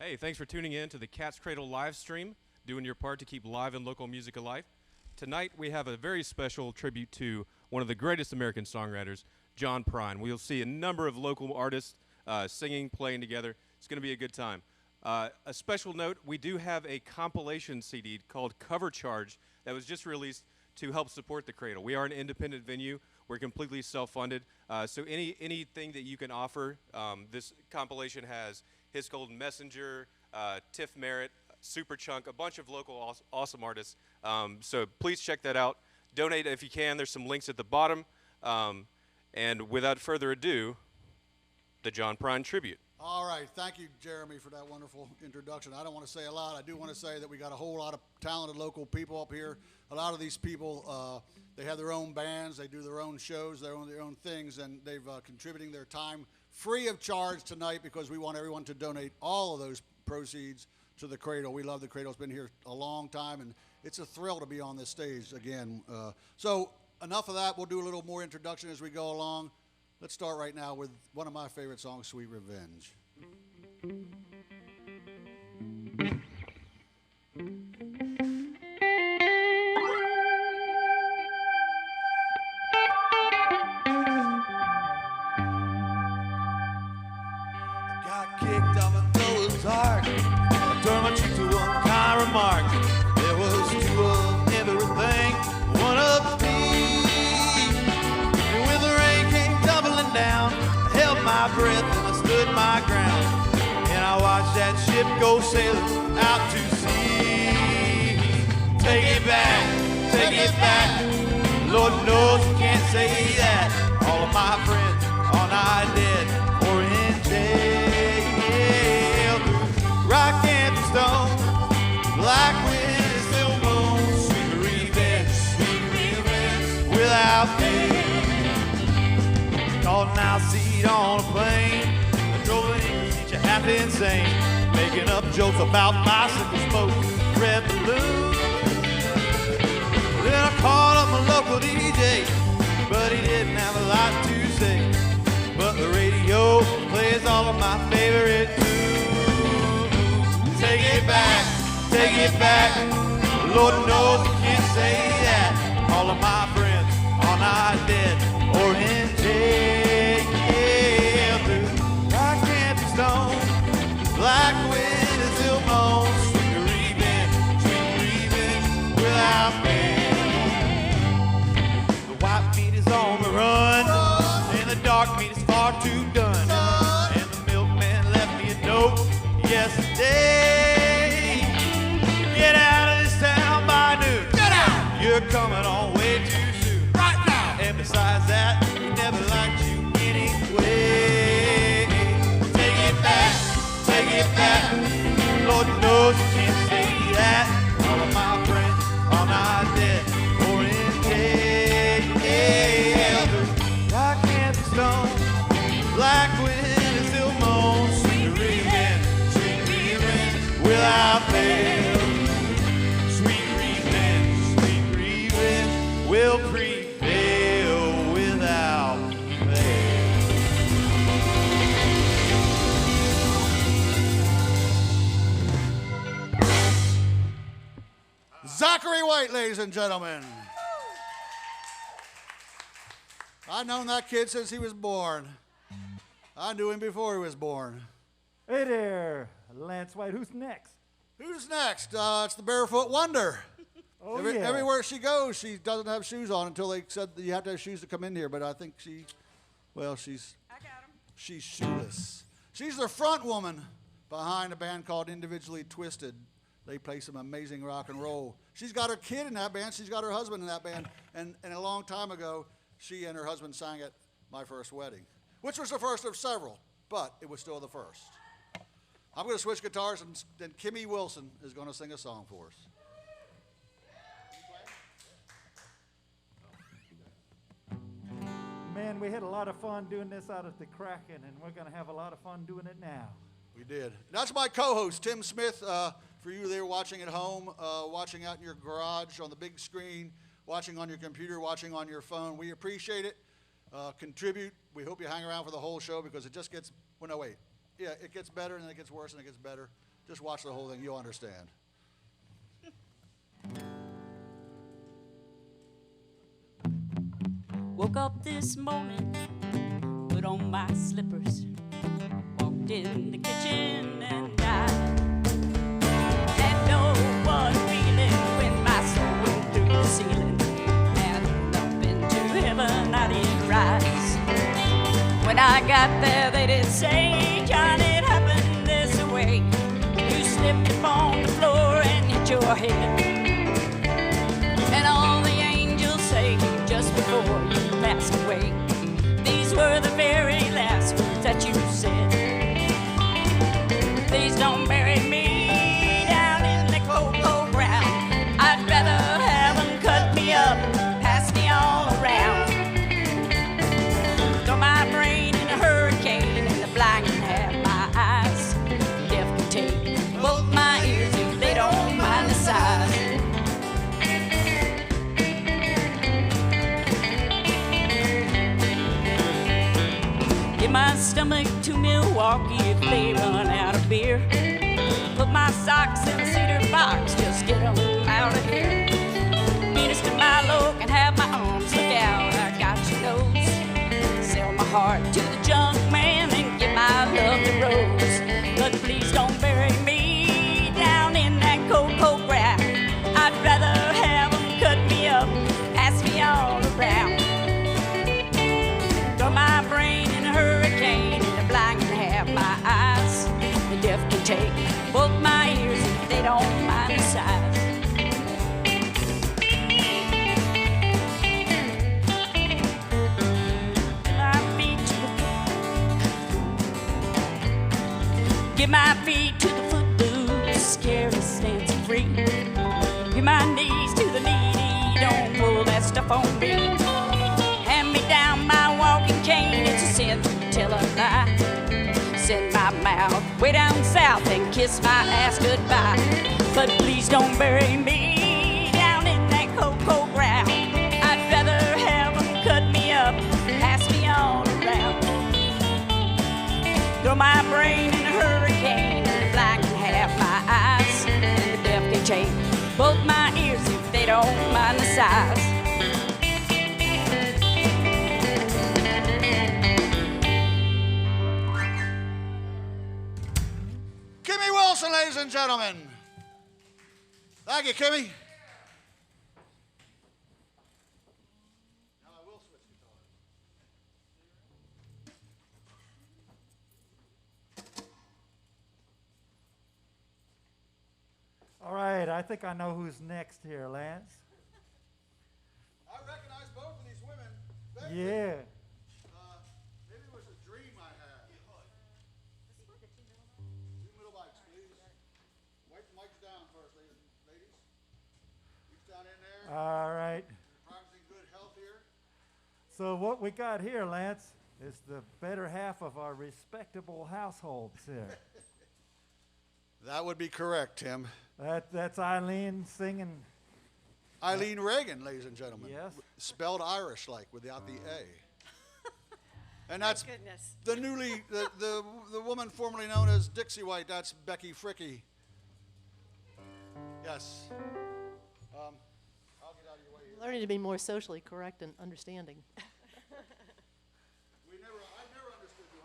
Hey, thanks for tuning in to the Cat's Cradle live stream, doing your part to keep live and local music alive. Tonight we have a very special tribute to one of the greatest American songwriters, John Prine. We'll see a number of local artists singing, playing together. It's going to be a good time. A special note, we do have a compilation CD called Cover Charge that was just released to help support the Cradle. We are an independent venue. We're completely self-funded. So anything that you can offer, this compilation has His Golden Messenger, Tiff Merritt, Super Chunk, a bunch of local awesome artists. So please check that out. Donate if you can. There's some links at the bottom. And without further ado, the John Prine tribute. All right, thank you, Jeremy, for that wonderful introduction. I don't want to say a lot. I do want to say that we got a whole lot of talented local people up here. A lot of these people, they have their own bands, they do their own shows, their own things, and they've contributing their time free of charge tonight because we want everyone to donate all of those proceeds to the Cradle. We love the Cradle. It's been here a long time, and it's a thrill to be on this stage again. So enough of that. We'll do a little more introduction as we go along. Let's start right now with one of my favorite songs, Sweet Revenge. I got kicked off of Noah's Ark. I turned my cheek to one kind remark. There was two of everything, one of me. And when the rain came tumbling down, I held my breath and I stood my ground. And I watched that ship go sailing out to sea. Take it back, take it back. Lord knows you can't say that. All of my friends are not dead or in jail. Rock and stone, black wind, still moon. Sweet revenge, without pain. Caught an out seat on a plane. I drove in, you half insane. Making up jokes about bicycle smoke, red balloon. Then I called up my local DJ, but he didn't have a lot to say. But the radio plays all of my favorite tunes. Take it back, take it back. Lord knows you can't say that. All of my friends are not dead or in jail. Rock and stone, black wind is ill moan. Sweet revenge, without pain. The white meat is on the run, and the dark meat is far too done. And the milkman left me a note yesterday. Get out of this town by noon. Get out! You're coming on way too soon. Right now! And besides that, we never liked you anyway. Take it back, take it back. Lord knows you can't say that. All of my friends are not dead or in jail. Rock and stone, black wind is still moan. Sweet revenge, without fail. Sweet revenge will prevail without fail. Zachary White, ladies and gentlemen. I've known that kid since he was born. I knew him before he was born. Hey there, Lance White. Who's next? Who's next? It's the Barefoot Wonder. Oh, yeah. Everywhere she goes, she doesn't have shoes on until they said that you have to have shoes to come in here. But I think she's I got him. she's shoeless. She's the front woman behind a band called Individually Twisted. They play some amazing rock and roll. She's got her kid in that band. She's got her husband in that band. And a long time ago, she and her husband sang at my first wedding, which was the first of several, but it was still the first. I'm going to switch guitars, and then Kimmie Wilson is going to sing a song for us. Man, we had a lot of fun doing this out at the Kraken, and we're going to have a lot of fun doing it now. We did. That's my co-host, Tim Smith. For you there watching at home, watching out in your garage on the big screen, watching on your computer, watching on your phone, we appreciate it. Contribute. We hope you hang around for the whole show because it just gets, well, no, wait. Yeah, it gets better and then it gets worse and it gets better. Just watch the whole thing. You'll understand. Woke up this morning, put on my slippers, walked in the kitchen and I had no one feeling when my soul went through the ceiling and up into heaven I did rise. When I got there they did say, John, it happened this way. You slipped upon the floor and hit your head. And all the angels say just before you passed away, these were the very last words that you said. Please don't bury me down in the cold, cold ground. I'd rather have them cut me up, pass me all around. Throw my brain in a hurricane and the blind can have my eyes. The deaf can take both my ears if they don't mind the size. Give my stomach to Milwaukee if they run out of beer. Put my socks in a cedar box, just get them out of here. Minister Milo can have my arms, look out, I got your nose. Sell my heart to the junk man and give my love to Rose. But please don't bury me down in that cold, cold ground. I'd rather have them cut me up, pass me all around. Throw my brain in a hurricane and the blind can have my eyes. The deaf can take both my ears if they don't mind the size. Give my feet to the footloose, scary dancing free. Give my knees to the needy, don't pull that stuff on me. Hand me down my walking cane, it's a sin to tell a lie. Send my mouth way down south and kiss my ass goodbye. But please don't bury me down in that cold, cold ground. I'd rather have them cut me up, pass me all around. Throw my brain in a hurricane, and the blind can have my eyes, and the deaf can take both my ears if they don't mind the size. Kimmie Wilson, ladies and gentlemen. Thank you, Kimmie. Now I will switch guitars. All right, I think I know who's next here, Lance. I recognize both of these women. Yeah. Maybe it was a dream I had. Two middle mics, please. Wipe the mics down first, ladies. Reach down in there. All right. Promising good health here. So what we got here, Lance, is the better half of our respectable households here. That would be correct, Tim. That's Eileen singing. Eileen Regan, ladies and gentlemen. Yes. Spelled Irish-like without the A. And that's Goodness. the the woman formerly known as Dixie White. That's Becky Fricky. Yes. I'll get out of your way here. Learning to be more socially correct and understanding. I've never understood you,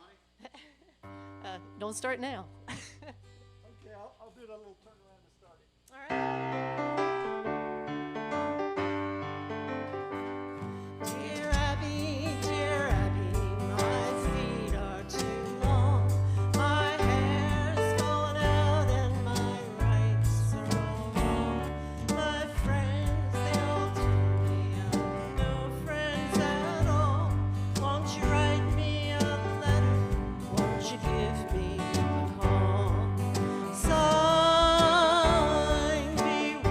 honey. Don't start now. Okay, I'll do that little turnaround to start it. All right. Dear Abby, my feet are too long. My hair's fallen out and my rights are all wrong. My friends, they all tell me I'm no friends at all. Won't you write me a letter? Won't you give me a call? Sighing, be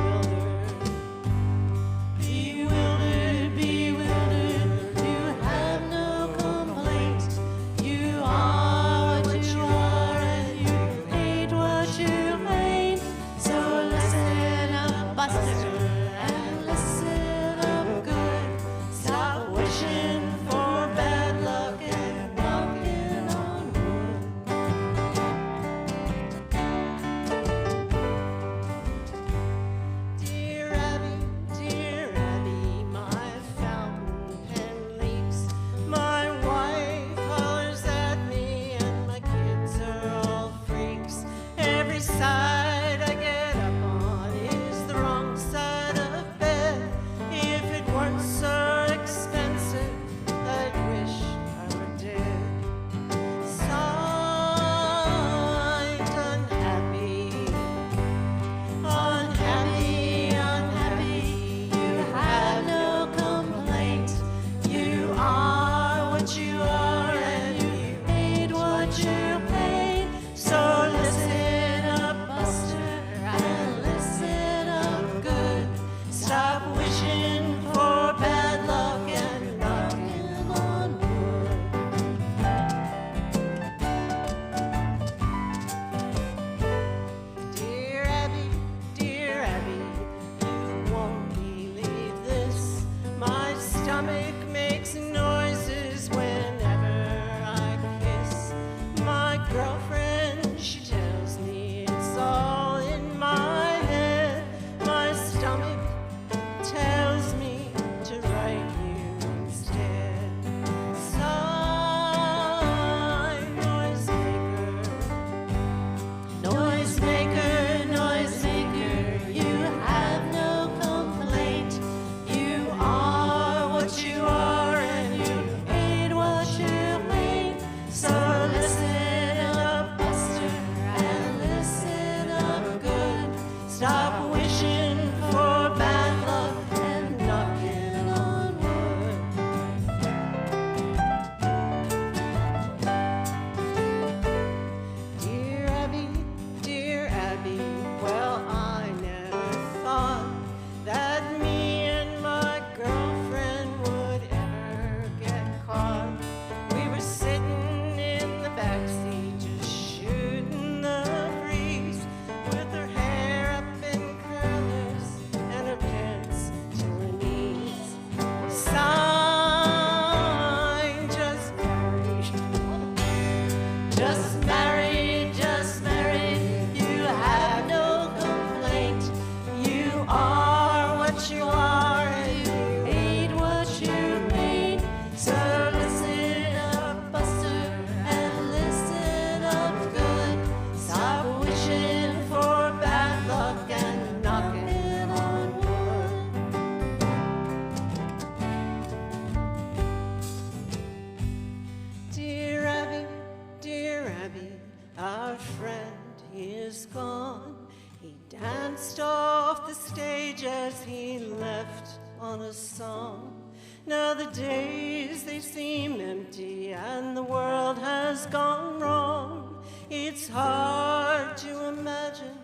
Now the days, they seem empty and the world has gone wrong. It's hard to imagine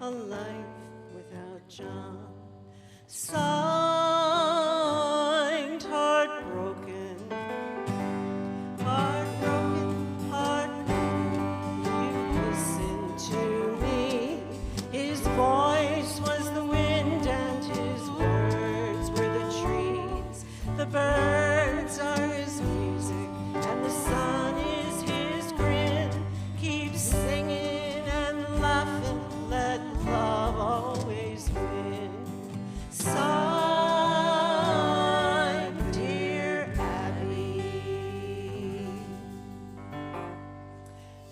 a life without John. Signed, heartbroken, heartbroken, heartbroken. You listen to me. His voice was the wind and his words were the trees. The birds are his music and the sun is his grin. Keep singing and laughing, let love always win. Sign, dear Abby.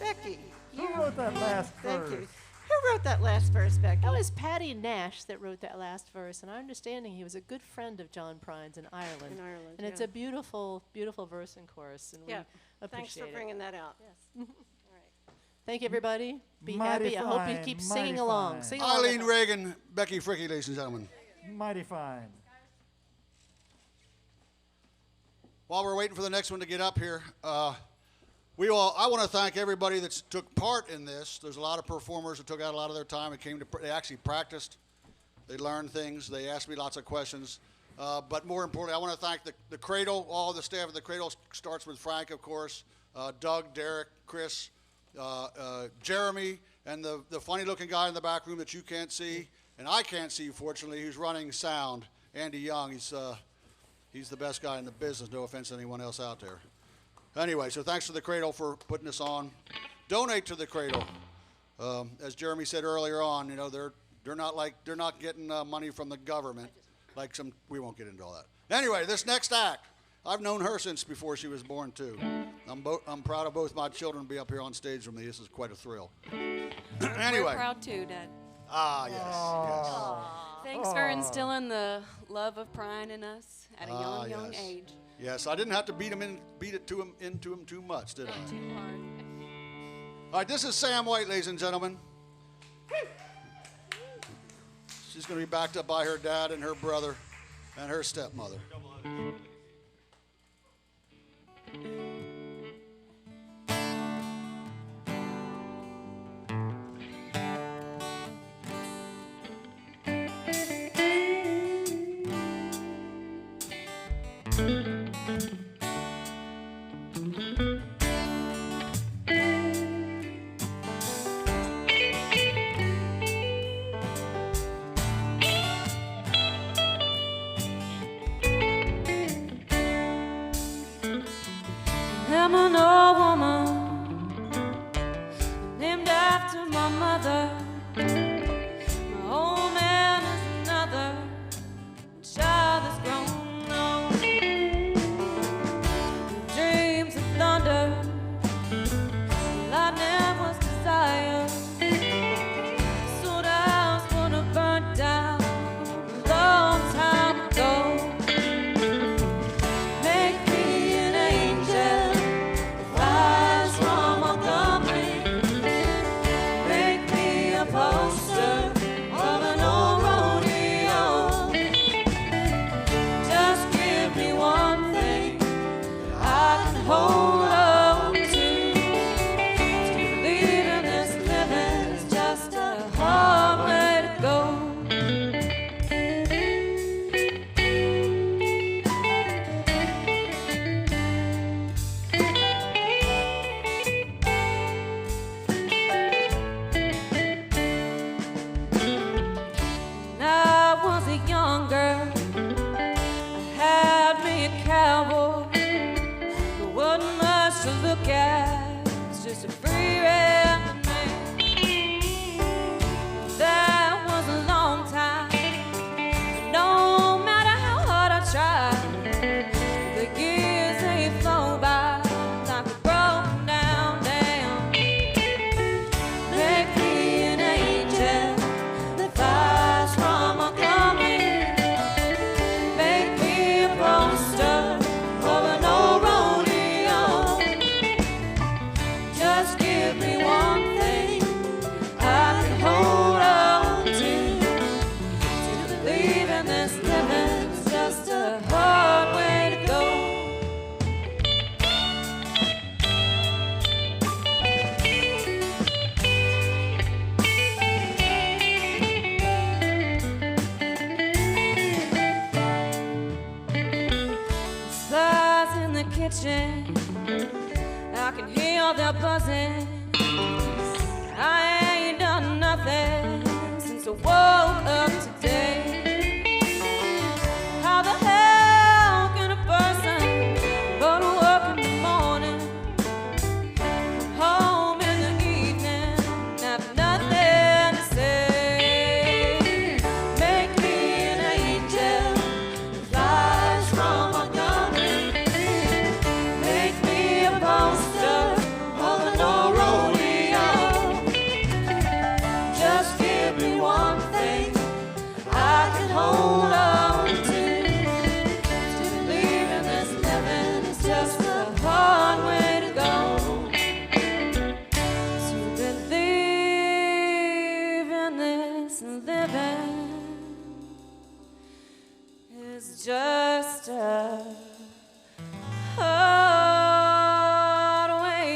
Becky, Who wrote that last thank verse? you. Who wrote that last verse, Becky? That was Patty Nash that wrote that last verse, and our understanding he was a good friend of John Prine's in Ireland. In Ireland, And it's yeah. a beautiful, beautiful verse and chorus, and Yeah. we Thanks appreciate for it. bringing that out. Yes. All right. Thank you, everybody. Be Mighty happy. I hope you fine, keep mighty singing along. fine. Sing along with Eileen, us. Regan, Becky Fricky, ladies and gentlemen. Mighty fine. While we're waiting for the next one to get up here, I want to thank everybody that took part in this. There's a lot of performers that took out a lot of their time. They actually practiced. They learned things. They asked me lots of questions. But more importantly, I want to thank the Cradle, all the staff of the Cradle. Starts with Frank, of course, Doug, Derek, Chris, Jeremy, and the funny-looking guy in the back room that you can't see, and I can't see, fortunately, who's running sound, Andy Young. He's the best guy in the business. No offense to anyone else out there. Anyway, so thanks to the Cradle for putting this on. Donate to the Cradle. As Jeremy said earlier on, you know, they're not getting money from the government like some. We won't get into all that. Anyway, this next act, I've known her since before she was born too. I'm proud of both my children to be up here on stage with me. This is quite a thrill. Anyway. We're proud too, Dad. Ah, yes. Thanks for instilling the love of Prine in us at a young, young yes. age. Yes, I didn't have to beat it into him too much, did I? Not too hard. All right, this is Sam White, ladies and gentlemen. She's going to be backed up by her dad and her brother and her stepmother. I'm an old woman named after my mother. My old man is another child that's grown on. Dreams of thunder, lightning was desire. Sold house would have burnt down a long time ago. Make me an angel. Flies from Montgomery, make me a poster of an old rodeo. Just give me one thing that I can hold on to. To believe in this living is just a hard way to go. I was a young girl, I had me a cowboy. There wasn't much to look at, it's just a free-riding man. That was a long time, but no matter how hard I tried, the years they flow by like a broken down dam. Make me an angel that flies from Montgomery. Make me a poster of an old rodeo. Just kitchen. I can hear their buzzing. I ain't done nothing since I woke up today. How the hell can a person go to work in the morning, come home in the evening, and have nothing to say? Make me an angel that flies from Montgomery. Make me a poster on the no rodeo. Just give me one thing I can hold on to. To believe in this living is just a hard way to go. To believe in this living is just a hard way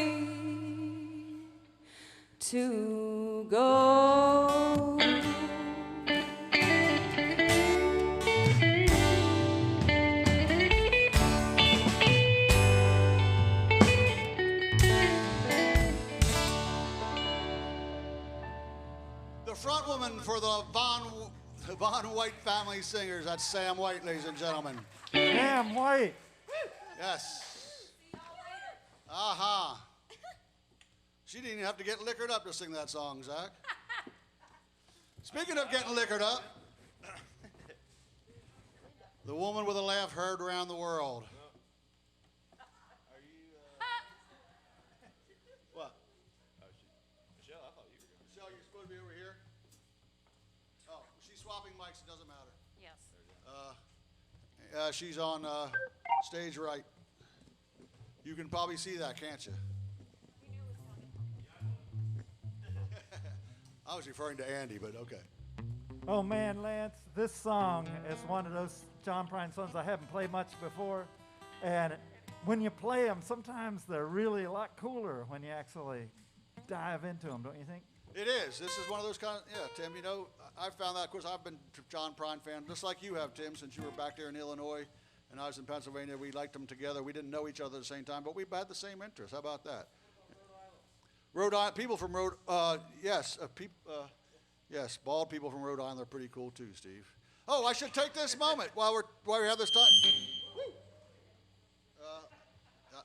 to go. The front woman for the Von White Family Singers. That's Sam White, ladies and gentlemen. Damn white. Yes. Aha. She didn't even have to get liquored up to sing that song, Zach. Speaking of getting liquored up, the woman with a laugh heard around the world. What? Michelle, I thought you were going. Michelle, you're supposed to be over here? Oh, she's swapping mics. It doesn't matter. Yes. She's on stage right. You can probably see that, can't you? I was referring to Andy, but okay. Oh man, Lance, this song is one of those John Prine songs I haven't played much before. And when you play them, sometimes they're really a lot cooler when you actually dive into them, don't you think? It is. This is one of those kind of, yeah, Tim, you know, I found that, of course, I've been a John Prine fan, just like you have, Tim, since you were back there in Illinois and I was in Pennsylvania. We liked them together. We didn't know each other at the same time, but we had the same interests. How about that? Rhode Island, people from yes, bald people from Rhode Island are pretty cool too, Steve. Oh, I should take this moment while we have this time.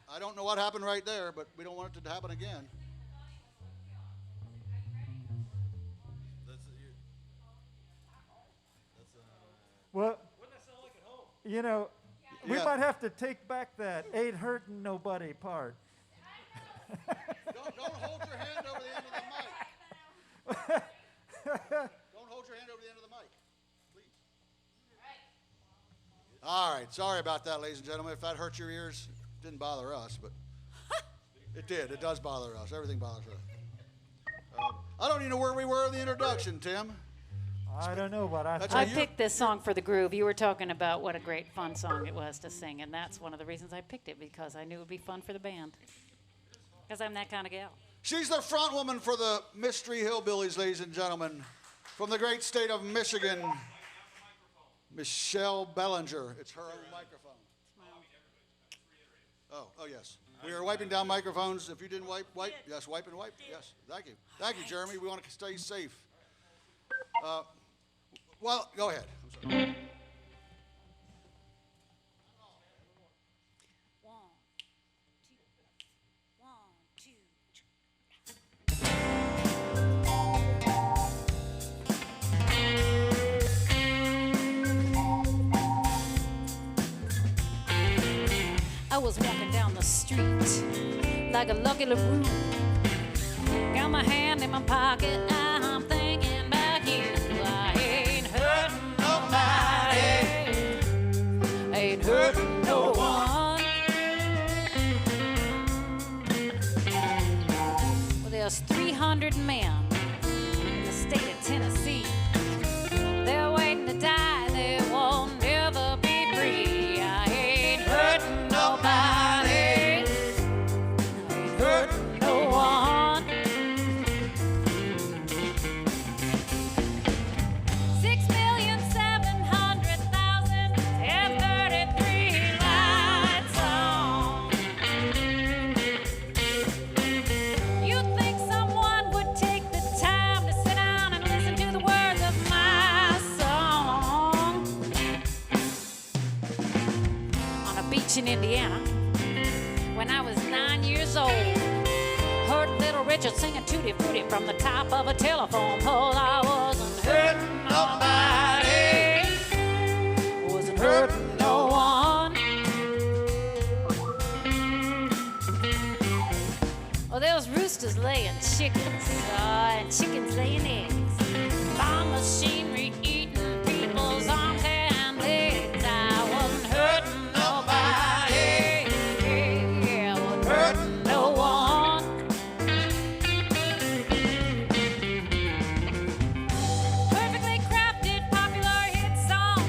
I don't know what happened right there, but we don't want it to happen again. Well, you know, we Yeah. might have to take back that ain't hurting nobody part. Don't hold your hand over the end of the mic. Don't hold your hand over the end of the mic, please. All right, sorry about that, ladies and gentlemen. If that hurt your ears, it didn't bother us, but it did. It does bother us. Everything bothers us. I don't even know where we were in the introduction, Tim. I don't know, but That's I you- picked this song for the groove. You were talking about what a great fun song it was to sing, and that's one of the reasons I picked it, because I knew it would be fun for the band. Because I'm that kind of gal. She's the front woman for the Mystery Hillbillies, ladies and gentlemen. From the great state of Michigan, Michelle Belanger. It's her own microphone. Oh, yes. We are wiping down microphones. If you didn't wipe. Yes, wipe and wipe. Yes, thank you. Thank you, Jeremy. We want to stay safe. Well, go ahead. I'm sorry. I was walking down the street like a lucky LaRue. Got my hand in my pocket, I'm thinking about you. I ain't hurting nobody, ain't hurting no one. Well, there's 300 men in the state of Tennessee. They're waiting to die, they won't never be free. I ain't hurting nobody, ain't hurting no one. 6,700,000 and 33 lights on. Louisiana when I was 9 years old. Heard Little Richard singing Tutti Frutti from the top of a telephone pole. I wasn't hurting nobody, wasn't hurting no one. Oh, there was roosters laying chickens, and chickens laying eggs. Farm machinery eating people's arms and legs. I wasn't hurting nobody, yeah, wasn't hurting no one. Perfectly crafted popular hit song,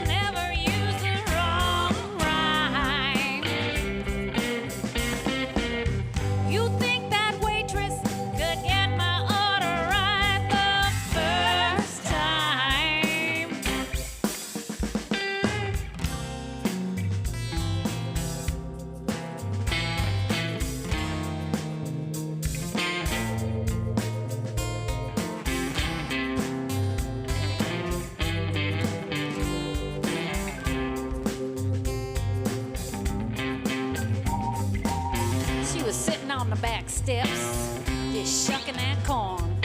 never used the wrong rhyme. You think that waitress could get my order right the first time? She was sitting on the back steps, just shucking that corn.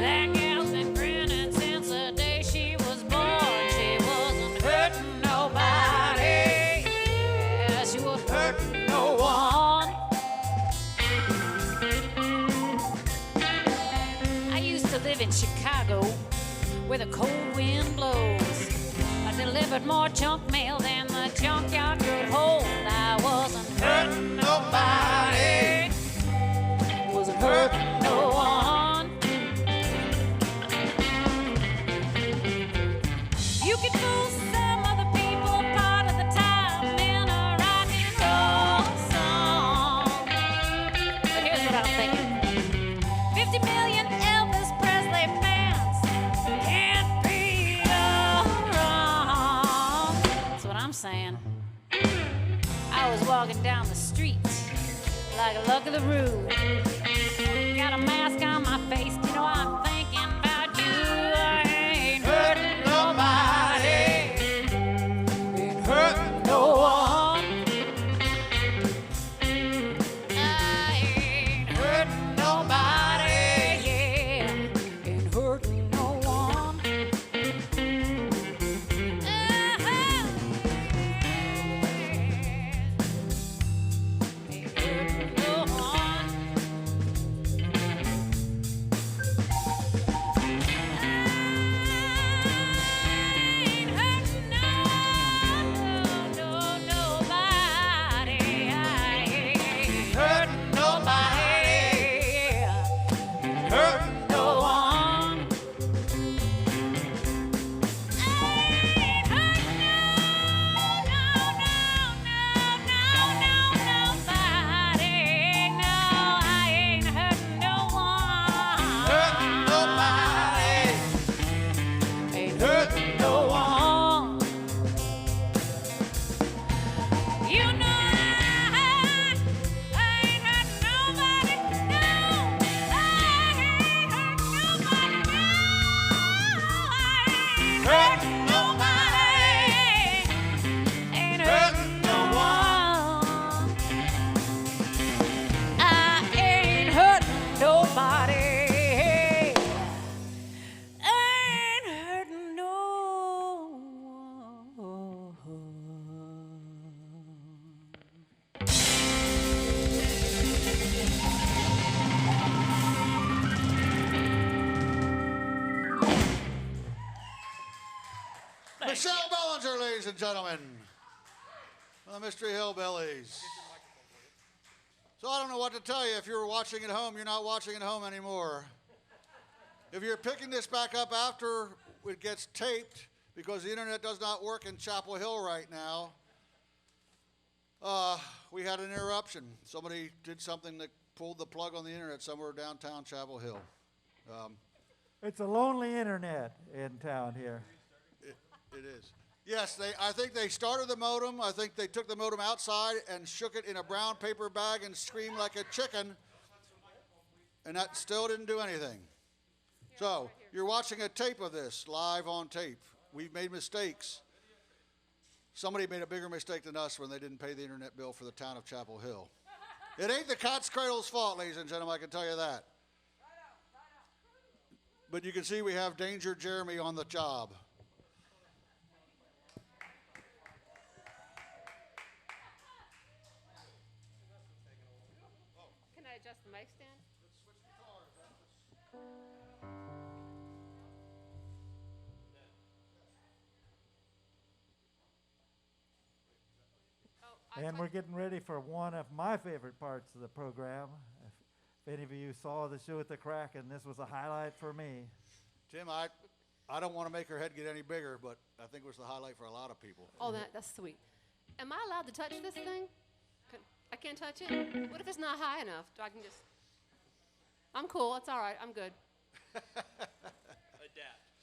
That gal's been grinning since the day she was born. She wasn't hurting nobody, yeah, she was hurting no one. I used to live in Chicago, where the cold wind blows. I delivered more junk mail than the junkyard could hold. I wasn't hurting nobody, wasn't hurting no one. You could fool some other people part of the time in a rock and roll song. But here's what I'm thinking. 50 million Elvis Presley fans can't be all wrong. That's what I'm saying. I was walking down the street like a luck of the rube. Got a mask on my face, you know I'm thinking about you. I ain't hurting nobody, ain't hurting no one. I ain't hurting nobody, yeah, ain't hurting no one. Ain't hurting no one. Ain't hurting nobody. I ain't hurting nobody. Hurting no one. Ain't hurting nobody. No, I ain't hurting no one. Hurting nobody. Ain't hurting no one. You know I ain't hurting nobody. No, I ain't hurting nobody. No, I ain't hurting nobody. Ain't hurting no one. I ain't hurting nobody. Ain't hurting no Michelle Belanger, ladies and gentlemen. The Mystery Hillbillies. So I don't know what to tell you. If you're watching at home, you're not watching at home anymore. If you're picking this back up after it gets taped, because the internet does not work in Chapel Hill right now, we had an interruption. Somebody did something that pulled the plug on the internet somewhere downtown Chapel Hill. It's a lonely internet in town here. It is. Yes, I think they started the modem. I think they took the modem outside and shook it in a brown paper bag and screamed like a chicken. And that still didn't do anything. So you're watching a tape of this, live on tape. We've made mistakes. somebody made a bigger mistake than us when they didn't pay the internet bill for the town of Chapel Hill. It ain't the Cat's Cradle's fault, ladies and gentlemen, I can tell you that. But you can see we have Danger Jeremy on the job. Can I adjust the mic stand? And we're getting ready for one of my favorite parts of the program. If any of you saw the show at the Kraken, this was a highlight for me. Tim, I don't want to make her head get any bigger, but I think it was the highlight for a lot of people. Oh, that's sweet. Am I allowed to touch this thing? I can't touch it? What if it's not high enough? I can just... I'm cool. It's all right. I'm good. Adapt.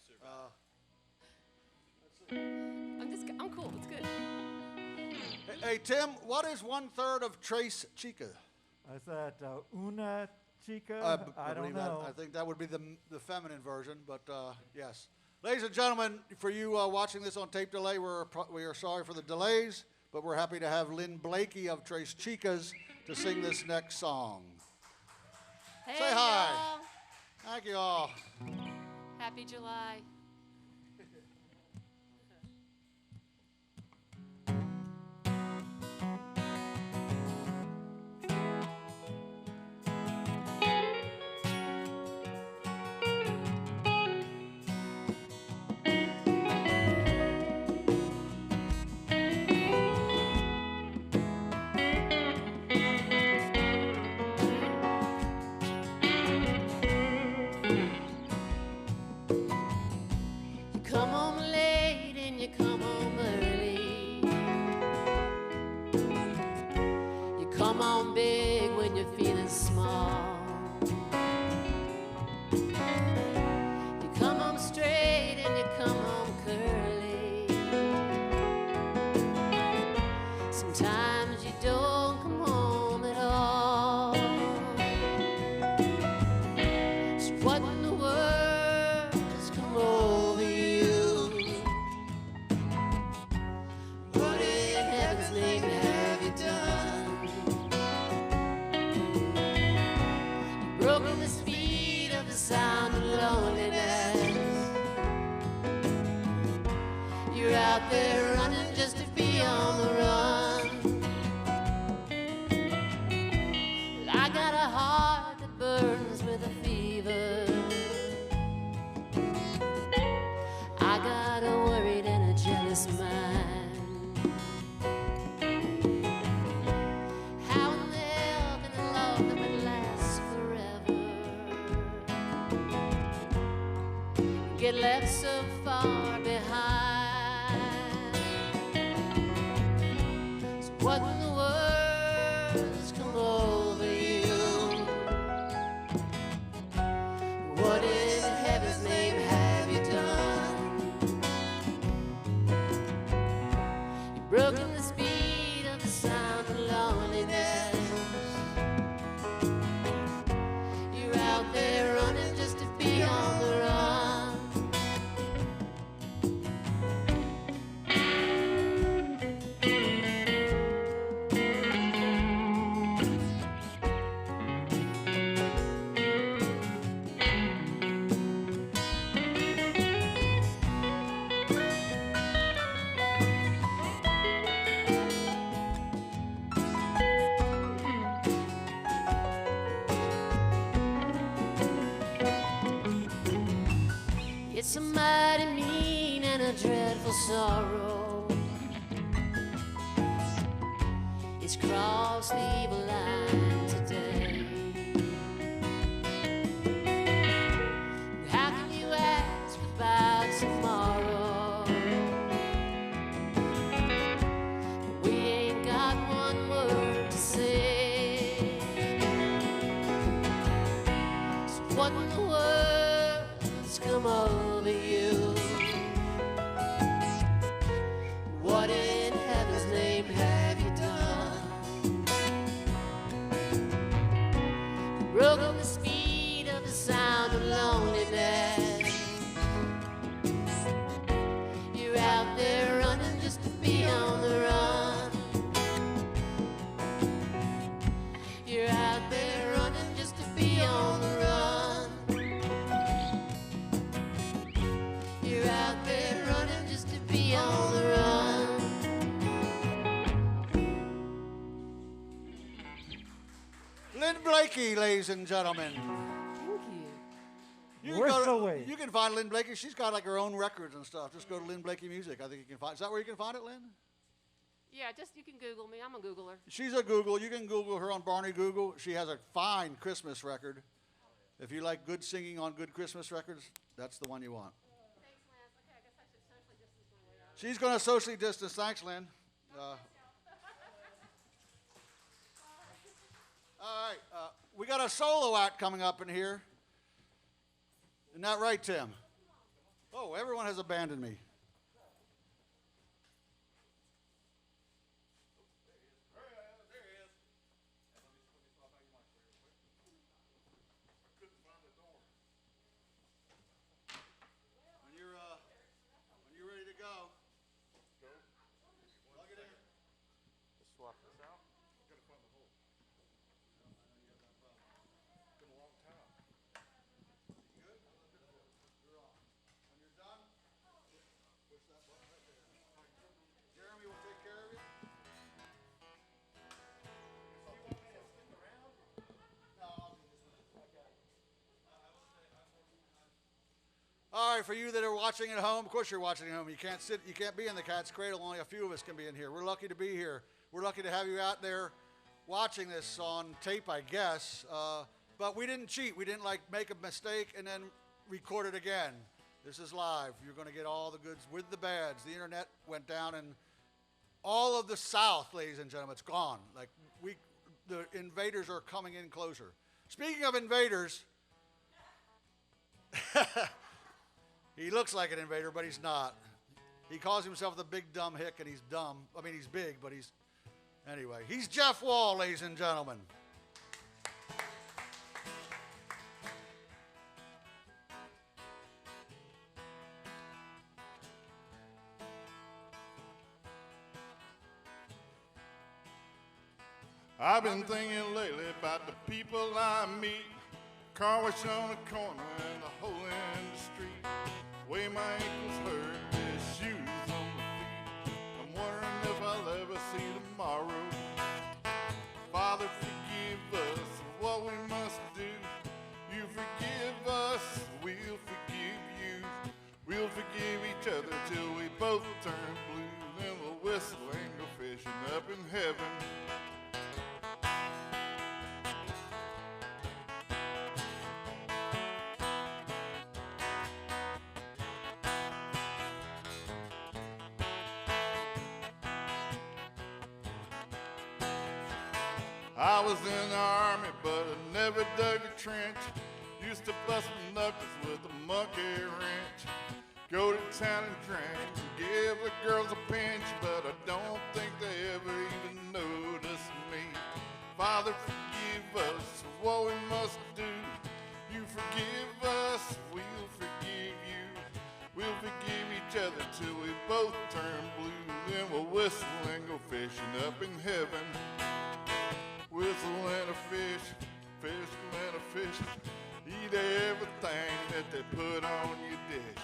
Survive. I'm cool. It's good. Hey, Tim, what is 1/3 of Tres Chica? Is that una chica? I don't believe know. I think that would be the feminine version, but yes. Ladies and gentlemen, for you watching this on tape delay, we are sorry for the delays, but we're happy to have Lynn Blakey of Tres Chicas to sing this next song. Hey, Say hi. y'all. Thank you all. Happy July. Get left so far behind. So what in the world has come over you? What in heaven's name have you done? You've broken the speed of the sound of loneliness. You're out there running just to be on the run. It's a mighty mean and a dreadful sorrow. It's crossed the evil line today. How can you ask about tomorrow? We ain't got one word to say. So what in the world's come over you? What in heaven's name have you done? Lynn Blakey, ladies and gentlemen. Thank you. You Worth can, the wait. you can find Lynn Blakey. She's got like her own records and stuff. Just go to Lynn Blakey Music. I think you can find. Is that where you can find it, Lynn? Yeah, just you can Google me. I'm a Googler. She's a Google. You can Google her on Barney Google. She has a fine Christmas record. If you like good singing on good Christmas records, that's the one you want. Thanks, Lance. Okay, I guess I should socially distance my way out. She's going to socially distance. Thanks, Lynn. All right. We got a solo act coming up in here. Isn't that right, Tim? Oh, everyone has abandoned me. When you're ready to go, plug it in. Swap this out. Gotta find the hole. Been a long time. Good? You're on. When you're done, push that button right there. Jeremy will take care of you. No, I'll do this one. All right, for you that are watching at home, of course you're watching at home. You can't be in the Cat's Cradle. Only a few of us can be in here. We're lucky to be here. We're lucky to have you out there watching this on tape, I guess. But we didn't cheat. We didn't like make a mistake and then record it again. This is live. You're going to get all the goods with the bads. The internet went down and all of the South, ladies and gentlemen, it's gone. Like the invaders are coming in closer. Speaking of invaders, he looks like an invader, but he's not. He calls himself the big dumb hick, and he's dumb. I mean, he's big, but he's... Anyway, he's Jeff Wall, ladies and gentlemen. I've been thinking lately about the people I meet. Car wash on the corner and the hole in the street. Way my ankles hurt, there's shoes on my feet. I'm wondering if I'll ever see tomorrow. Father, forgive us for what we must do. You forgive us, we'll forgive you. We'll forgive each other till we both turn blue. Then we'll whistle and go fishing up in heaven. I was in the army, but I never dug a trench. Used to bust my knuckles with a monkey wrench. Go to town and drink, give the girls a pinch, but I don't think they ever even notice me. Father, forgive us for what we must do. You forgive us, we'll forgive you. We'll forgive each other till we both turn blue. Then we'll whistle and go fishing up in heaven. Whistle and a fish, fish and a fish. Eat everything that they put on your dish.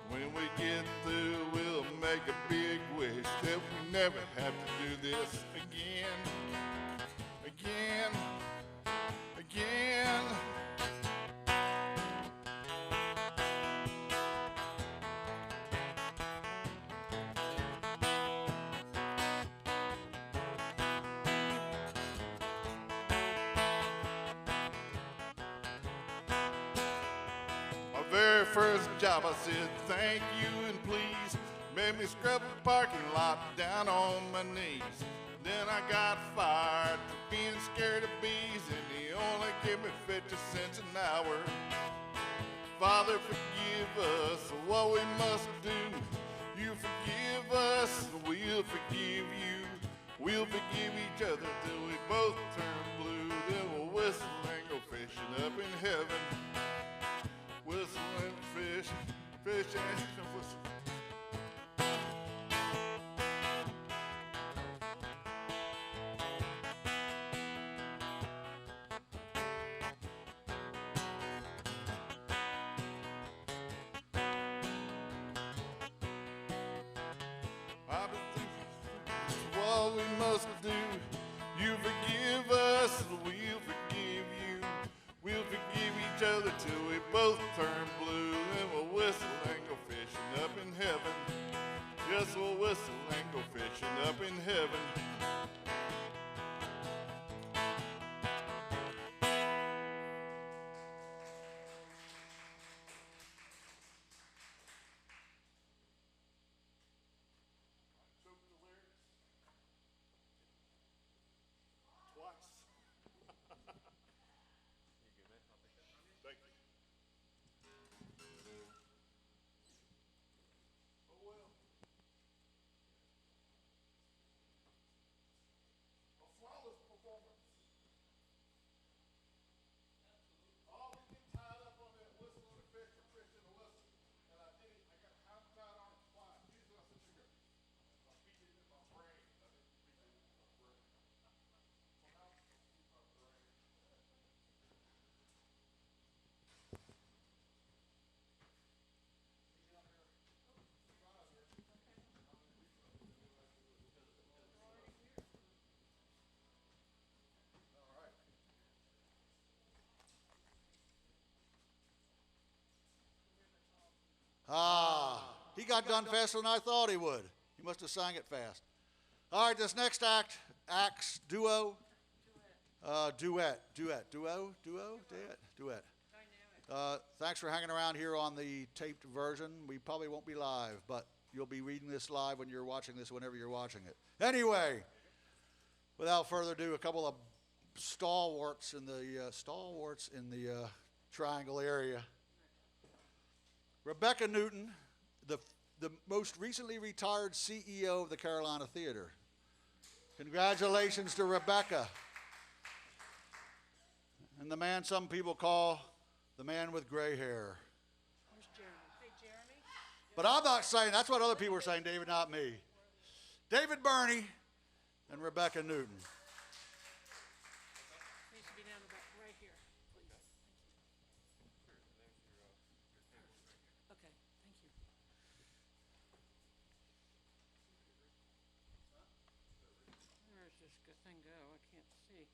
When we get through, we'll make a big wish that we never have to do this again, again, again. Very first job I said thank you and please. Made me scrub the parking lot down on my knees. Then I got fired for being scared of bees, and he only gave me 50 cents an hour. Father, forgive us for what we must do. You forgive us, we'll forgive you. We'll forgive each other till we both turn blue. Then we'll whistle and go fishing up in heaven. Whistle and fish, fish and whistle. I've been thinking what we must do. You forgive us, we'll forgive got done faster than I thought he would. He must have sang it fast. All right, this next act's duet. Thanks for hanging around here on the taped version. We probably won't be live, but you'll be reading this live when you're watching this, whenever you're watching it. Anyway, without further ado, a couple of stalwarts in the Triangle area. Rebecca Newton, the most recently retired CEO of the Carolina Theater. Congratulations to Rebecca. And the man some people call the man with gray hair. Where's Jeremy? Hey, Jeremy? But I'm not saying, that's what other people are saying, David, not me. David Burney and Rebecca Newton. Needs to be down the back, right here, please. Okay, thank you. Where's this good thing go? I can't see.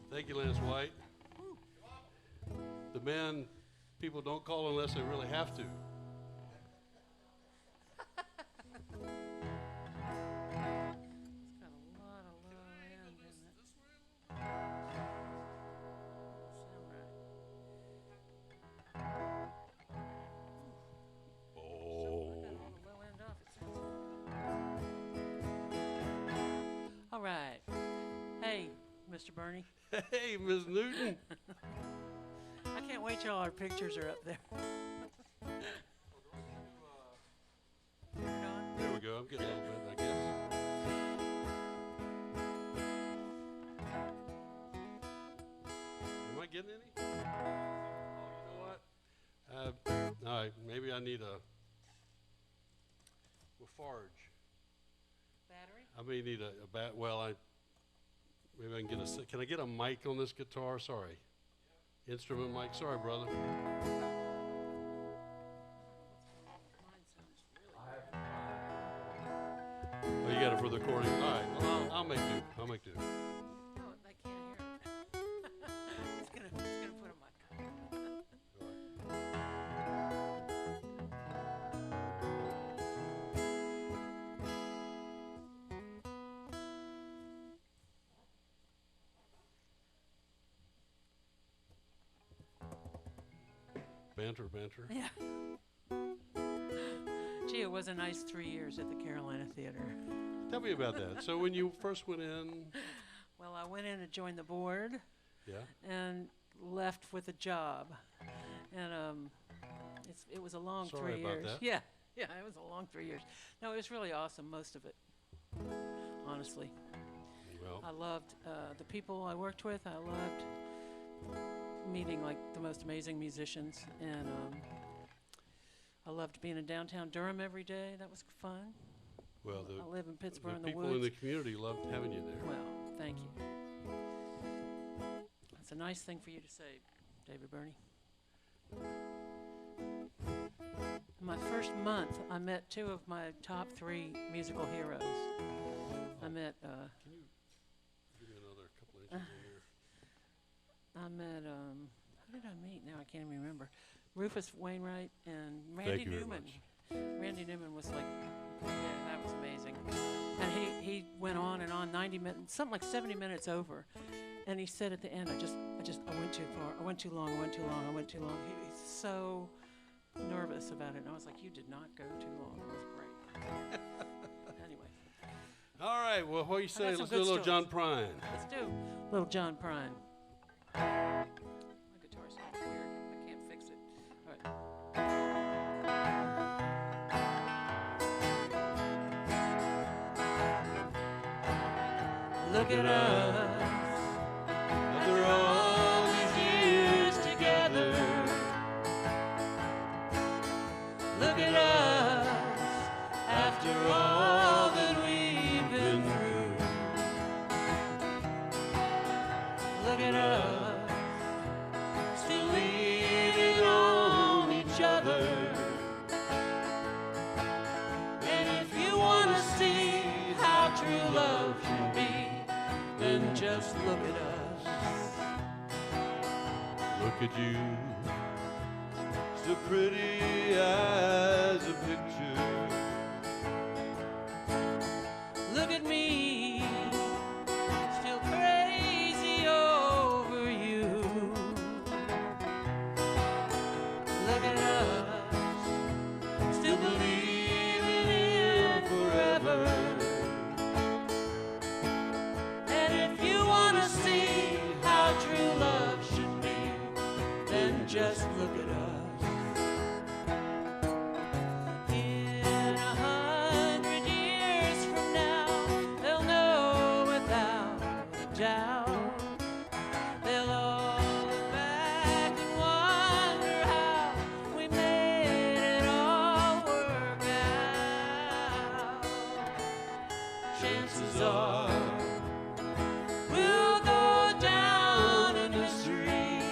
Thank you, Lance White. The man people don't call unless they really have to. It's got a lot of low end in it. Sound right. Oh. I got all the low end off, it sounds. All right. Hey, Mr. Burney. Hey, Ms. Newton. I can't wait till our pictures are up there. Turn it on. There we go. I'm getting a little bit, I guess. Am I getting any? Oh, you know what? All right, maybe I need a Lafarge. Battery? I may need a maybe I can get can I get a mic on this guitar? Sorry. Instrument mic. Sorry, brother. Oh, you got it for the recording? All right. Well, I'll make do. I'll make do. No, they can't hear it. It's gonna put a mic. Banter. Yeah. Gee, it was a nice 3 years at the Carolina Theater. Tell me about that. So when you first went in, Well, I went in to join the board yeah, and left with a job. And it was a long Sorry 3 about years. that. Yeah, it was a long 3 years. No, it was really awesome, most of it, honestly. well, I loved the people I worked with. I loved meeting like the most amazing musicians, and I loved being in downtown Durham every day. That was fun. well, I live in Pittsburgh the in the people woods. in the community loved having you there. Well, thank you. That's a nice thing for you to say, David Burney. In my first month, I met two of my top 3 musical heroes. I met Can you give me another couple inches in here? who did I meet? Now I can't even remember. Rufus Wainwright and Randy Thank you very Newman. much. Randy Newman was like, yeah, that was amazing. And he went on and on, 90 minutes, something like 70 minutes over. And he said at the end, I went too far. I went too long. I went too long. He was so nervous about it. And I was like, you did not go too long. It was great. Anyway, All right. Well, what do you say? some Let's do a good little John stories. Prine. let's do little John Prine. My guitar sounds weird. I can't fix it. All right. Look at us after all these years together. Look at us after all that we've been through. Look at us still leaning on each other. And if you want to see how true love can be, just look at us. Look at you, so pretty as a picture. Look at me, still crazy over you. Look at us, still believing in forever. And if you want to see how true love should be, then just look at us. In 100 years from now, they'll know without a doubt. They'll all look back and wonder how we made it all work out. Chances are we'll go down in history.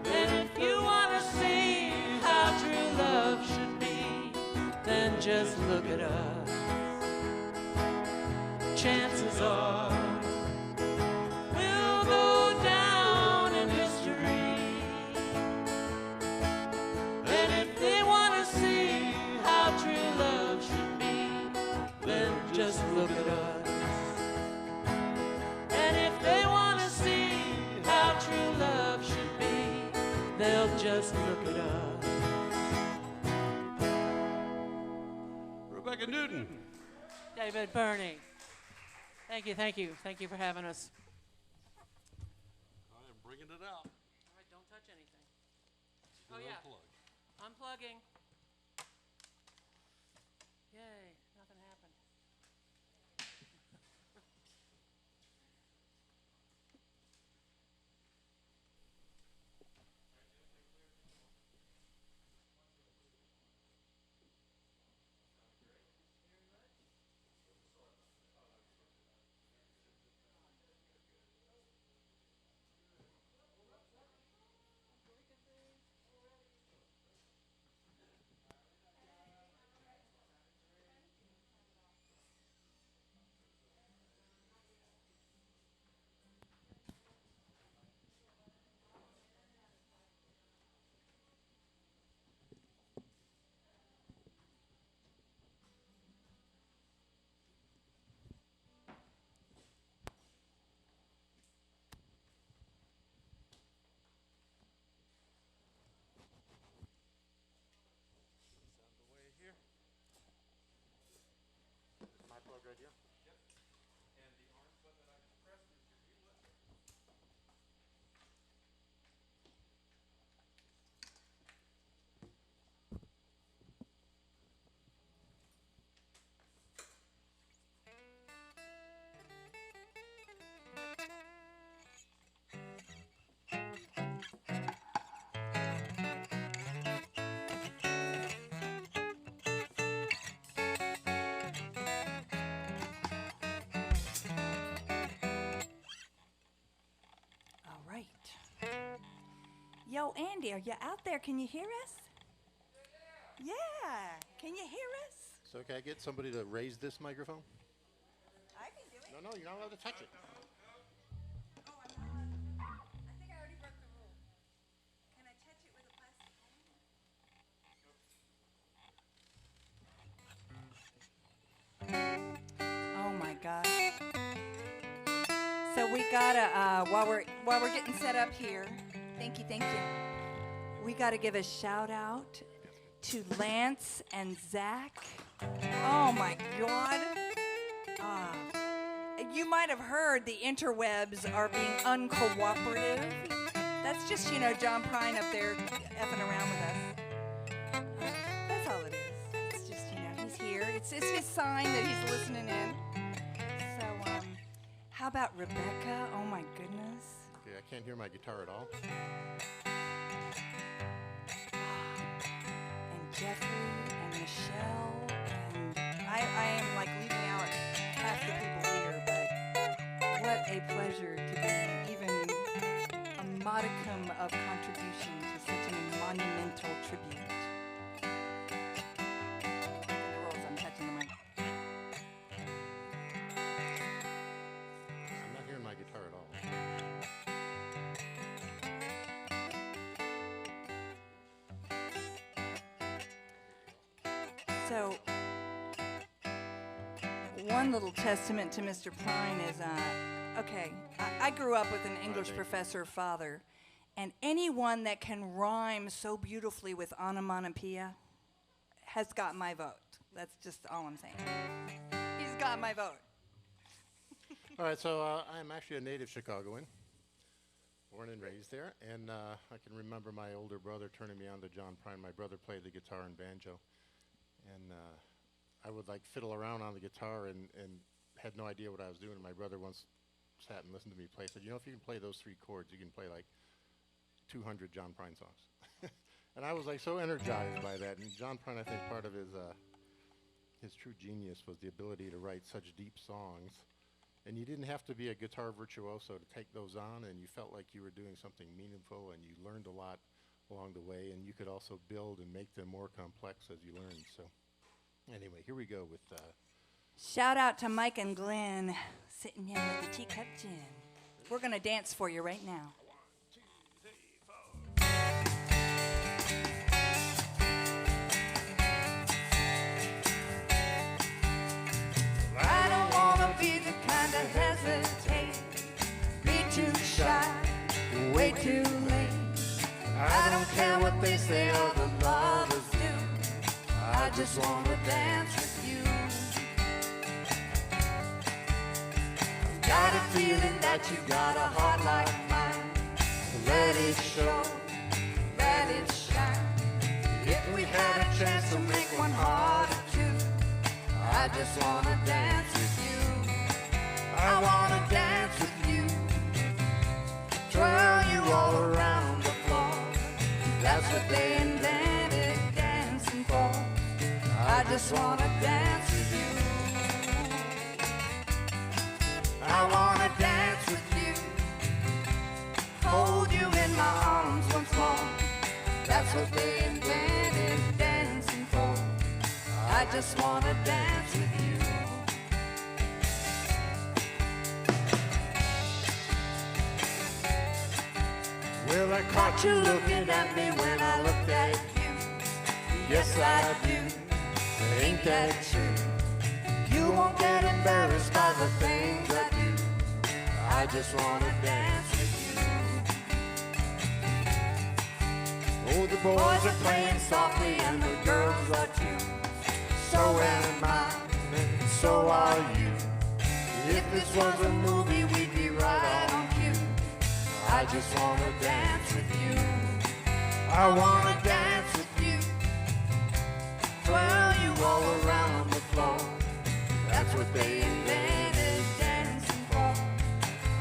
And if you want to see how true love should be, then just look at us. Chances are we'll go down in history. And if they want to see how true love should be, then just look at us. And if they want to see how true love should be, they'll just look at us. Rebecca Newton. David Burney. Thank you for having us. I am bringing it out. All right, don't touch anything. Still Oh, yeah. unplugged. Unplugging. Yay, nothing happened. Yo, Andy, are you out there? Can you hear us? Yeah. Can you hear us? So can I get somebody to raise this microphone? I can do it. No, you're not allowed to touch it. Oh, I'm not. I think I already broke the rule. Can I touch it with a plastic phone? Oh my gosh. So we gotta while we're getting set up here. Thank you. We gotta give a shout out to Lance and Zach. Oh my God. You might have heard the interwebs are being uncooperative. That's just, John Prine up there effing around with us. That's all it is. It's just, he's here. It's his sign that he's listening in. So, how about Rebecca? Oh my goodness. Okay, I can't hear my guitar at all. And Jeffrey and Michelle, and I am like leaving out half the people here, but what a pleasure to be even a modicum of contribution to such a monumental tribute. The rules, I'm touching the mic. So, one little testament to Mr. Prine is, okay, I grew up with an English professor father, and anyone that can rhyme so beautifully with onomatopoeia has got my vote. That's just all I'm saying. He's got my vote. All right, so I'm actually a native Chicagoan, born and raised there, and I can remember my older brother turning me on to John Prine. My brother played the guitar and banjo, and I would like fiddle around on the guitar and had no idea what I was doing. And my brother once sat and listened to me play. Said, "You know, if you can play those 3 chords, you can play like 200 John Prine songs." And I was like so energized by that. And John Prine, I think part of his true genius was the ability to write such deep songs. And you didn't have to be a guitar virtuoso to take those on, and you felt like you were doing something meaningful, and you learned a lot along the way, and you could also build and make them more complex as you learned. So anyway, here we go with... Shout out to Mike and Glenn sitting here with the teacup gin. We're going to dance for you right now. I don't wanna be the kind to hesitate, be too shy, way too late. I don't care what they say other lovers do, I just wanna dance with you. I've got a feeling that you got a heart like mine, so let it show, let it shine. If we had a chance to make one heart or two, I just wanna dance with you. I wanna dance with you. Twirl you all around the floor. That's what they invented dancing for. I just wanna dance with you. I wanna dance with you. Hold you in my arms once more. That's what they invented dancing for. I just wanna dance with you. Well, I caught you looking at me when I looked at you. Yes, I do. Ain't that true? You won't get embarrassed by the things I do. I just wanna dance with you. Oh, the boys are playing softly and the girls are too. So am I, and so are you. If this was a movie, we'd be right on cue. I just wanna dance with you. I wanna dance with you. Twirl you all around the floor. That's what they invented dancing for.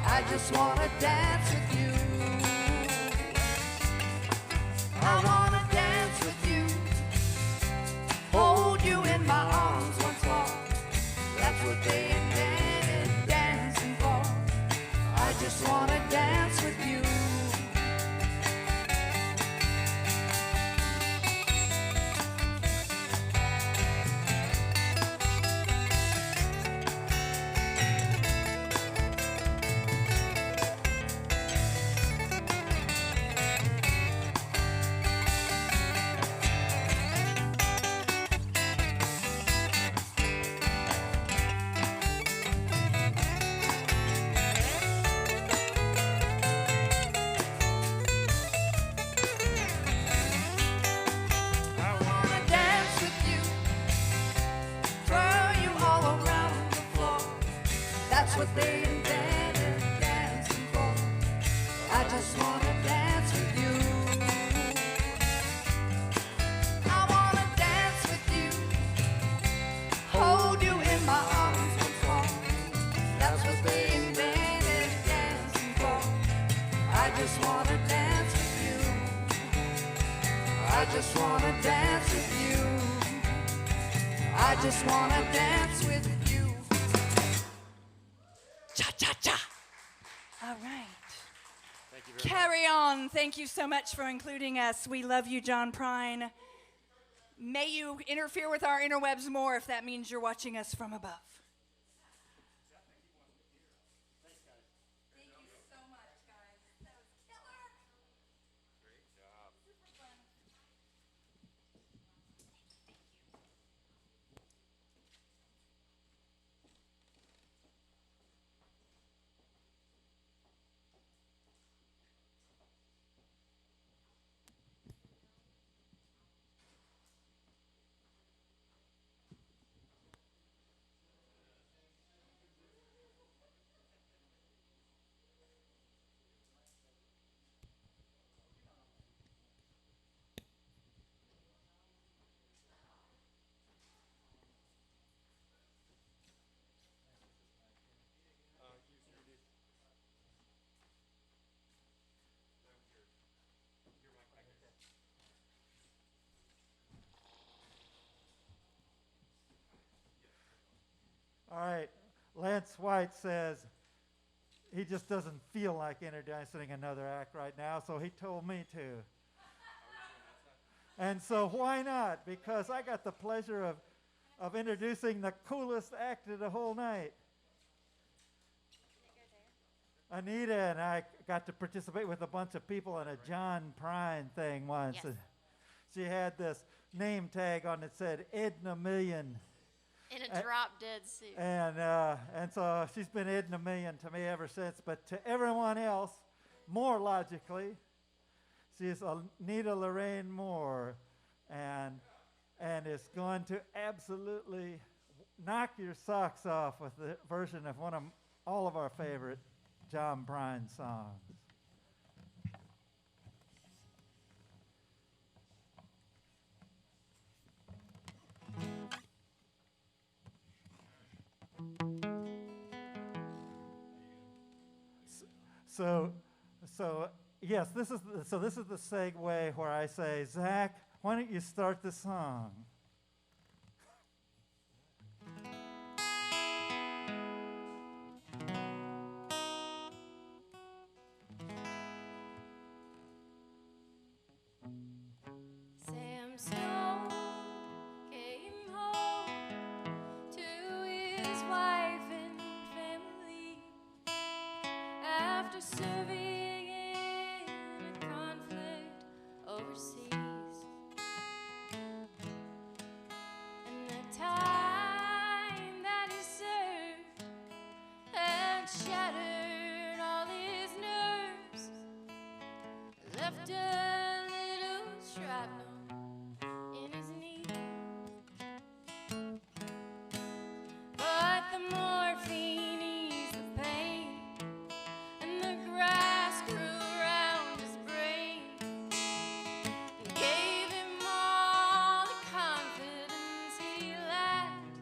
I just wanna dance with you. I wanna dance with you. Hold you in my arms once more. That's what they invented dancing for. I just wanna dance with you. What they invented dancing for. I just wanna dance with you. I wanna dance with you. Hold you in my arms once more. That's what they invented dancing for. I just wanna dance with you. I just wanna dance with you. I just wanna dance with you. Cha-cha-cha. All right. Thank you very Carry on. Thank you so much for including us. We love you, John Prine. May you interfere with our interwebs more if that means you're watching us from above. Thanks, guys. Thank you so much, guys. That was killer. Great job. Super fun. All right. Lance White says he just doesn't feel like introducing another act right now, so he told me to. And so why not? Because I got the pleasure of introducing the coolest act of the whole night. Anita and I got to participate with a bunch of people in a John Prine thing once. Yes. She had this name tag on it said Edna Million. In a drop-dead suit. And so she's been Edna Million to me ever since. But to everyone else, more logically, she's Anita Lorraine Moore, and is going to absolutely knock your socks off with the version of one of all of our favorite John Prine songs. So yes, this is the segue where I say, Zach, why don't you start the song? Sam Stone came home to his wife and family after serving in a conflict overseas. And the time that he served had shattered all his nerves, left a little shrapnel in his knee. But the morphine eased the pain, and the grass grew around his brain, and gave him all the confidence he lacked.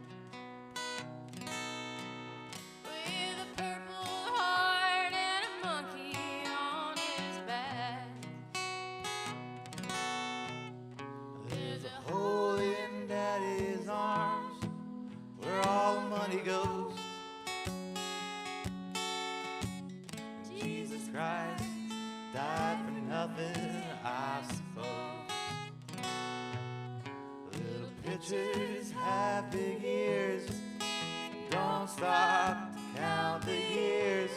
With a purple heart and a monkey on his back. There's a hole in Daddy's arms where all the money goes. Jesus Christ died for nothing, I suppose. Little pictures have big ears. Don't stop to count the years.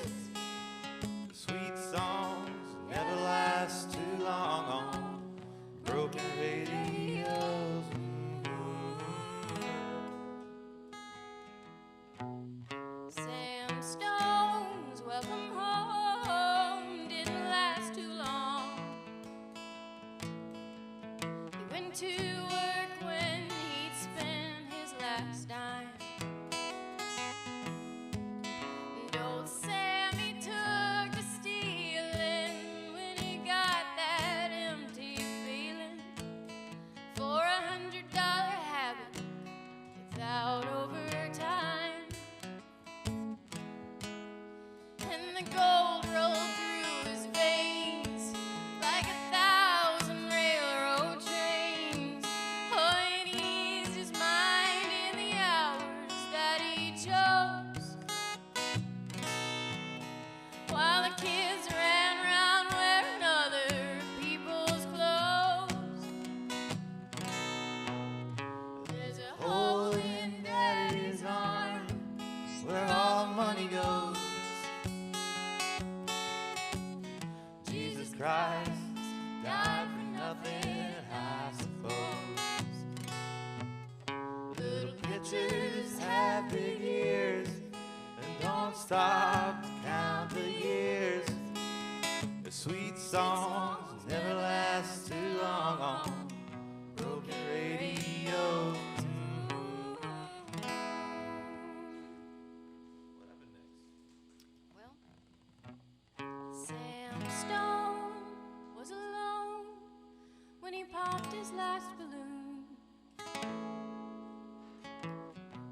The sweet songs never last too long on broken radios. Sam Stone's welcome home didn't last too long. He went to work when he'd spent his last dime. And old Sammy took to stealing when he got that empty feeling for $100 habit without overtime. And the gold rolled through his veins like 1,000 railroad trains. Oh, it eased his mind in the hours that he chose, while the kids ran around wearing other people's clothes. There's a hole in Daddy's arm Where all money goes. Jesus Christ died for nothing, I suppose. Little pictures have big ears, and don't stop to count the years. The sweet songs never last too long on broken radios. Sam Stone was alone when he popped his last balloon,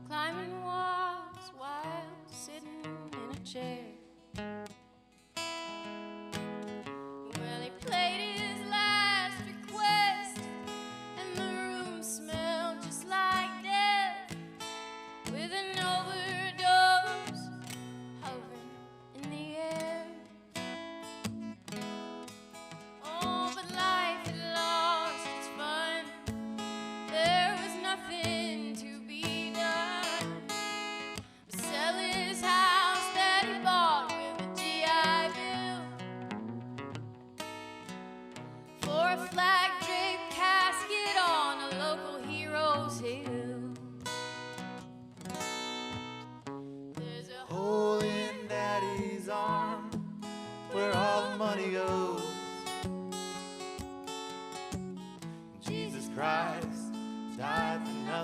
climbing walls while sitting in a chair. Well, he played his last request, and the room smelled just like death, with an overdose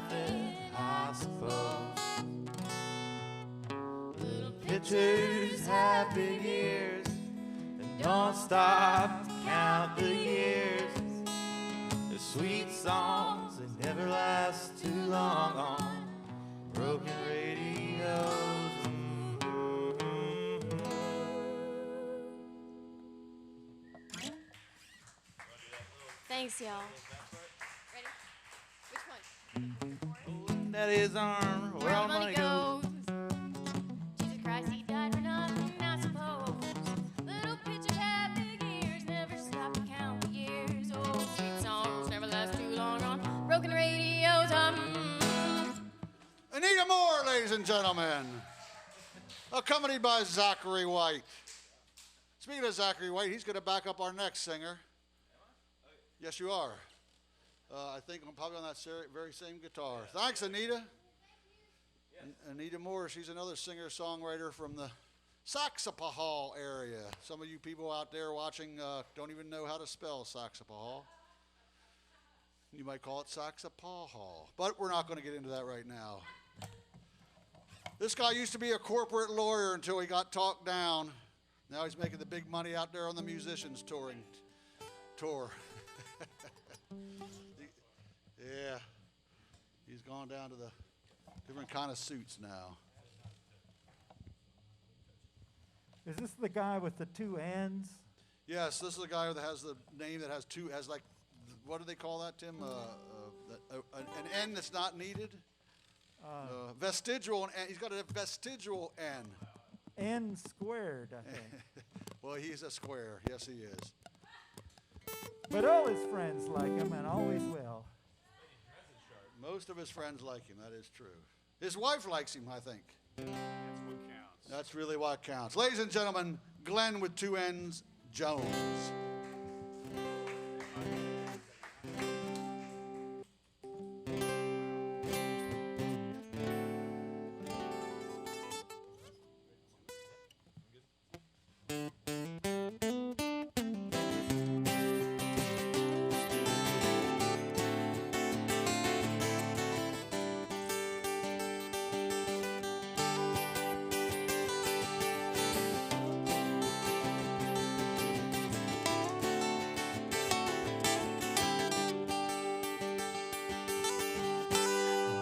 nothing, I suppose. Little pitchers have big ears and don't stop to count the years. They're sweet songs that never last too long on broken radios. Thanks, y'all. Ready? Which one? That is arm, where all money goes. Jesus Christ, he died for nothing, I suppose. Little pitchers have big ears, never stop to count the years. Oh, sweet songs never last too long on broken radios. Anita Moore, ladies and gentlemen, accompanied by Zachary White. Speaking of Zachary White, he's going to back up our next singer. Yes, you are. I think I'm probably on that very same guitar. Thanks, Anita. Anita Moore, she's another singer-songwriter from the Saxapahal area. Some of you people out there watching don't even know how to spell Saxapahal. You might call it Saxapahal, but we're not going to get into that right now. This guy used to be a corporate lawyer until he got talked down. Now he's making the big money out there on the musicians tour. Yeah, he's gone down to the different kind of suits now. Is this the guy with the two N's? Yes, this is the guy that has the name that has two, has like, what do they call that, Tim? An N that's not needed? Vestigial, he's got a vestigial N. N squared, I think. Well, he's a square, yes he is. But all his friends like him and always will. Most of his friends like him, that is true. His wife likes him, I think. That's what counts. That's really what counts. Ladies and gentlemen, Glenn with two N's, Jones.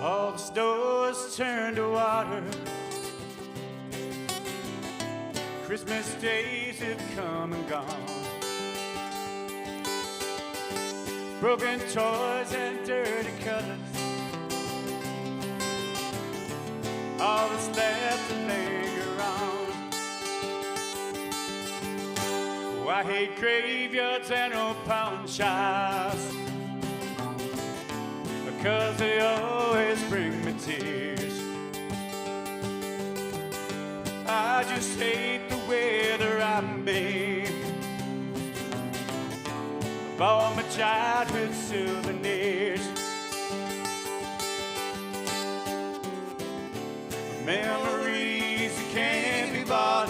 All the stores turn to water. Christmas days have come and gone. Broken toys and dirty colors. All that's left to linger on. Oh, I hate graveyards and old pawn shops, because they always bring me tears. I just hate the weather I'm made of all my childhood souvenirs. Memories that can't be bought,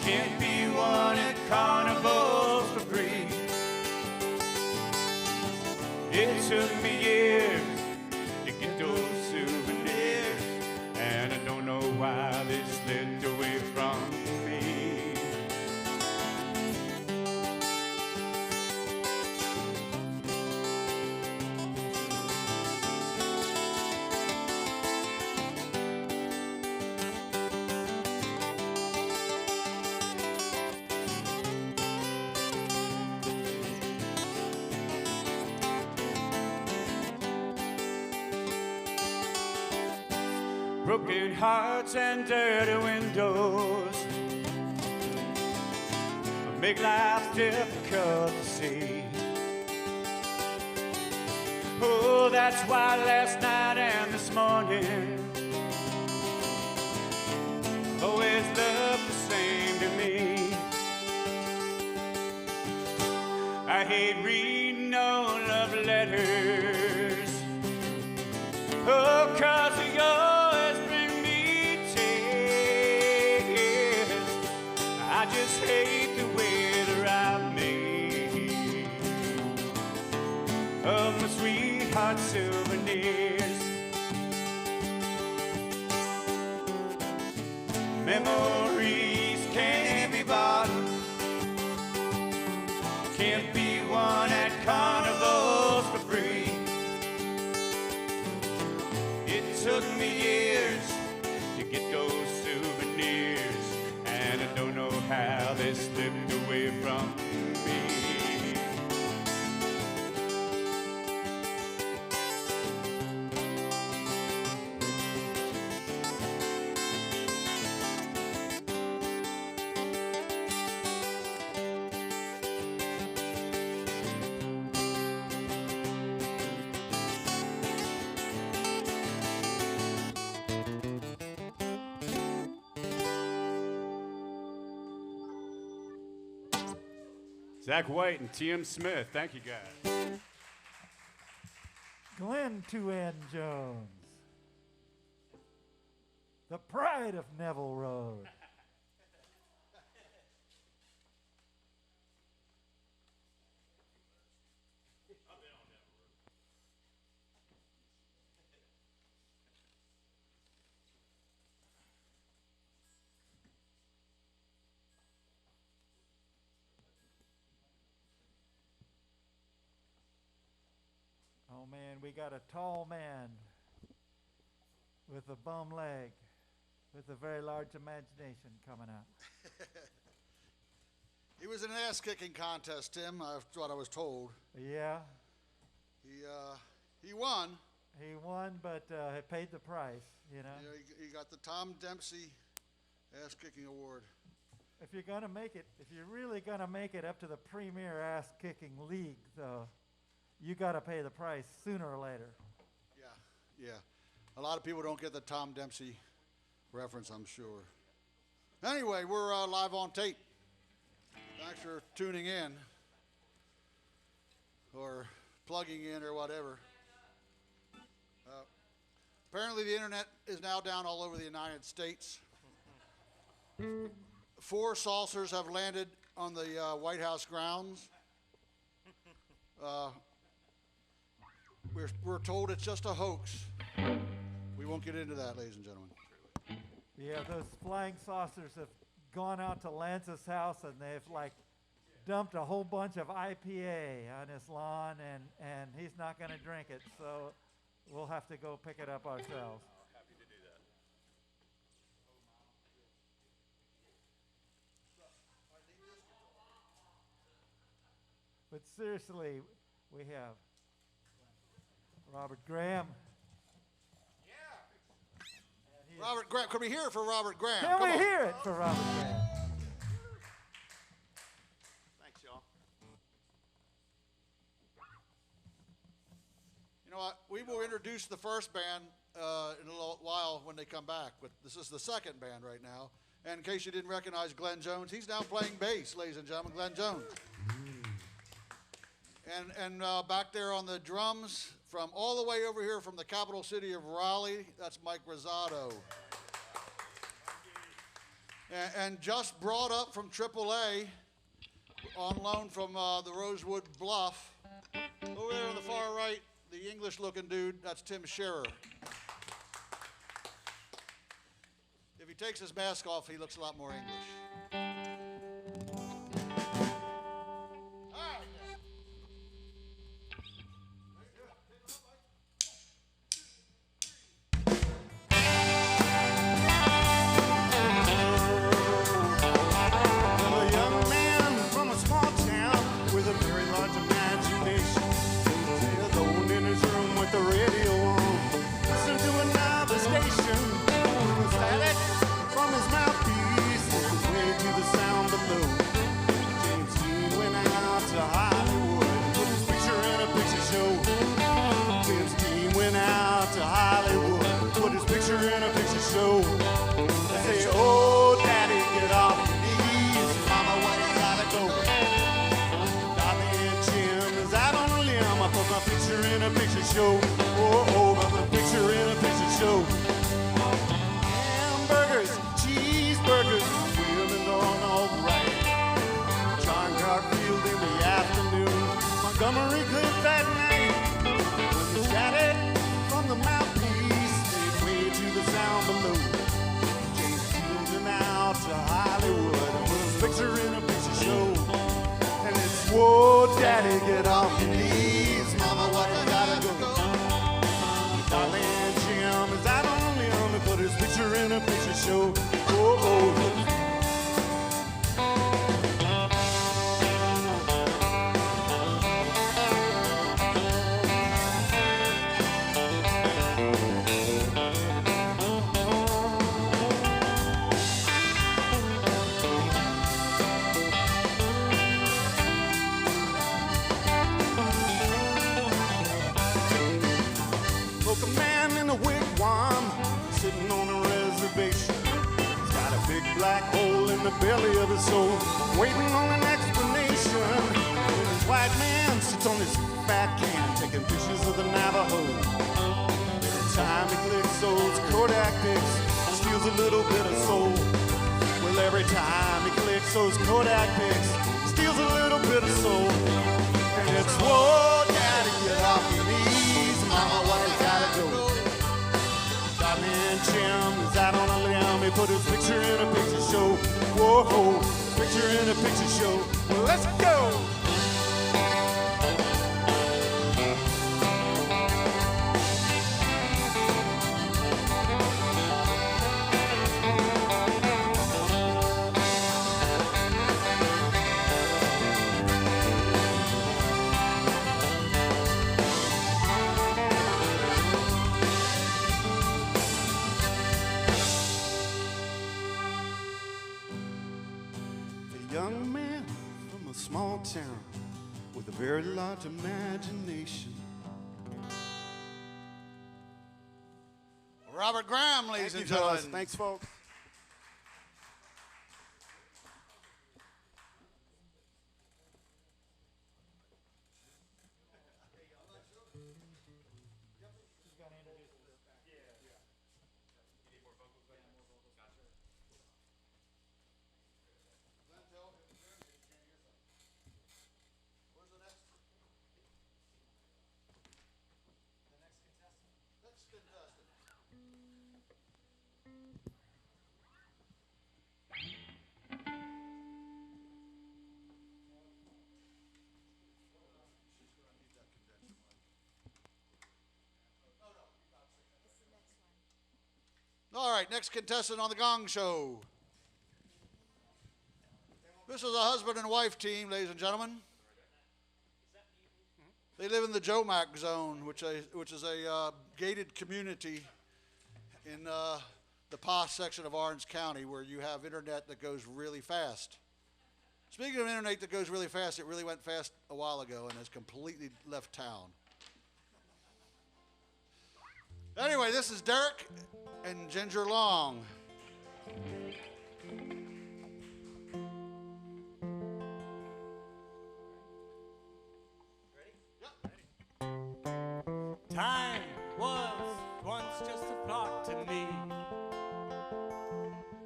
can't be won at carnivals for free. It took me years to get those souvenirs, and I don't know why they slipped away from me. Broken hearts and dirty windows make life difficult to see. Oh, that's why last night and this morning always look the same to me. I hate reading all love letters, oh, 'cause they always bring me tears. I just hate the weather I made of my sweetheart. sweetheart souvenirs. Memories can't be bought, can't be won at carnivals for free. It took me years to get those souvenirs, and I don't know how they slipped away from me. Zach White and T.M. Smith, thank you guys. Glenn 2N Jones, the pride of Neville Road. Oh man, we got a tall man with a bum leg, with a very large imagination coming out. He was in an ass-kicking contest, Tim. That's what I was told. Yeah. He won. He won, but he paid the price, you know. Yeah, he got the Tom Dempsey ass-kicking award. If you're gonna make it, if you're really gonna make it up to the premier ass-kicking league, though, you gotta pay the price sooner or later. Yeah. A lot of people don't get the Tom Dempsey reference, I'm sure. Anyway, we're live on tape. Thanks for tuning in or plugging in or whatever. Apparently the internet is now down all over the United States. 4 saucers have landed on the White House grounds. We're told it's just a hoax. We won't get into that, ladies and gentlemen. Yeah, those flying saucers have gone out to Lance's house and they've like dumped a whole bunch of IPA on his lawn, and he's not going to drink it, so we'll have to go pick it up ourselves. Happy to do that. But seriously, we have Robert Graham. Robert Graham, can we hear it for Robert Graham? Can Come we on. hear it for Robert Graham? Thanks, y'all. You know what? We will introduce the first band in a little while when they come back, but this is the second band right now. And in case you didn't recognize Glenn Jones, he's now playing bass, ladies and gentlemen, Glenn Jones. And back there on the drums, from all the way over here from the capital city of Raleigh, that's Mike Rosado. And just brought up from AAA, on loan from the Rosewood Bluff, over there on the far right, the English-looking dude, that's Tim Shearer. If he takes his mask off, he looks a lot more English. Montgomery Cliff that night when the belly of his soul, waiting on an explanation. When this white man sits on his fat can, taking pictures of the Navajo. Every time he clicks those Kodak pics, steals a little bit of soul. Well, every time he clicks those Kodak pics, steals a little bit of soul. And it's, whoa, daddy, get off your knees, mama, what you gotta do? Got me and Jim is out on a limb, he put his picture in a picture show. Whoa, picture in a picture show. Well, let's go! Town with a very large imagination. Robert Graham, ladies and gentlemen. Thanks, folks. All right, next contestant on the Gong Show. This is a husband and wife team, ladies and gentlemen. They live in the Jomac zone, which is a gated community in the PA section of Orange County, where you have internet that goes really fast. Speaking of internet that goes really fast, it really went fast a while ago and has completely left town. Anyway, this is Derek and Ginger Long. Time was once just a clock to me,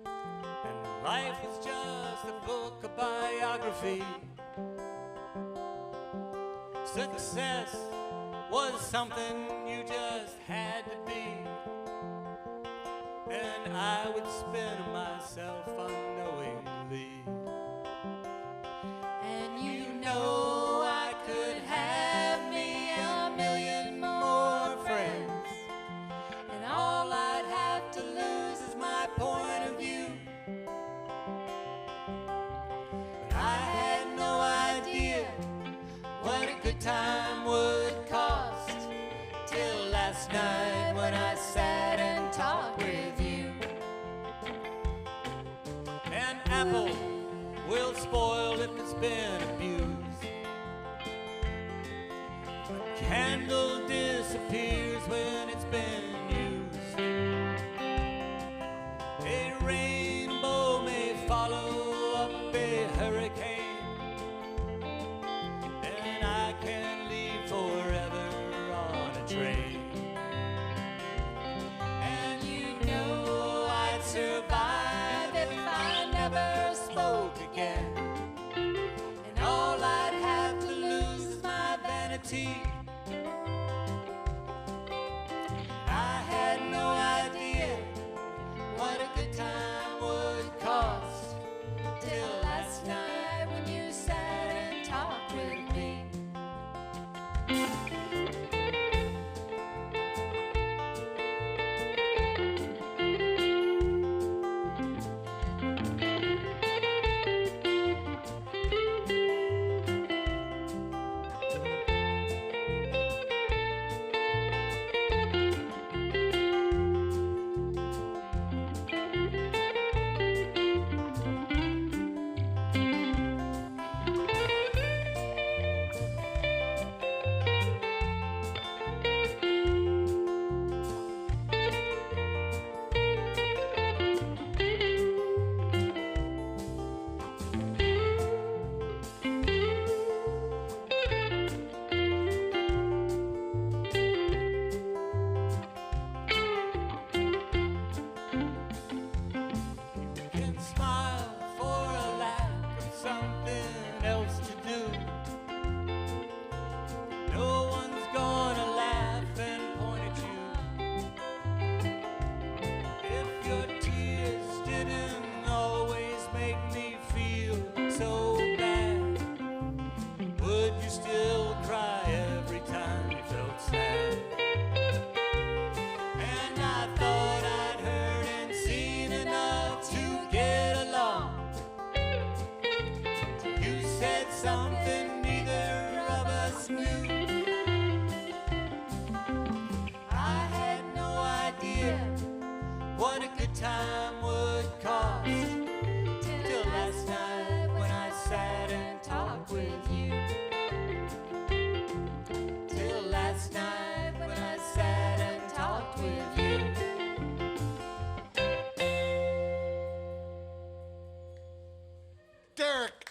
and life was just a book of biography. Success was something you just had to be, and I would spin myself unknowingly. And you know I could have me a million more friends, and all I'd have to lose is my point of view. But I had no idea what a good time would cost, till last night when I sat and talked with you. An apple will spoil if it's been abused. A candle disappears when it's been used. A rainbow may follow up a hurricane, and I can leave forever on a train. And you know I'd survive if I never spoke again, and all I'd have to lose is my vanity. I had no idea what a good time would cost, till last night when you sat and talked with me.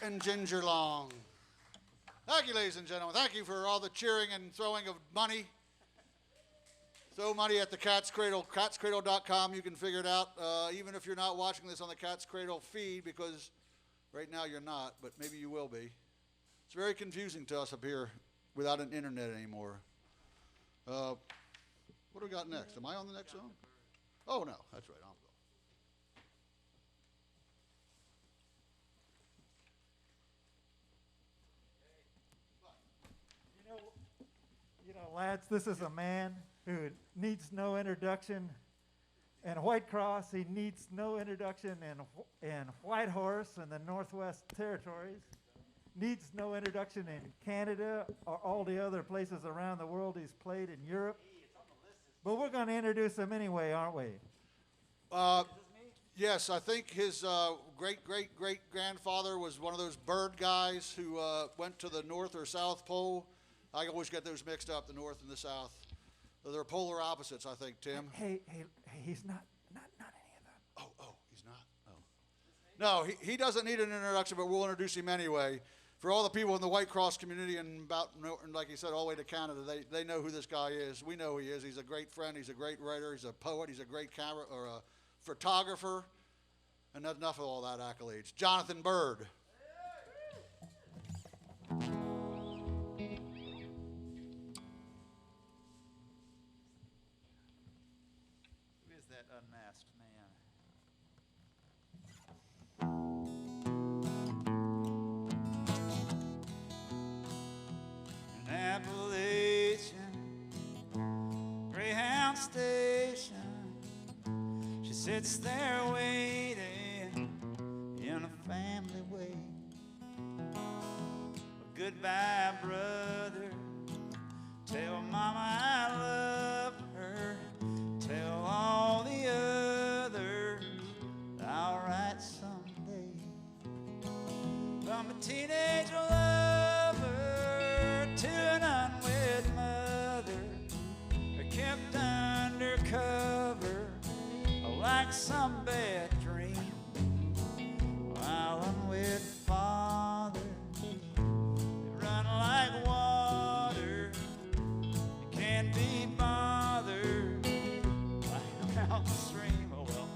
and Ginger Long. Thank you, ladies and gentlemen. Thank you for all the cheering and throwing of money. Throw money at the Cat's Cradle, catscradle.com. You can figure it out, even if you're not watching this on the Cat's Cradle feed, because right now you're not, but maybe you will be. It's very confusing to us up here without an internet anymore. What do we got next? Am I on the next song? Oh, no, that's right. I'm You know, lads, this is a man who needs no introduction in White Cross. He needs no introduction in Whitehorse and the Northwest Territories. Needs no introduction in Canada or all the other places around the world he's played in Europe. But we're going to introduce him anyway, aren't we? Yes, I think his great-great-great-grandfather was one of those Byrd guys who went to the North or South Pole. I always get those mixed up, the North and the South. They're polar opposites, I think, Tim. Hey, he's not any of that. Oh, he's not? Oh. No, he doesn't need an introduction, but we'll introduce him anyway. For all the people in the White Cross community and like he said, all the way to Canada, they know who this guy is. We know who he is. He's a great friend. He's a great writer. He's a poet. He's a great camera or a photographer. And that's enough of all that accolades. Jonathan Byrd. Who is that unmasked man? An Appalachian Greyhound station. She sits there waiting in a family way. Well, goodbye, brother. Tell Mama I love her. Tell all the others I'll write someday. From a teenage lover to an unwed mother, kept undercover like some bad dream. While unwed father, they run like water. You can't be bothered by a mountain stream. Oh well.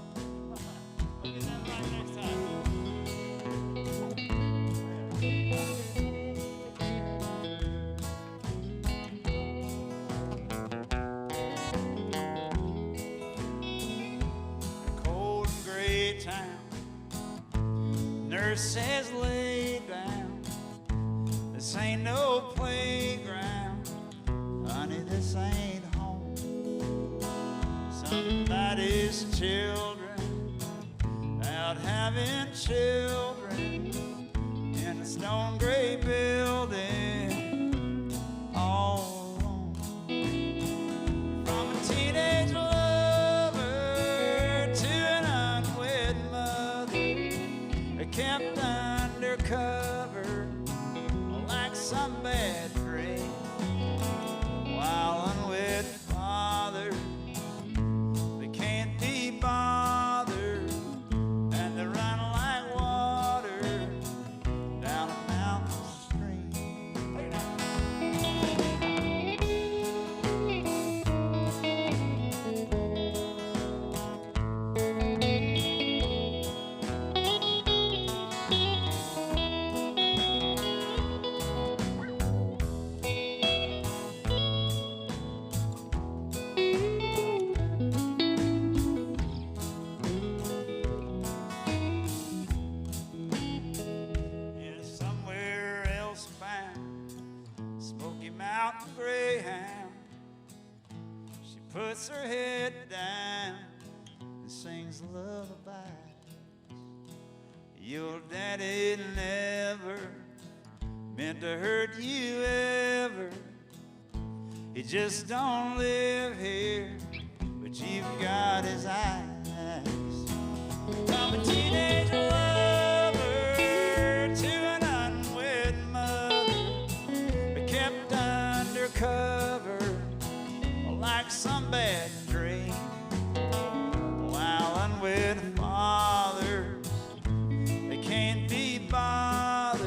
We'll get that right next time. Cold and gray town. Nurse says lay down. This ain't no playground. Honey, this ain't home. Somebody's children out having children in a stone gray building all alone. From a teenage lover to an unwed mother, they kept undercover like some bad dream. While unwed father, they can't be bothered, and they run like water down a mountain stream. Yeah, somewhere else bound, Smoky Mountain Greyhound. She puts her head down and sings lullabies. Your daddy never meant to hurt you ever. He just don't live here, but you've got his eyes. From a teenage lover to an unwed mother, but kept undercover like some bad dream. While unwed fathers, they can't be bothered,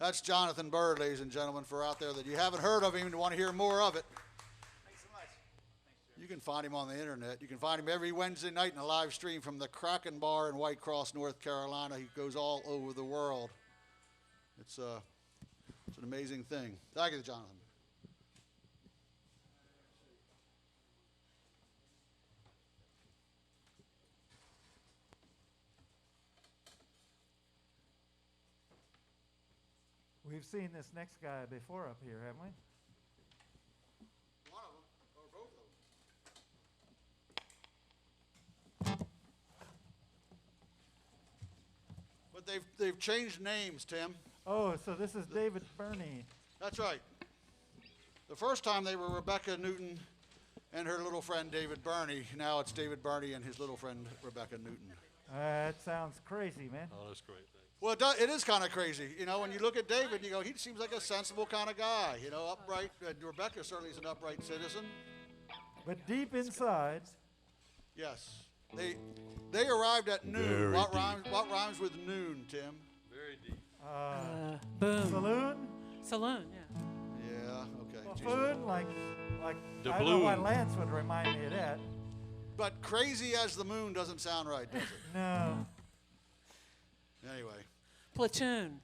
That's Jonathan Byrd, ladies and gentlemen, for out there that you haven't heard of him and want to hear more of it. Thanks so much. You can find him on the internet. You can find him every Wednesday night in a live stream from the Kraken Bar in White Cross, North Carolina. He goes all over the world. It's an amazing thing. Thank you, Jonathan. We've seen this next guy before up here, haven't we? One of them, or both of them. But they've changed names, Tim. Oh, so this is David Burney. That's right. The first time they were Rebecca Newton and her little friend David Burney. Now it's David Burney and his little friend Rebecca Newton. That sounds crazy, man. Oh, that's great. Thanks. Well, it is kind of crazy. You know, when you look at David, you go, he seems like a sensible kind of guy. You know, upright. Rebecca certainly is an upright citizen. But deep inside. Yes. They arrived at noon. Very What deep. rhymes with noon, Tim? Very deep. Boom. Saloon? Saloon, yeah. Yeah, okay. Buffoon, like I don't know why Lance would remind me of that. But crazy as the moon doesn't sound right, does it? No. Anyway. Platoon.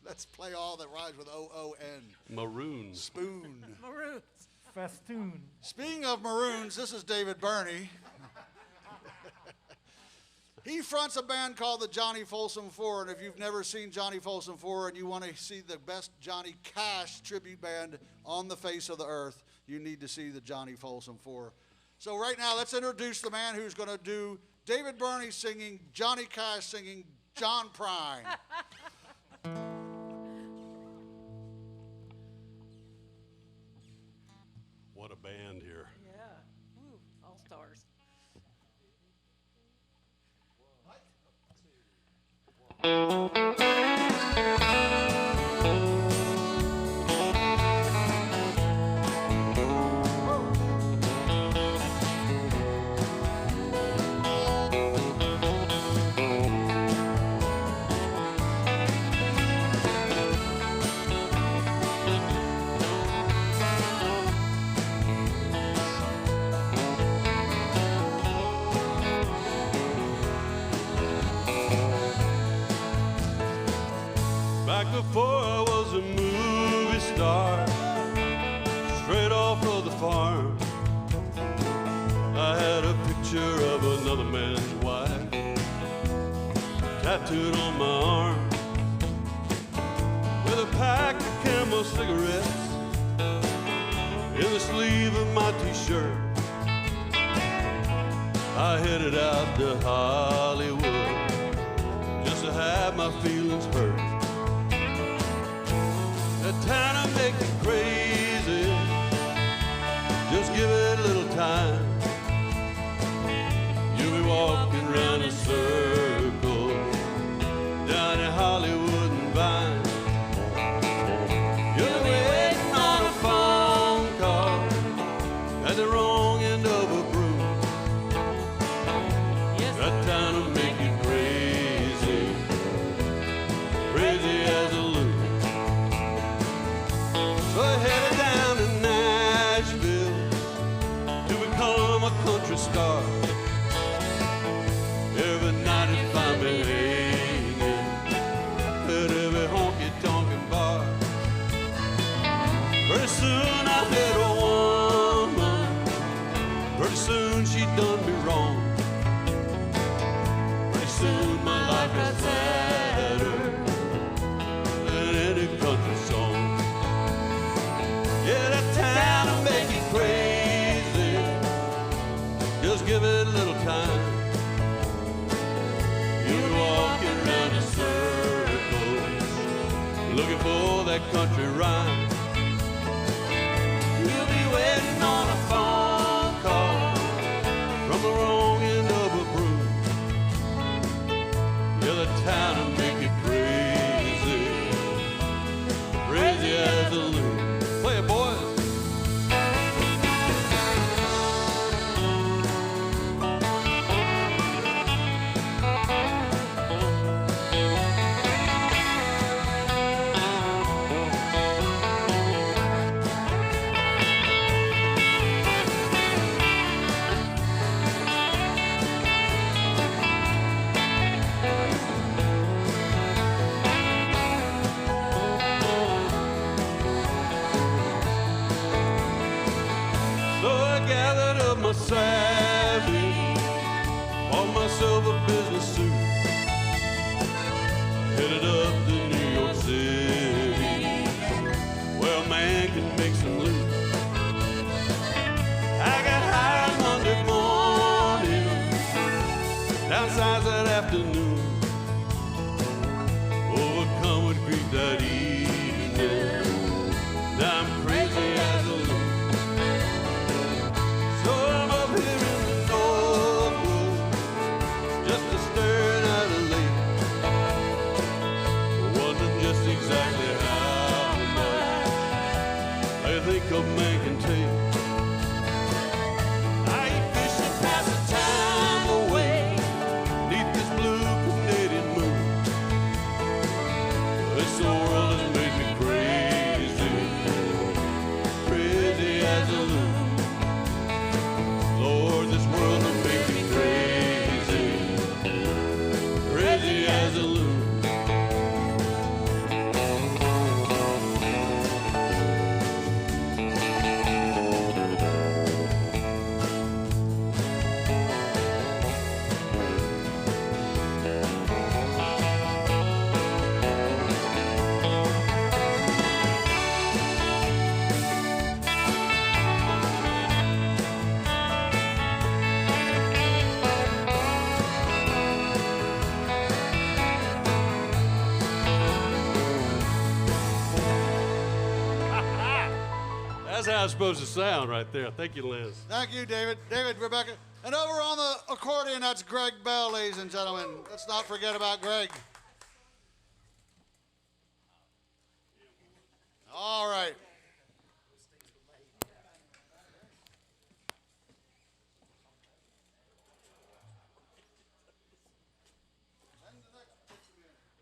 Let's play all that rhymes with O-O-N. Maroon. Spoon. Maroons. Festoon. Speaking of maroons, this is David Burney. He fronts a band called the Johnny Folsom Four, and if you've never seen Johnny Folsom Four and you want to see the best Johnny Cash tribute band on the face of the earth, you need to see the Johnny Folsom Four. So right now, let's introduce the man who's going to do David Burney singing, Johnny Cash singing, John Prine. What a band here. Yeah. Woo. All stars. Back before I was a movie star, straight off of the farm, I had a picture of another man's wife tattooed on my arm, with a pack of Camel cigarettes in the sleeve of my t-shirt. I headed out to Hollywood just to have my feelings hurt. That town will make you crazy, just give it a little time. You'll be walking around in circles down in Hollywood and Vine. You'll be waiting on a phone call at the wrong end of a broom. That town will make you crazy, crazy as a loon. So I headed down to Nashville to become a country star. Every night you'd find me hanging at every honky-tonkin' bar. Pretty soon I met a woman, pretty soon she done me wrong. Pretty soon my life got sadder than any country song. Yeah, that town will make you crazy, just give it a little time. You'll be walking around in circles, looking for that country rhyme. You'll be waiting on a phone call from the wrong end of a broom. Yeah, the town will make you crazy, crazy as a loon. Play it, boys. a savage, bought myself a business suit, headed up to New York City, where a man can make some loot. I got hired Monday morning, downsize that afternoon, overcome with grief that evening. Now I'm crazy as a loon. So I'm up here in the Northwood, just a staring at a lake, wondering just exactly how much they think a man can take. I eat fish and pass the time away, neath this blue Canadian moon. This world has made me crazy, crazy as a loon. Lord, this world has made me crazy, crazy as a loon. That's how it's supposed to sound right there. Thank you, Liz. Thank you, David. David, Rebecca. And over on the accordion, that's Greg Bell, ladies and gentlemen. Let's not forget about Greg. All right.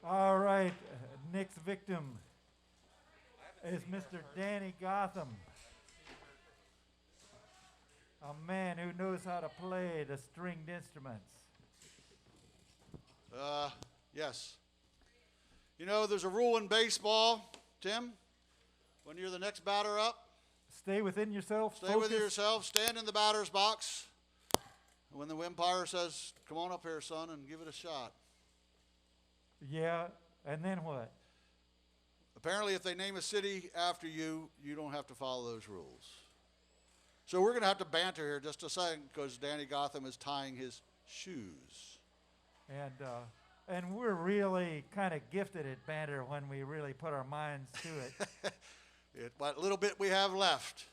All right, next victim is Mr. Danny Gotham, a man who knows how to play the stringed instruments. Yes. You know, there's a rule in baseball, Tim, when you're the next batter up. Stay within yourself. Stay within yourself. Stand in the batter's box. When the umpire says, come on up here, son, and give it a shot. Yeah, and then what? Apparently, if they name a city after you, you don't have to follow those rules. So we're going to have to banter here just a second because Danny Gotham is tying his shoes. And we're really kind of gifted at banter when we really put our minds to it. What little bit we have left.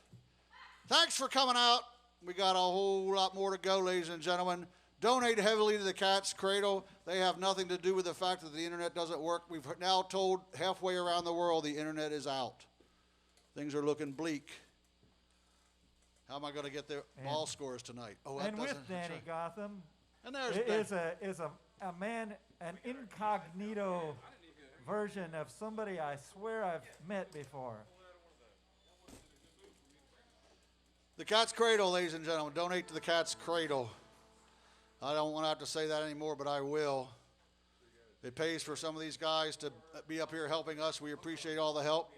Thanks for coming out. We got a whole lot more to go, ladies and gentlemen. Donate heavily to the Cat's Cradle. They have nothing to do with the fact that the internet doesn't work. We've now told halfway around the world the internet is out. Things are looking bleak. How am I going to get the ball scores tonight? Oh, that and with doesn't. Danny Gotham And there's is a man, an incognito version of somebody I swear I've met before. The Cat's Cradle, ladies and gentlemen. Donate to the Cat's Cradle. I don't want to have to say that anymore, but I will. It pays for some of these guys to be up here helping us. We appreciate all the help.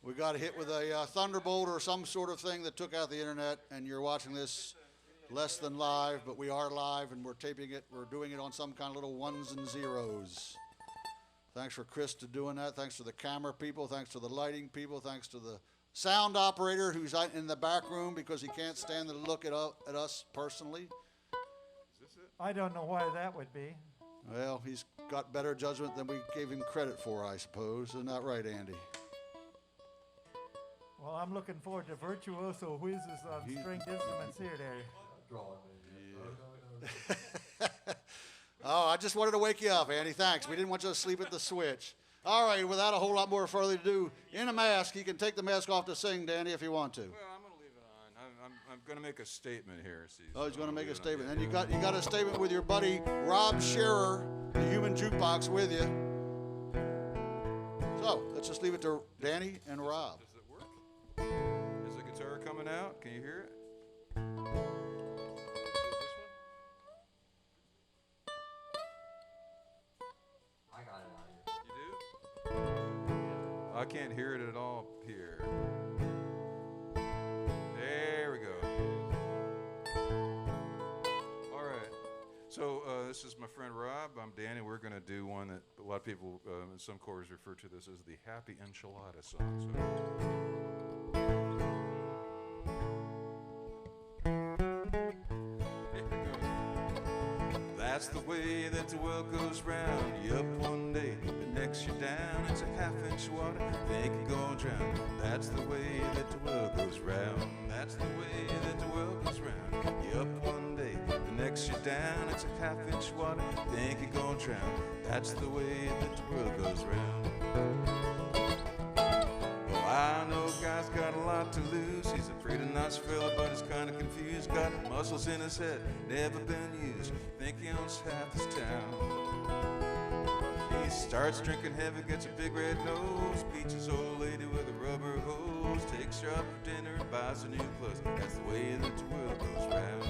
We got hit with a thunderbolt or some sort of thing that took out the internet, and you're watching this less than live, but we are live, and we're taping it. We're doing it on some kind of little ones and zeros. Thanks for Chris to doing that. Thanks to the camera people. Thanks to the lighting people. Thanks to the sound operator who's out in the back room because he can't stand to look at us personally. I don't know why that would be. Well, he's got better judgment than we gave him credit for, I suppose. Isn't that right, Andy? Well, I'm looking forward to virtuoso whizzes on stringed instruments here, Daddy. Oh, I just wanted to wake you up, Andy. Thanks. We didn't want you to sleep at the switch. All right, without a whole lot more further ado, in a mask, you can take the mask off to sing, Danny, if you want to. Well, I'm going to leave it on. I'm going to make a statement here. See, oh, he's going to make a statement. And you got a statement with your buddy Rob Shearer, the human jukebox, with you. So let's just leave it to Danny and Rob. Does it work? Is the guitar coming out? Can you hear it? I can't hear it at all here. There we go. this is my friend Rob. I'm Danny. We're going to do one that a lot of people in some quarters refer to this as the Happy Enchilada song. That's the way that the world goes round. You up one day, the next you're down. It's a half-inch water, think you're gonna drown. That's the way that the world goes round. That's the way that the world goes round. You up one day, the next you're down. It's a half-inch water, think you're gonna drown. That's the way that the world goes round. Oh, I know a guy's got a lot to lose. He's a pretty nice fella, but he's kind of confused. Got muscles in his head, never been used. Think he owns half this town. He starts drinking heavy, gets a big red nose. Beaches old lady with a rubber hose. Takes her out for dinner and buys her new clothes. That's the way that the world goes round.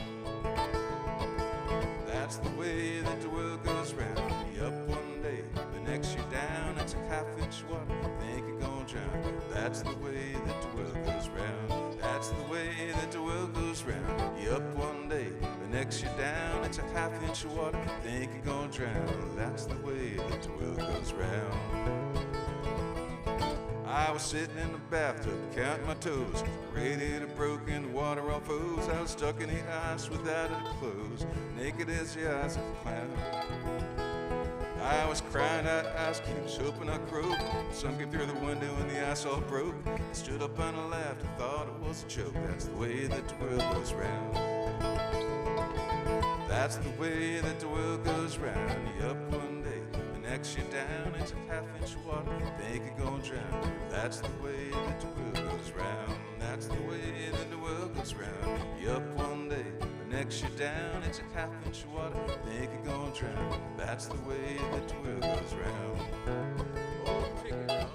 That's the way that the world goes round. You up one day, the next you're down. It's a half-inch water, think you're gonna drown. That's the way that the world goes round. That's the way that the world goes round. You up one day, the next you're down. It's a half-inch of water, think you're gonna drown. That's the way that the world goes round. I was sitting in the bathtub, counting my toes. Radiator broke and the water all froze. I was stuck in the ice without any clothes, naked as the eyes of a clown. I was crying out ice cubes, hoping I croaked. The sun came through the window and the ice all broke. I stood up and I laughed and thought it was a joke. That's the way that the world goes round. That's the way that the world goes round. You up one day, the next you're down. It's a half-inch of water, think you're gonna drown. That's the way that the world goes round. That's the way that the world goes round. You up one day, the next you're down. It's a half-inch of water, think you're gonna drown. That's the way that the world goes round. Oh, pick it up.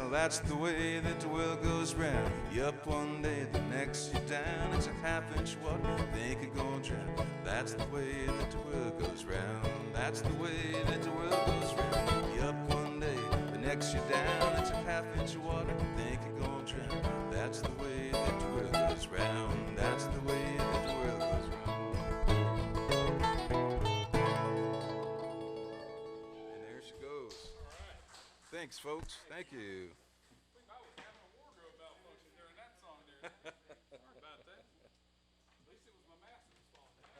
That's the way that the world goes round. You up one day, the next you're down. It's a half-inch water, think you're gonna drown. That's the way that the world goes round. That's the way that the world goes round. You up one day, the next you're down. It's a half-inch of water, think you're gonna drown. That's the way that the world goes round. That's the way that the world goes round. And there she goes. Thanks, folks. Thank you. Sorry about that. At least it was my master's fault. Not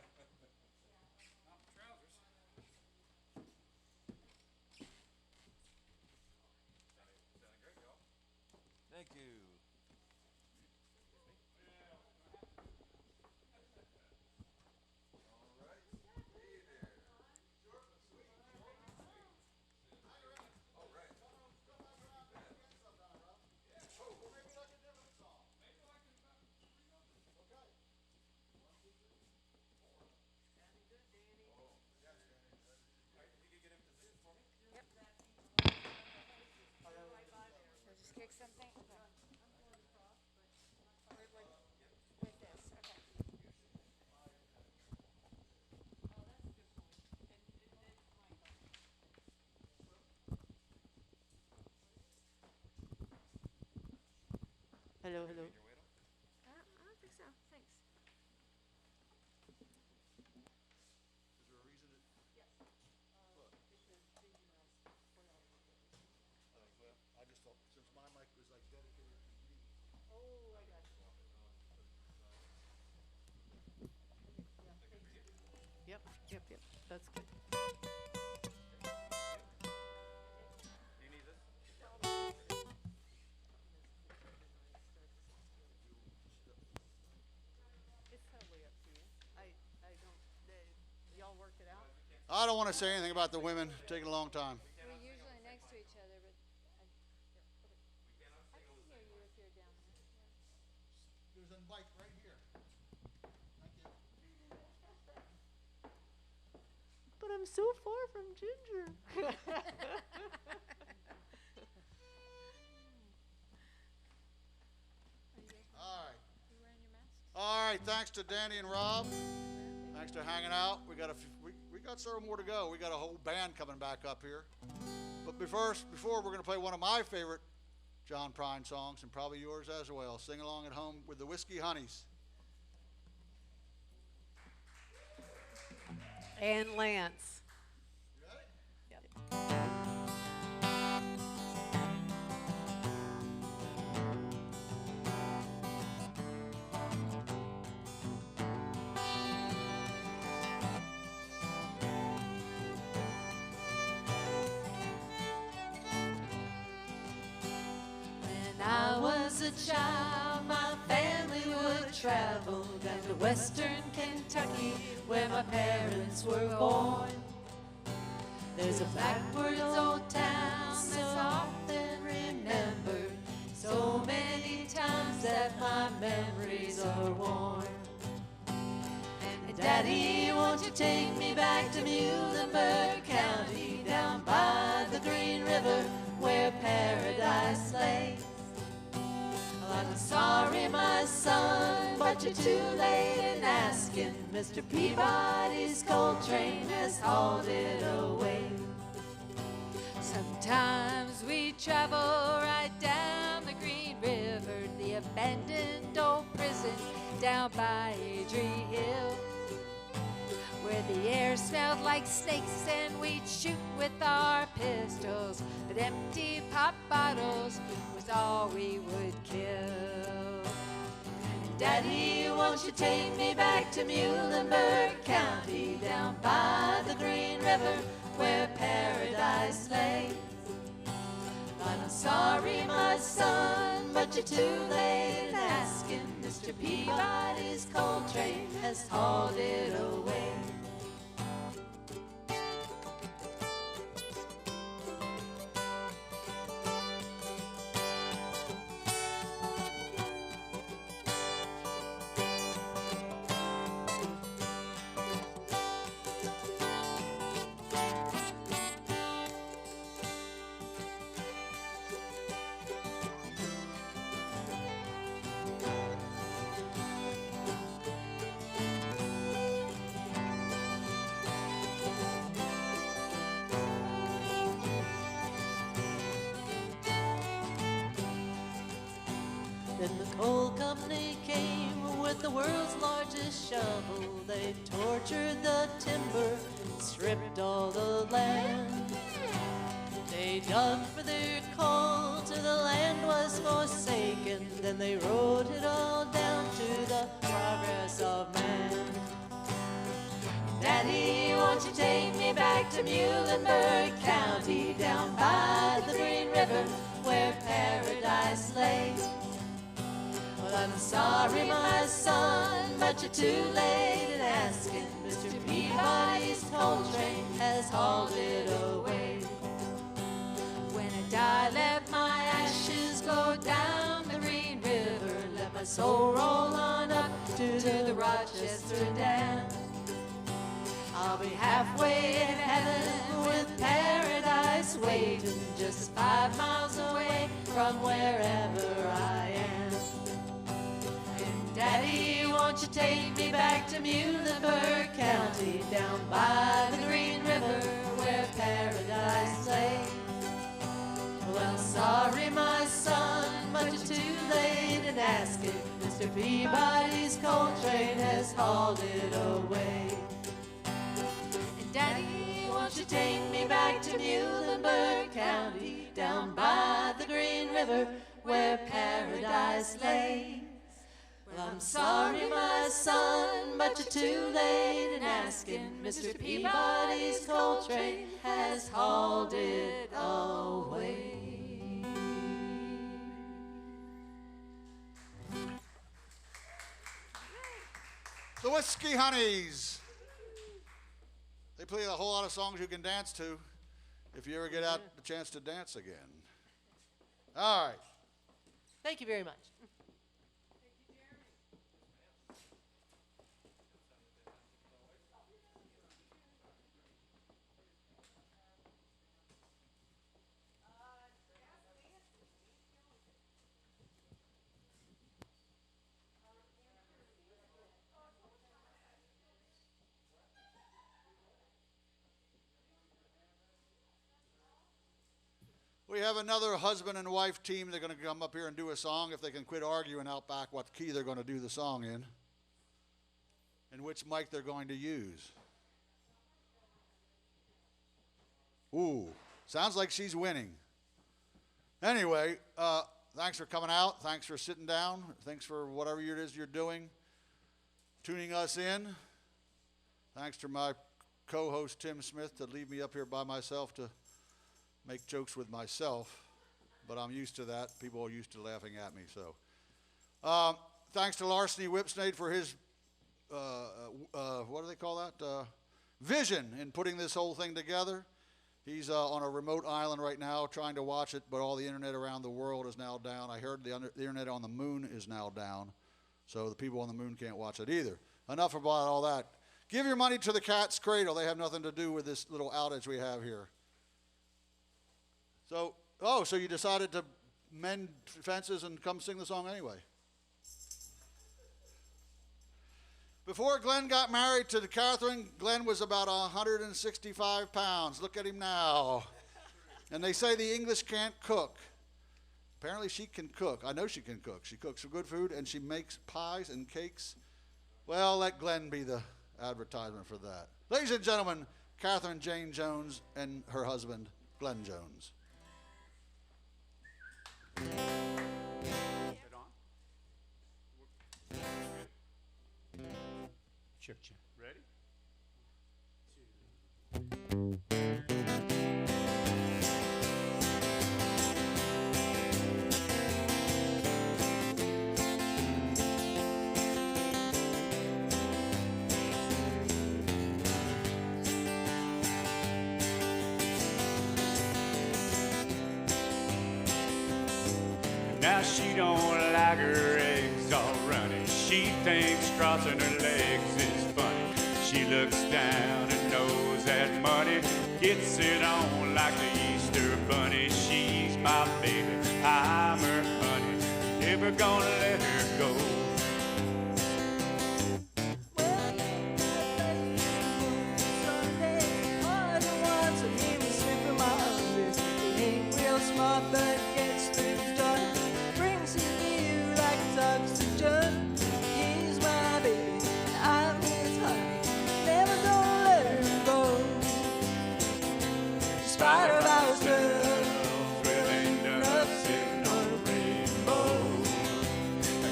my trousers. Sounding great, y'all. Thank you. Kick something? Okay. With this, okay. Hello, hello. I don't think so. Thanks. Is there a reason that? Yes. Well, I just thought since my mic was like dedicated to me. Oh, I got you. Yep, yep, yep. That's good. You need this? It's totally up to you. I don't, y'all worked it out? I don't want to say anything about the women taking a long time. We're usually next to each other, but I can hear you if you're down there. There's a mic right here. Thank you. But I'm so far from Ginger. All right. thanks to Danny and Rob. Thanks for hanging out. We got several more to go. We got a whole band coming back up here. But before we're going to play one of my favorite John Prine songs, and probably yours as well. Sing along at home with the Whiskey Honeys. And Lance. I was a child, my family would travel down to western Kentucky where my parents were born. There's a backwoods old town that's often remembered so many times that my memories are worn. And Daddy, won't you take me back to Muhlenberg County down by the Green River where paradise lay? I'm sorry, my son, but you're too late in asking. Mr. Peabody's coal train has hauled it away. Sometimes we travel right down the Green River, the abandoned old prison down by Adrie Hill, where the air smelled like snakes and we'd shoot with our pistols, but empty pop bottles was all we would kill. And Daddy, won't you take me back to Muhlenberg County down by the Green River where paradise lay? I'm sorry, my son, but you're too late in asking. Mr. Peabody's coal train has hauled it away. Then the coal company came with the world's largest shovel. They tortured the timber, stripped all the land. They dug for their coal till the land was forsaken. Then they wrote it all down to the progress of man. Daddy, won't you take me back to Muhlenberg County down by the Green River where paradise lay? Well, I'm sorry, my son, but you're too late in asking. Mr. Peabody's coal train has hauled it away. When I die, let my ashes go down the Green River. Let my soul roll on up to the Rochester Dam. I'll be halfway in heaven with paradise waiting just 5 miles away from wherever I am. Daddy, won't you take me back to Muhlenberg County down by the Green River where paradise lay? Well, I'm sorry, my son, but you're too late in asking. Mr. Peabody's coal train has hauled it away. And Daddy, won't you take me back to Muhlenberg County down by the Green River where paradise lay? Well, I'm sorry, my son, but you're too late in asking. Mr. Peabody's coal train has hauled it away. The Whiskey Honeys. They play a whole lot of songs you can dance to if you ever get out the chance to dance again. All right. Thank you very much. We have another husband and wife team. They're going to come up here and do a song if they can quit arguing out back what key they're going to do the song in and which mic they're going to use. Ooh, sounds like she's winning. Anyway, thanks for coming out. Thanks for sitting down. Thanks for whatever it is you're doing, tuning us in. Thanks to my co-host Tim Smith to leave me up here by myself to make jokes with myself, but I'm used to that. People are used to laughing at me. So, thanks to Larceny Whipsnade for his, what do they call that? Vision in putting this whole thing together. He's on a remote island right now trying to watch it, but all the internet around the world is now down. I heard the internet on the moon is now down, so the people on the moon can't watch it either. Enough about all that. Give your money to the Cat's Cradle. They have nothing to do with this little outage we have here. So, so you decided to mend fences and come sing the song anyway. Before Glenn got married to Katherine, Glenn was about 165 pounds. Look at him now. And they say the English can't cook. Apparently she can cook. I know she can cook. She cooks good food and she makes pies and cakes. Well, let Glenn be the advertisement for that. Ladies and gentlemen, Katherine Jane Jones and her husband, Glenn Jones. Ready? Now she don't like her eggs all running. She thinks crossing her legs is funny. She looks down and knows that money gets it on like the Easter bunny. She's my baby, I'm her honey. Never gonna let her go. Smart, but gets things done. Brings him you like it's oxygen. He's my baby, and I'm his honey. Never gonna let him go. Despite of ourselves, we'll end up sitting on a rainbow.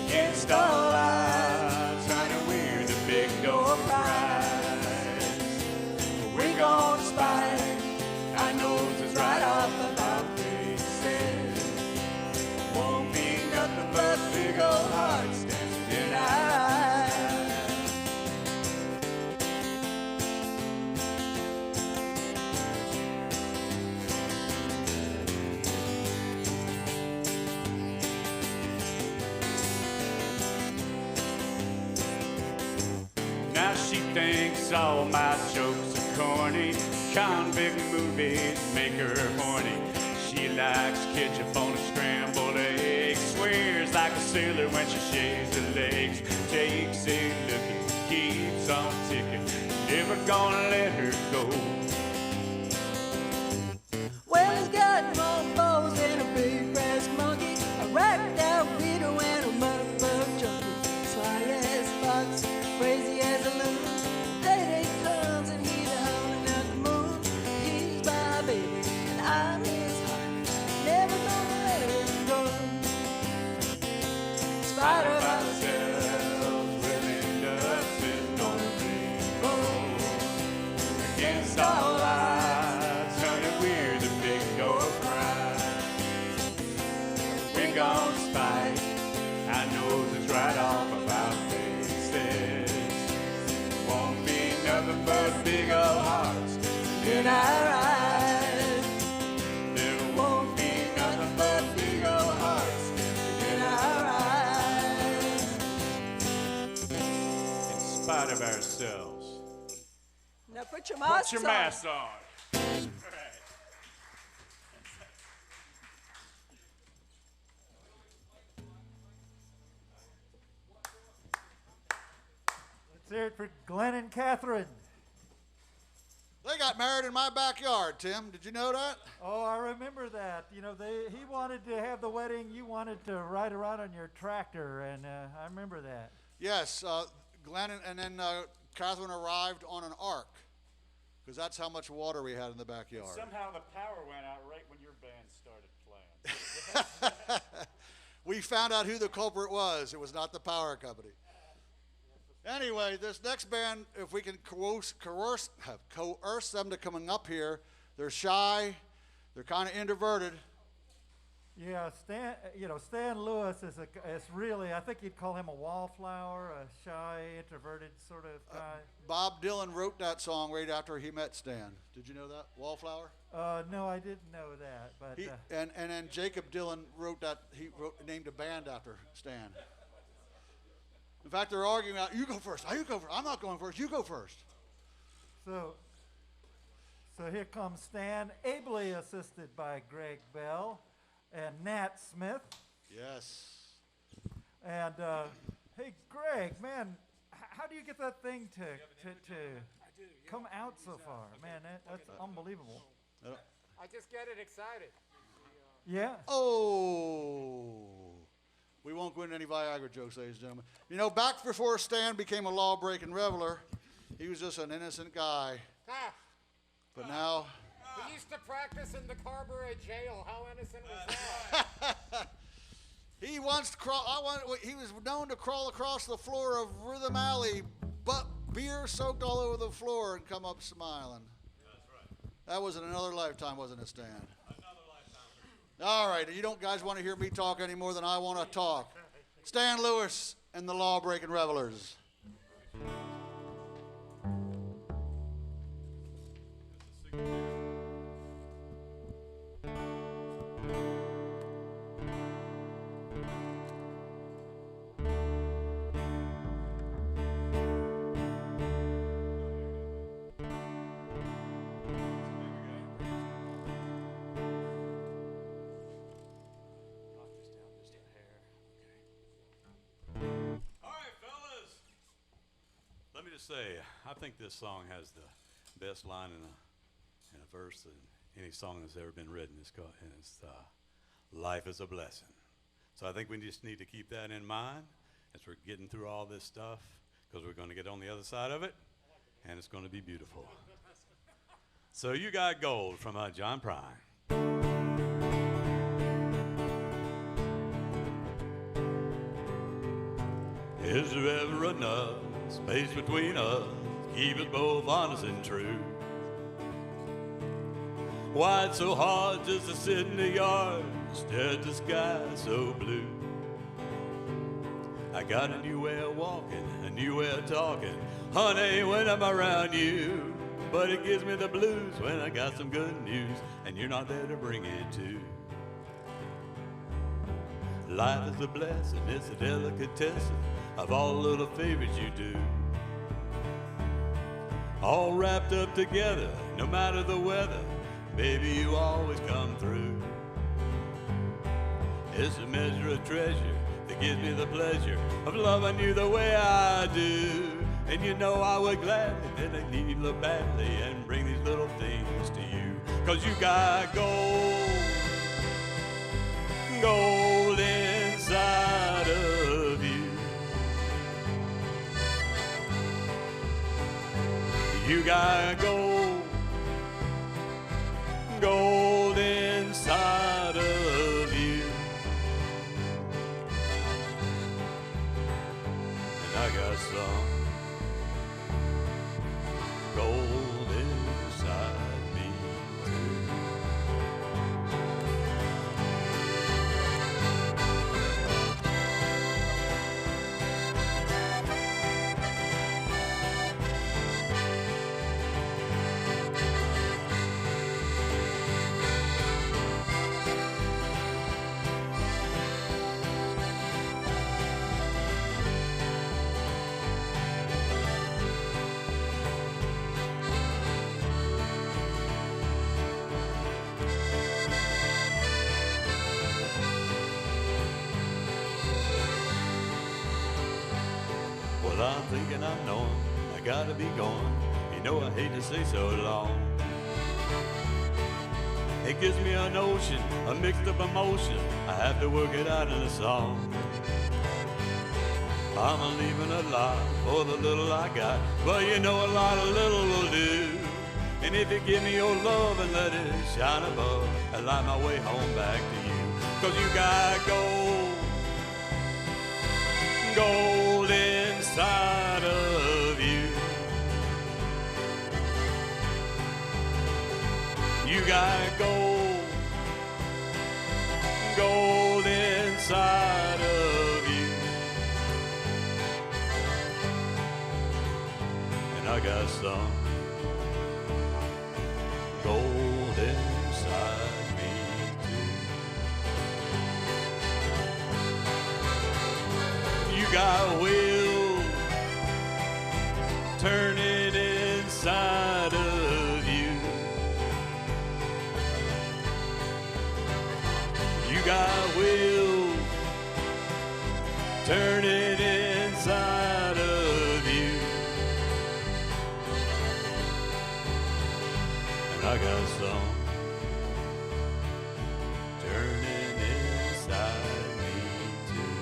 Against all odds, honey, we're the big door prize. We're gonna spy our noses right off of our won't be nothing but big old hearts dancing in our eyes. Now she thinks all my jokes are corny. Convict movies make her horny. She likes ketchup on a scrambled egg. Swears like a sailor when she shaves her legs. Takes a look and keeps on ticking. Never gonna let her go. Well, he's got more balls than a big brass monkey. A racked out widow and a motherfucker junkie. Sly as a fox, crazy as a loon. Day comes and he's howling at the moon. He's my baby and I'm his heart. Never gonna let him go. In spite of ourselves, we'll end up sitting on a rainbow. Against all odds, honey, we're the big door prize. We're gonna spite our noses right off of our faces. Won't be nothing but big old hearts in our eyes. There won't be nothing but big old hearts in our eyes. In spite of ourselves. Now put your mask on. Put your mask on. All right. Let's hear it for Glenn and Katherine. They got got married in my backyard, Tim. Did you know that? Oh, I remember that. You know, he wanted to have the wedding. You wanted to ride around on your tractor, and I remember that. Yes, Glenn and then Katherine arrived on an ark, because that's how much water we had in the backyard. Somehow the power went out right when your band started playing. We found out who the culprit was. It was not the power company. Anyway, this next band, if we can coerce them to coming up here, they're shy, they're kind of introverted. Yeah, Stan Lewis is really, I think you'd call him a wallflower, a shy, introverted sort of guy. Bob Dylan wrote that song right after he met Stan. Did you know that? Wallflower? No, I didn't know that. But and then Jacob Dylan wrote that. He named a band after Stan. In fact, they're arguing out. You go first. You go first. I'm not going first. You go first. So here comes Stan, ably assisted by Greg Bell and Nat Smith. Yes. And hey, Greg, man, how do you get that thing to come out so far? Man, that's unbelievable. I just get it excited. Yeah. Oh. We won't go into any Viagra jokes, ladies and gentlemen. You know, back before Stan became a law-breaking reveler, he was just an innocent guy. But now... We used to practice in the Carboro jail. How innocent was that? He once he was known to crawl across the floor of Rhythm Alley, but beer soaked all over the floor and come up smiling. That's right. That was in another lifetime, wasn't it, Stan? All right, you don't guys want to hear me talk any more than I want to talk. Stan Lewis and the Law-Breaking Revelers. Say, I think this song has the best line in a verse in any song that's ever been written. It's life is a blessing. So I think we just need to keep that in mind as we're getting through all this stuff, because we're going to get on the other side of it, and it's going to be beautiful. So you got gold from John Prine. Is there ever enough space between us, keep us both honest and true? Why it's so hard just to sit in the yard, stare at the sky so blue? I got a new way of walking, a new way of talking, honey, when I'm around you. But it gives me the blues when I got some good news, and you're not there to bring it to. Life is a blessing, it's a delicatessen of all the little favors you do. All wrapped up together, no matter the weather, baby, you always come through. It's a measure of treasure that gives me the pleasure of loving you the way I do. And you know I would gladly take these little badly and bring these little things to you. 'Cause you got gold, gold inside of you. You got gold, gold inside of you. And I got some gold inside me too. Well, I'm thinking I'm knowing I gotta be going. You know I hate to say so long. It gives me a notion, a mixed up emotion. I have to work it out in a song. I'm leaving a lot for the little I got. Well, you know a lot of little will do. And if you give me your love and let it shine above, I light my way home back to you. 'Cause you got gold, gold inside of you. You got gold, gold inside of you. And I got some gold inside me too. You got will turning inside of you. You got will turning inside of you. And I got some turning inside me too.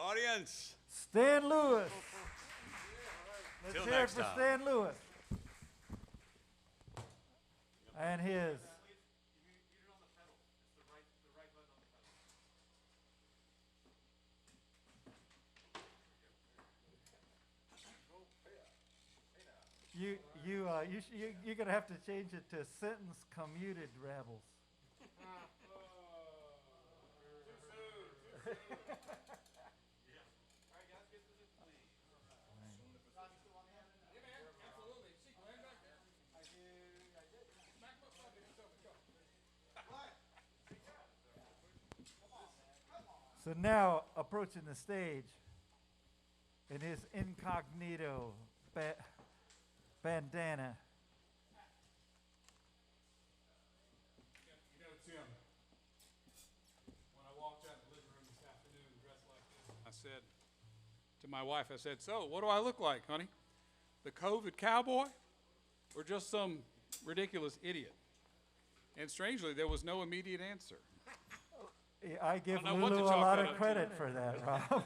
Audience. Stan Lewis. Let's Till hear it next for time. Stan Lewis. And his. You're gonna have to change it to sentence commuted rabbles. So now, approaching the stage in his incognito bandana. You know, Tim, when I walked out of the living room this afternoon dressed like this, I said to my wife, I said, "So, what do I look like, honey? The COVID cowboy or just some ridiculous idiot?" And strangely, there was no immediate answer. I give don't know what to Lulu a chalk lot that of up to. credit for that, Rob.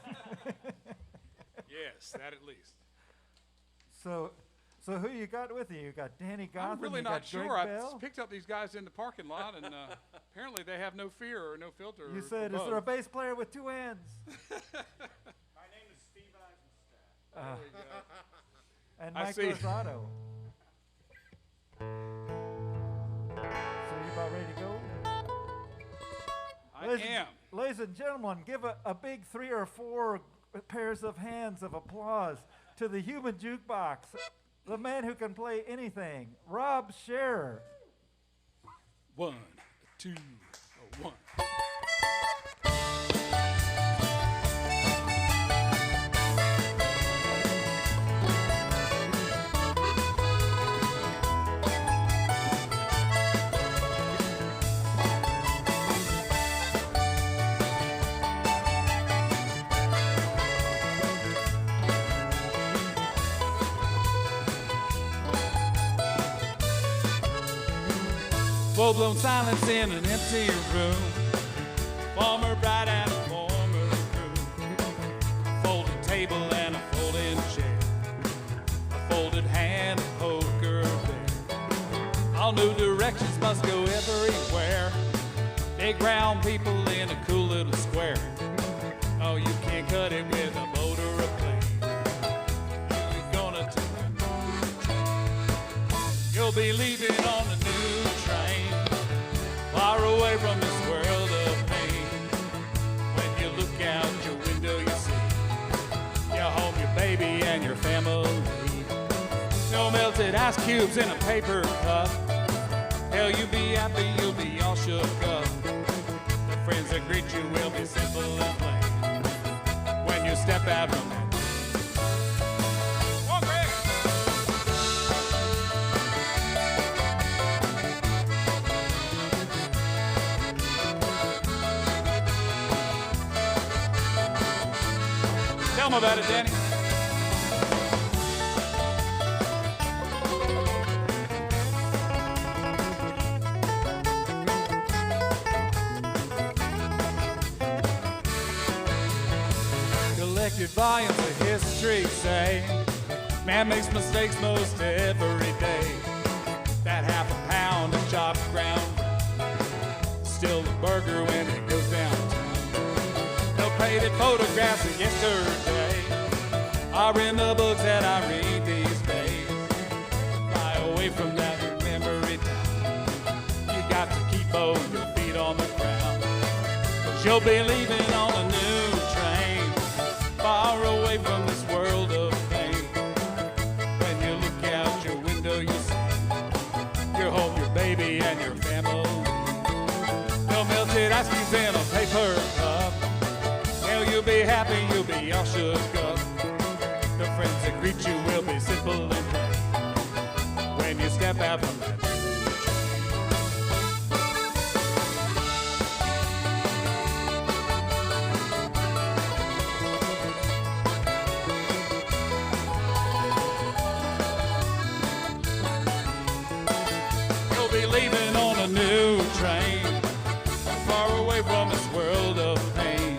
Yes, that at least. So who you got with you? You got Danny Gotham, I'm really you not got Greg sure. I Bell? picked up these guys in the parking lot, and apparently they have no fear or no filter. You or said, is both. there a bass player with two ends? My name is Steve Eisenstadt. Uh, There we go. And I Mike see. Rosado. So you about ready to go? I am. Ladies and gentlemen, give a big 3 or 4 pairs of hands of applause to the human jukebox, the man who can play anything, Rob Shearer. 1, 2, 1. Full-blown silence in an empty room. Former bride and a former groom. Folded table and a folding chair. A folded hand, a poker there. All new directions must go everywhere. Big round people in a cool little square. Oh, you can't cut it with a boat or a plane. You're gonna do it. You'll be leaving on a new train, far away from this world of pain. When you look out your window, you see your home, your baby, and your family. No melted ice cubes in a paper cup. Hell, you be happy, you'll be all shook up. The friends that greet you will be simple and plain when you step out from that. Tell them about it, Danny. Collected volumes of history say man makes mistakes most every day. That half a pound of chopped ground, still a burger when it goes downtown. No faded photographs of yesterday are in the books that I read these days. Fly away from that memory town. You got to keep both your feet on the ground, 'cause you'll be leaving on a new train, far away from this world of pain. When you look out your window, you see your home, your baby, and your family. No melted ice creams in a paper cup. Hell, you'll be happy, you'll be all shook up. The friends that greet you will be simple and plain when you step out from that. You'll be leaving on a new train, far away from this world of pain.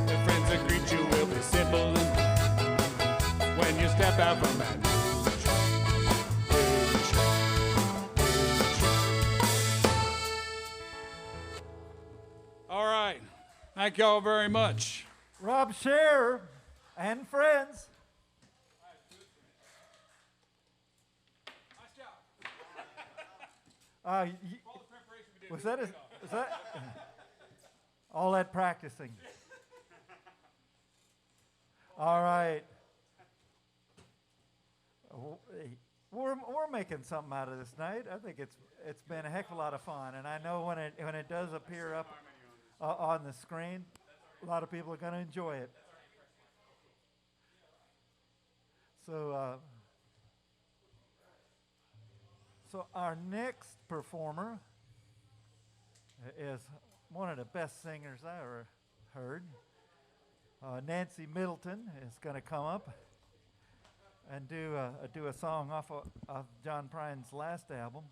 The friends that greet you will be simple and plain when you step out from that. All right. Thank y'all very much. Rob Shearer and friends. Was that all that practicing? All right. We're making something out of this night. I think it's been a heck of a lot of fun, and I know when it does appear up on the screen, a lot of people are going to enjoy it. So our next performer is one of the best singers I ever heard. Nancy Middleton is going to come up and do a song off of John Prine's last album.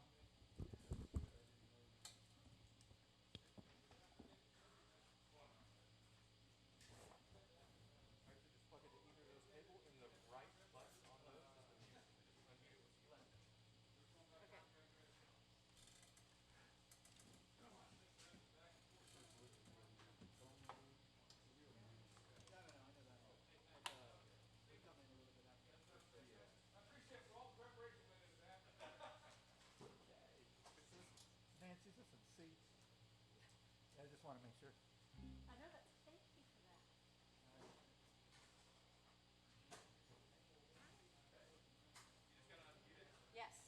I just want to make sure. I know that. Thank you for that. Yes.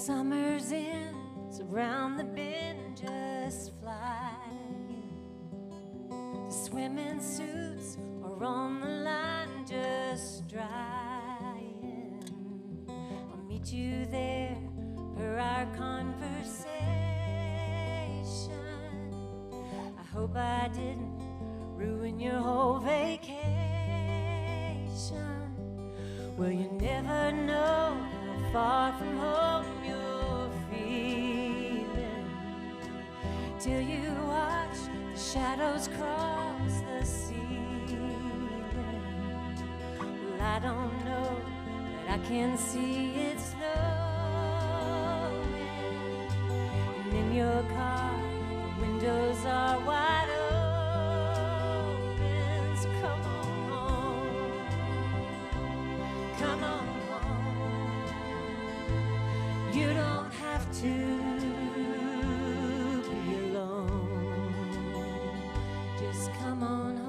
Summer's in, so round the bend just fly. The swimming suits are We're on the line just drying. I'll meet you there for our conversation. I hope I didn't ruin your whole vacation. Well, you never know how far from home you're feeling till you watch the shadows cross the ceiling. Well, I don't know, but I can see it snowing. And in your car, the windows are wide open. So come on home, come on home. You don't have to be alone. Just come on home.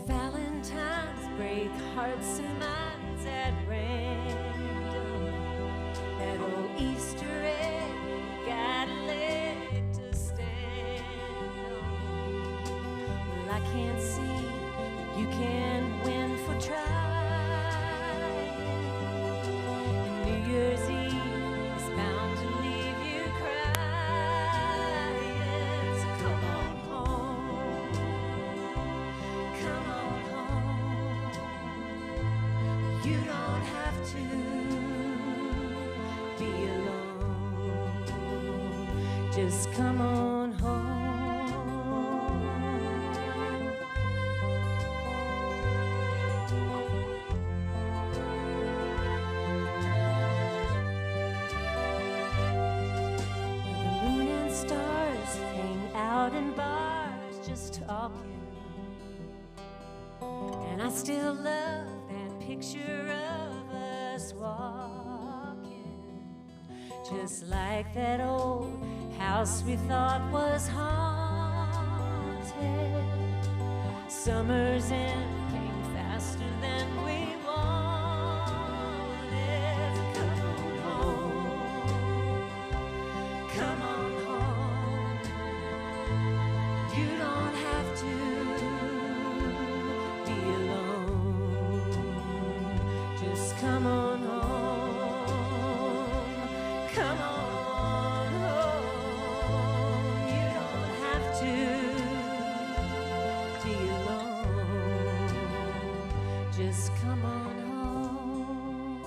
Valentines break hearts and minds at random. That old Easter egg, got a leg to stand on. Well, I can't see that you can win for trying. And New Year's Eve is bound to leave you crying. So come on home, come on home. You don't have to be alone. Just come on home. The moon and stars hang out in bars just talking. And I still love that picture of us walking, just like that old house we thought was haunted. Summer's end came faster than we wanted. Come on home, come on home. You don't have to be alone. Just come on home. Come on home. You don't have to be alone. Just come on home.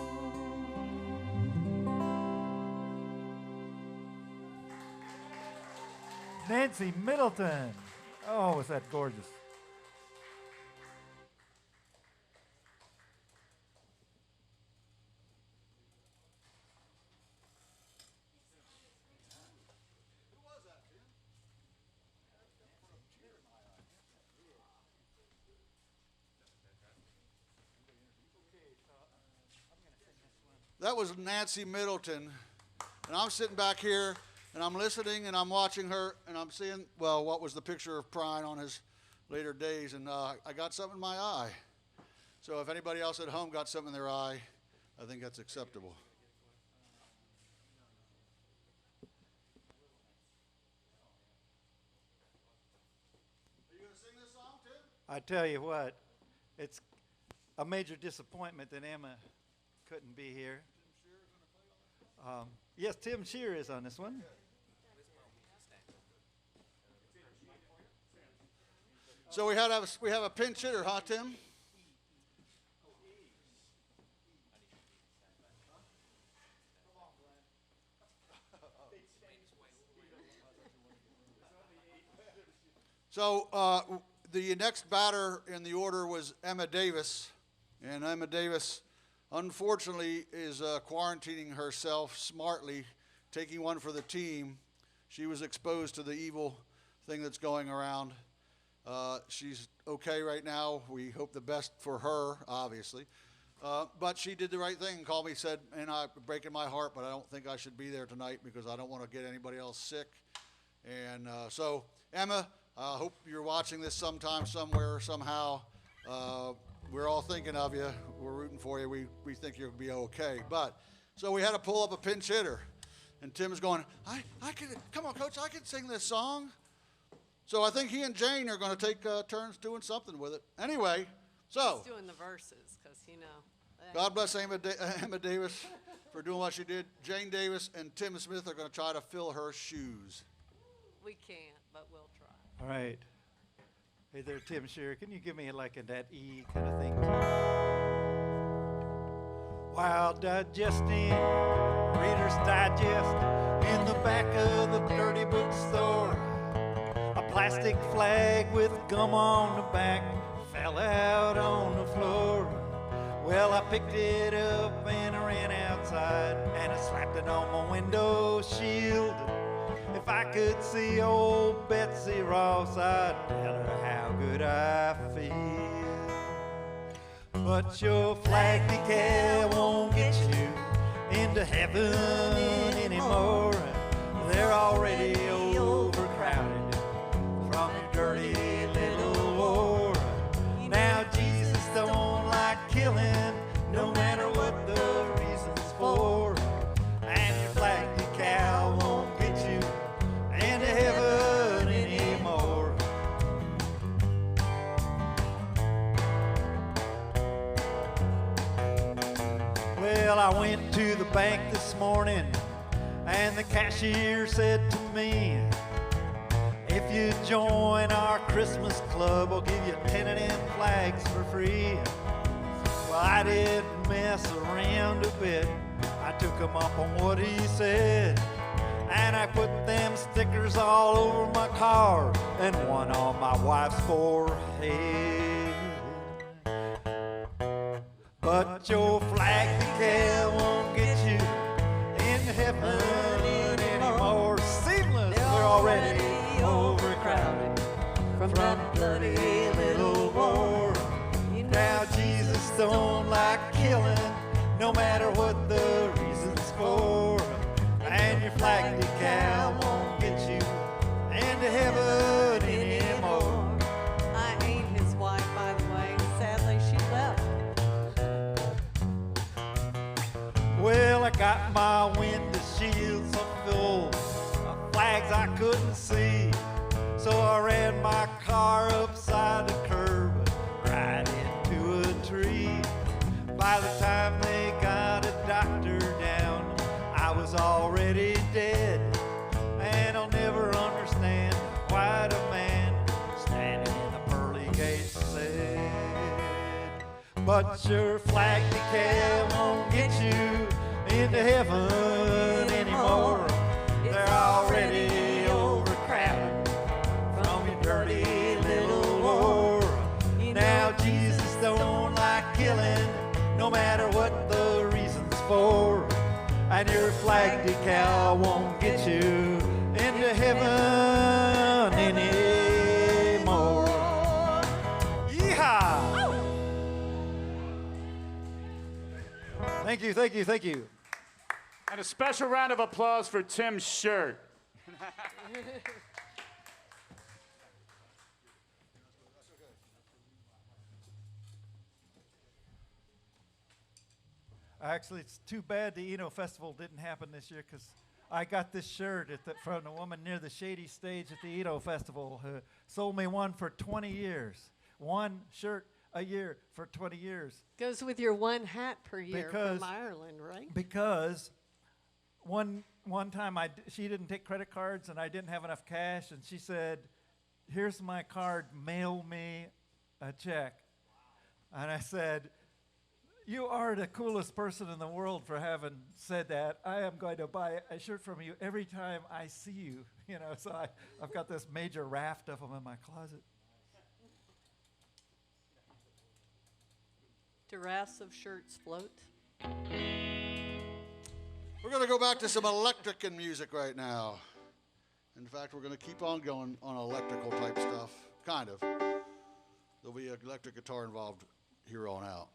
Nancy Middleton. Oh, was that gorgeous? That was Nancy Middleton. And I'm sitting back here, and I'm listening, and I'm watching her, and I'm seeing, well, what was the picture of Prine on his later days, and I got something in my eye. So if anybody else at home got something in their eye, I think that's acceptable. Are you going to sing this song, Tim? I tell you what, it's a major disappointment that Emma couldn't be here. Yes, Tim Shearer is on this one. So we have a pinch hitter, huh, Tim? So the next batter in the order was Emma Davis, and Emma Davis, unfortunately, is quarantining herself smartly, taking one for the team. She was exposed to the evil thing that's going around. She's okay right now. We hope the best for her, obviously. But she did the right thing, called me, said, and I'm breaking my heart, but I don't think I should be there tonight because I don't want to get anybody else sick. And so, Emma, I hope you're watching this sometime, somewhere, somehow. we're all thinking of you. We're rooting for you. We think you'll be okay. But so we had to pull up a pinch hitter, and Tim's going, I can come on, Coach, I can sing this song. So I think he and Jane are going to take turns doing something with it. Anyway, so He's doing the verses, because God bless Emma Davis for doing what she did. Jane Davis and Tim Smith are going to try to fill her shoes. we can't, but we'll try. All right. Hey there, Tim Shearer. Can you give me like that E kind of thing? While digesting Reader's Digest in the back of the dirty bookstore, a plastic flag with gum on the back fell out on the floor. Well, I picked it up and I ran outside and I slapped it on my window shield. If I could see old Betsy Ross, I'd tell her how good I feel. But your flag decal won't get you into heaven anymore. They're already overcrowded from your dirty little war. Now Jesus don't like killing, no matter what the reason's for. And your flag decal won't get you into heaven anymore. Well, I went to the bank this morning and the cashier said to me, if you join our Christmas club, I'll give you 10 of them flags for free. Well, I didn't mess around a bit. I took him up on what he said. And I put them stickers all over my car and one on my wife's forehead. But your flag decal won't get you into heaven anymore. Seamless, they're already overcrowded from that bloody little war. Now Jesus don't like killing, no matter what the reason's for. And your flag decal won't get you into heaven anymore. I ain't his wife, by the way. Sadly, she left. Well, I got my window shield so full of flags I couldn't see. So I ran my car upside the curb, right into a tree. By the time they got a doctor down, I was already dead. And I'll never understand why a man standing in the pearly gates said, but your flag decal won't get you into heaven anymore. They're already overcrowded from your dirty little war. Now Jesus don't like killing, no matter what the reason's for. And your flag decal won't get you into heaven anymore. Yeehaw! Thank you, thank you, thank you. And a special round of applause for Tim's shirt. Actually, it's too bad the Eno Festival didn't happen this year because I got this shirt from a woman near the Shady Stage at the Eno Festival who sold me one for 20 years. One shirt a year for 20 years. Goes with your one hat per year Because- from Ireland, right? Because one time she didn't take credit cards and I didn't have enough cash, and she said, here's my card, mail me a check. And I said, you are the coolest person in the world for having said that. I am going to buy a shirt from you every time I see you. You know, so I've got this major raft of them in my closet. Do rafts of shirts float? We're going to go back to some electric and music right now. In fact, we're going to keep on going on electrical type stuff, kind of. There'll be an electric guitar involved here on out.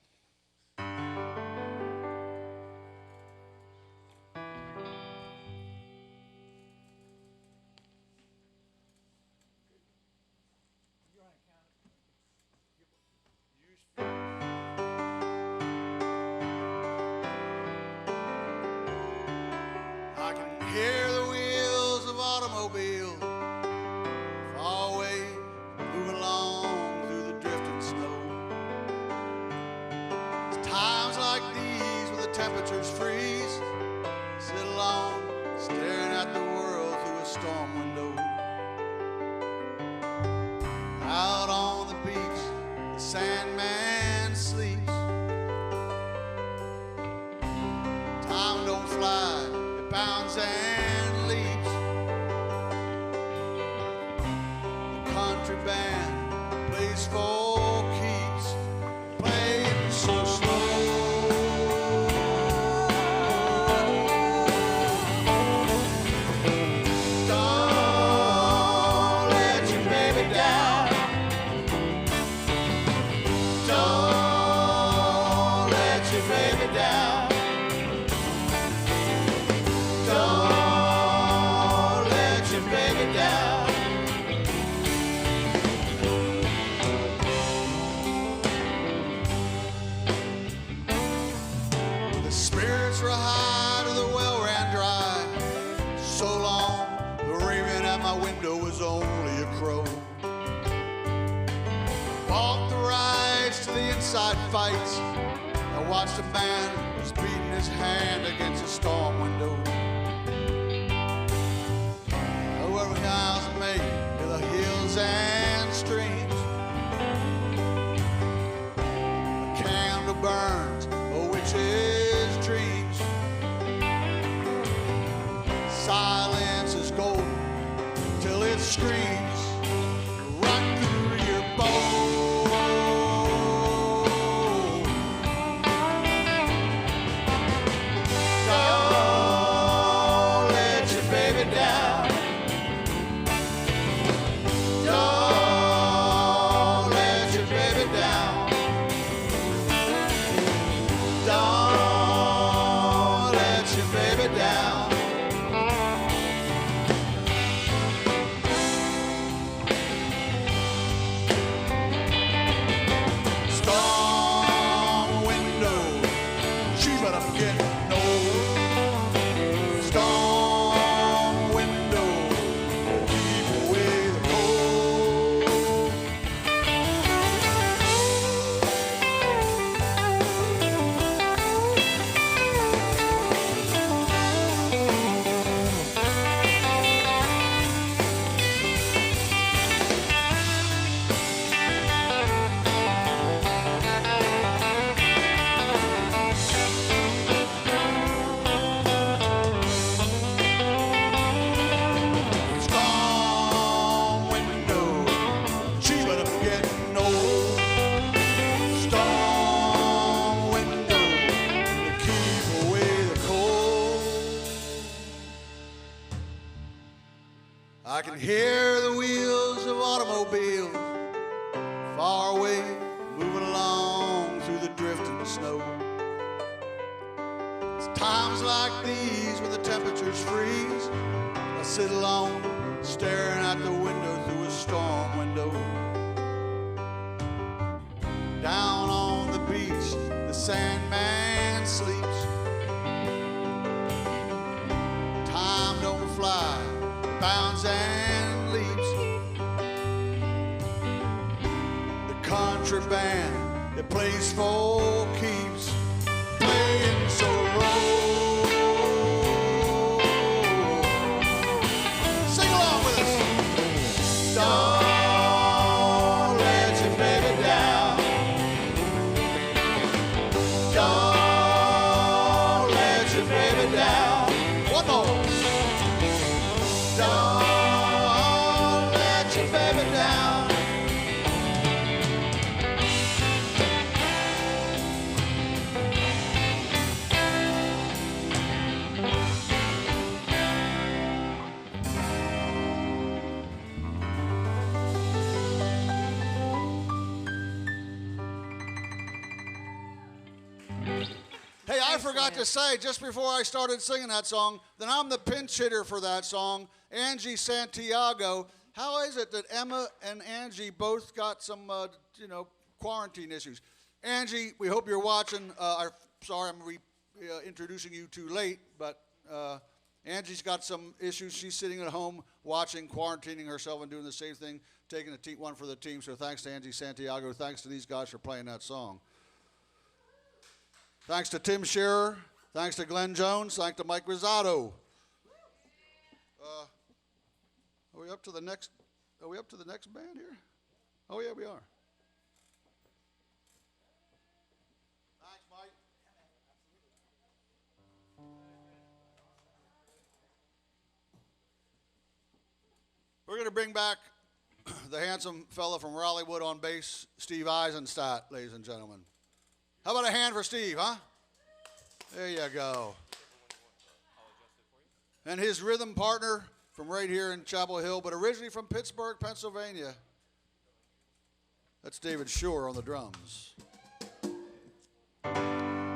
temperatures freeze, sit alone, staring at the world through a storm window. Out on the beach, the Sandman sleeps. Time don't fly, it bounds and leaps. The country band plays for keeps, playing so slow. Don't let your baby down. Don't let your baby down. Don't let your baby down. The spirits were high till the well ran dry. So long, the raven at my window was only a crow. Bought the rights to the inside fights. I watched a man who was beating his hand against a storm window. Over miles of me to the hills and streams. A candle burns a witch's dreams. Silence is golden till it screams right through your bones. Don't let your baby down. Don't let your baby down. Don't let your baby down. Storm window, she better forget no. Storm window, keep away the cold. Storm window, she better forget no. Storm window, keep away the cold. I can hear the wheels of automobiles far away, moving along through the drifting snow. It's times like these when the temperatures freeze. I sit alone, staring out the window through a storm window. Down on the beach, the Sandman sleeps. Time don't fly, it bounds and leaps. The country band, it plays for keeps, playing so low. Sing along with us. Don't let your baby down. Don't let your baby down. One more. Don't let your baby down. Hey, I forgot to say just before I started singing that song that I'm the pinch hitter for that song, Angie Santiago. How is it that Emma and Angie both got some, quarantine issues? Angie, we hope you're watching. Sorry, I'm introducing you too late, but Angie's got some issues. She's sitting at home watching, quarantining herself and doing the same thing, taking one for the team. So thanks to Angie Santiago. Thanks to these guys for playing that song. Thanks to Tim Shearer Thanks to Glenn Jones. Thanks to Mike Rosado. Are we up to the next? Are we up to the next band here? Oh yeah, we are. Thanks, Mike. We're going to bring back the handsome fella from Raleighwood on bass, Steve Eisenstadt, ladies and gentlemen. How about a hand for Steve, huh? There you go. And his rhythm partner from right here in Chapel Hill, but originally from Pittsburgh, Pennsylvania. That's David Shearer on the drums.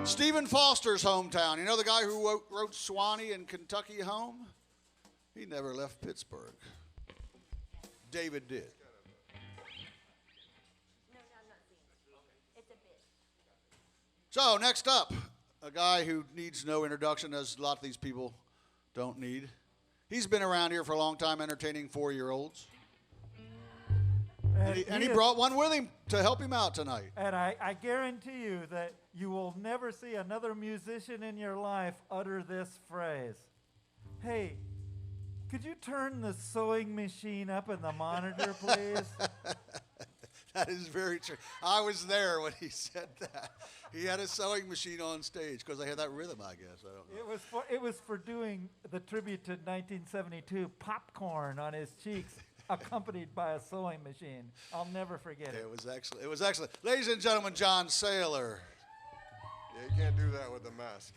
Stephen Foster's hometown. You know the guy who wrote Swanee and Kentucky Home? He never left Pittsburgh. David did. So next up, a guy who needs no introduction, as a lot of these people don't need. He's been around here for a long time entertaining 4-year-olds. And he brought one with him to help him out tonight. And I guarantee you that you will never see another musician in your life utter this phrase. Hey, could you turn the sewing machine up in the monitor, please? That is very true. I was there when he said that. He had a sewing machine on stage because they had that rhythm, I guess. I don't know. It was for doing the tribute to 1972 popcorn on his cheeks, accompanied by a sewing machine. I'll never forget it. It was excellent. It was excellent. Ladies and gentlemen, John Saylor. Yeah, you can't do that with a mask.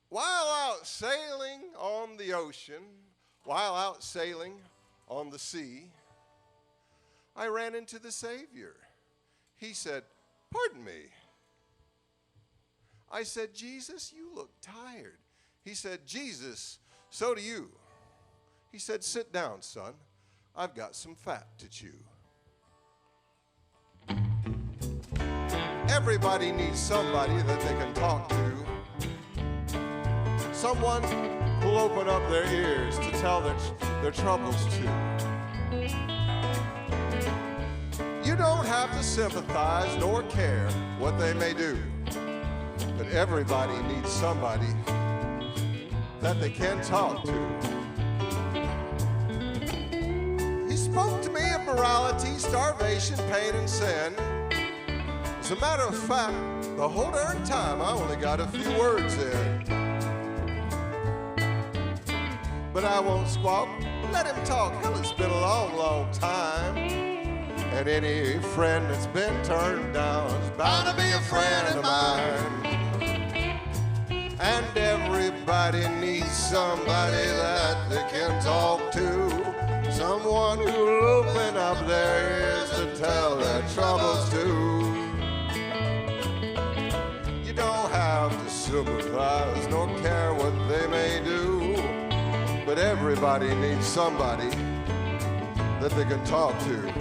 While out sailing on the ocean, while out sailing on the sea, I ran into the Savior. He said, "Pardon me." I said, "Jesus, you look tired." He said, "Jesus, so do you." He said, "Sit down, son. I've got some fat to chew." Everybody needs somebody that they can talk to. Someone who'll open up their ears to tell their troubles to. You don't have to sympathize nor care what they may do, but everybody needs somebody that they can talk to. He spoke to me of morality, starvation, pain, and sin. As a matter of fact, the whole darn time I only got a few words in. But I won't squawk, let him talk. Hell, it's been a long, long time. And any friend that's been turned down is bound to be a friend of mine. And everybody needs somebody that they can talk to. Someone who'll open up their ears to tell their troubles to. You don't have to sympathize nor care what they may do. But everybody needs somebody that they can talk to.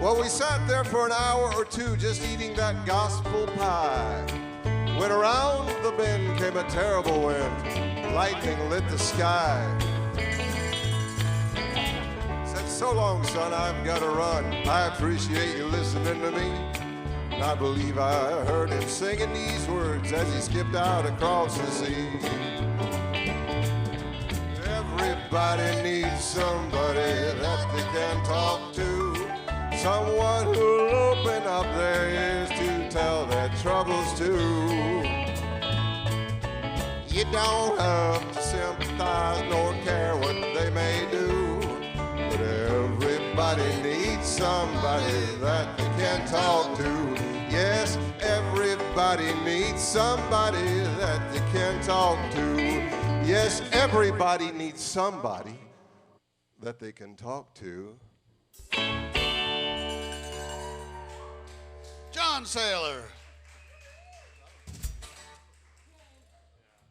Well, we sat there for an hour or two just eating that gospel pie. When around the bend came a terrible wind, lightning lit the sky. Said, "So long, son, I've got to run. I appreciate you listening to me." And I believe I heard him singing these words as he skipped out across the sea. Everybody needs somebody that they can talk to. Someone who'll open up their ears to tell their troubles to. You don't have to sympathize nor care what they may do, but everybody needs somebody that they can talk to. Yes, everybody needs somebody that they can talk to. Yes, everybody needs somebody that they can talk to. John Saylor.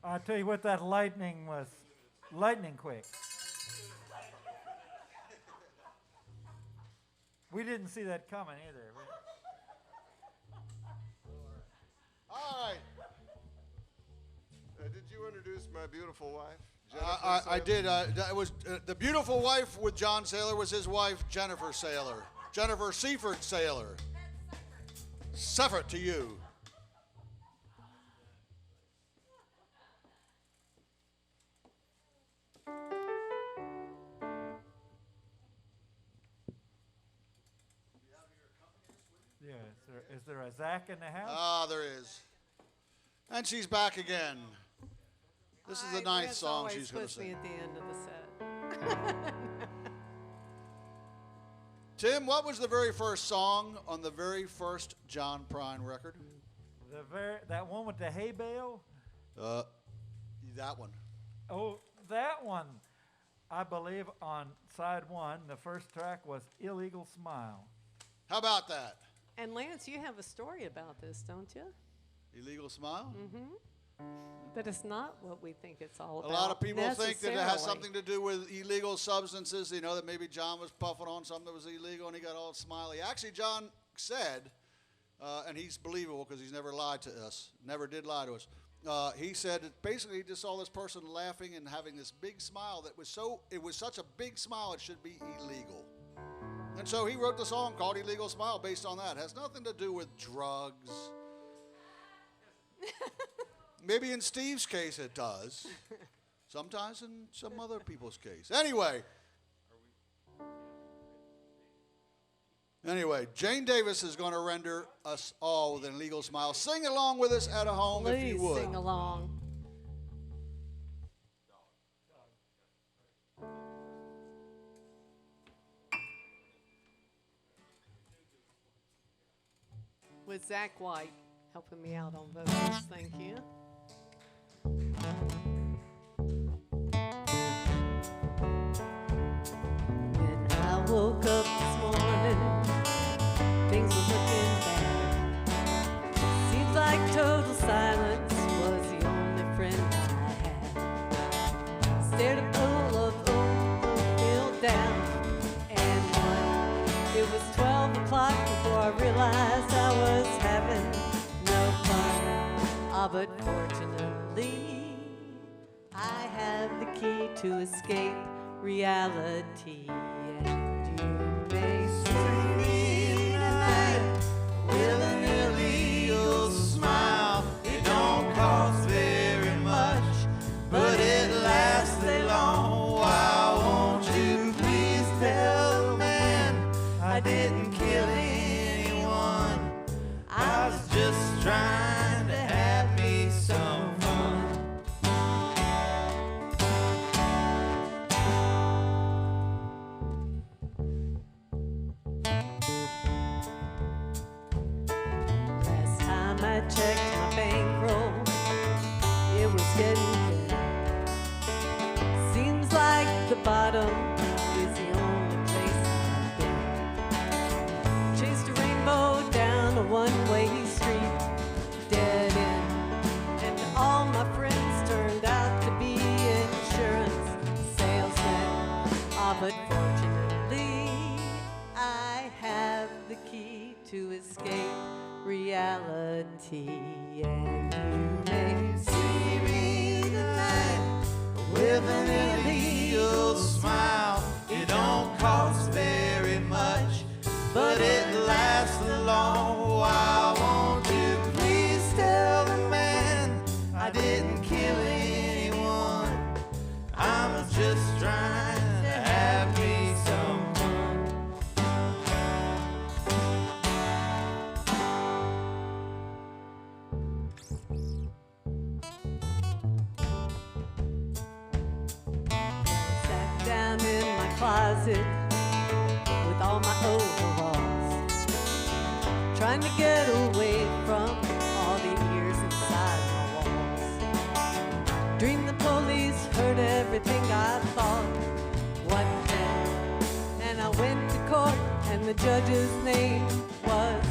I tell you what, that lightning was lightning quick. We didn't see that coming either. All right. Did you introduce my beautiful wife? I did. That was the beautiful wife with John Saylor was his wife, Jennifer Saylor. Jennifer Seaford Saylor. Suffer to you. Yeah, is there a Zach in the house? Ah, there is. And she's back again. This is the ninth song she's going to sing. At the end of the set. Tim, what was the very first song on the very first John Prine record? That one with the hay bale? That one. Oh, that one. I believe on side one, the first track was Illegal Smile. How about that? And Lance, you have a story about this, don't you? Illegal Smile? Mm-hmm. But it's not what we think it's all about. A lot of people think that it has something to do with illegal substances, you know, that maybe John was puffing on something that was illegal and he got all smiley. Actually, John said, and he's believable because he's never lied to us, never did lie to us. He said that basically he just saw this person laughing and having this big smile that was it was such a big smile it should be illegal. And so he wrote the song called Illegal Smile based on that. It has nothing to do with drugs. Maybe in Steve's case it does. Sometimes in some other people's case. Anyway, Jane Davis is going to render us all with an Illegal Smile. Sing along with us at home if you would. Please sing along. With Zach White helping me out on vocals. Thank you. When I woke up this morning, things were looking bad. Seems like total silence was the only friend I had. Stared a bowl of oatmeal down and one. It was 12 o'clock before I realized I was having no fun. But fortunately, I have the key to escape reality. And you may see me tonight with an illegal smile. It don't cost very much, but it lasts a long while. Won't you please tell the man I didn't kill anyone? I was just trying to have me some fun. Last time I checked my bankroll, it was getting thin. Seems like the bottom is the only place I've been. Chased a rainbow down a one-way street, dead end, and all my friends turned out to be insurance salesmen. But fortunately, I have the key to escape reality. And you may see me tonight with an illegal smile. It don't cost very much, but it lasts a long while. Won't you please tell the man I didn't kill anyone? I'm just trying to have me some fun. Sat down in my closet with all my overalls, trying to get away from all the ears inside my walls. Dreamed the police heard everything I thought. What then? the judge's name was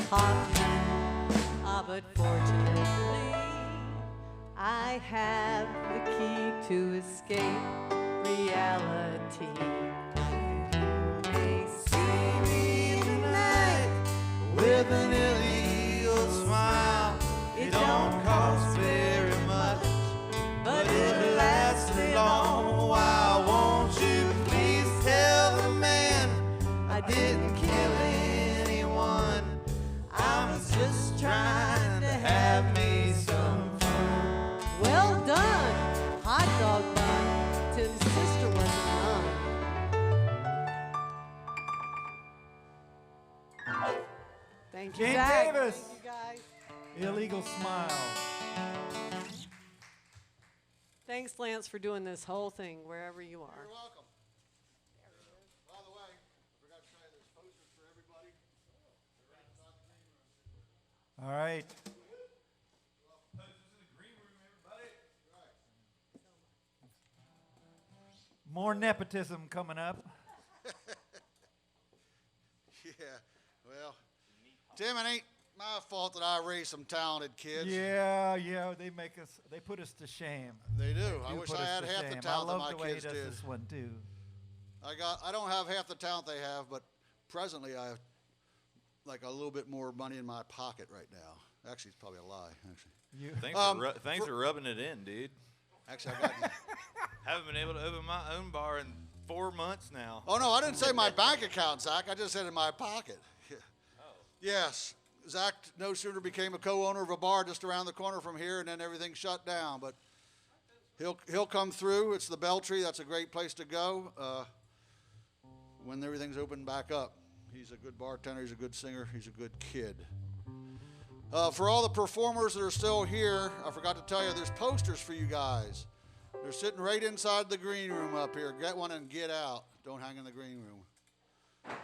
Hoffman. Ah, but fortunately, I have the key to escape reality. You may see me tonight with an illegal smile. It don't cost very much, but it lasts a long while. Won't you please tell the man I didn't kill anyone? I was just trying to have me some fun. Well done, hot dog bun, Tim's sister wasn't none. Thank you, Jane Zach. Davis. Thank you, guys. Illegal Smile. Thanks, Lance, for doing this whole thing wherever you are. You're welcome. By the way, I forgot to say there's posters for everybody. They're right inside the green room. All right. More nepotism coming up. Yeah, well, Tim, it ain't my fault that I raised some talented kids. Yeah, they put us to shame. They do. I They wish put I us had to half the shame. talent I that love my the way he kids does did. this one too. I don't have half the talent they have, but presently I have like a little bit more money in my pocket right now. Actually, it's probably a lie. Actually, Thanks for rubbing it in, dude. Actually, I got. Haven't been able to open my own bar in 4 months now. Oh no, I didn't say my bank account, Zach. I just said in my pocket. Yes, Zach no sooner became a co-owner of a bar just around the corner from here, and then everything shut down. But he'll come through. It's the Beltree. That's a great place to go when everything's opened back up. He's a good bartender. He's a good singer. He's a good kid. For all the performers that are still here, I forgot to tell you, there's posters for you guys. They're sitting right inside the green room up here. Get one and get out. Don't hang in the green room.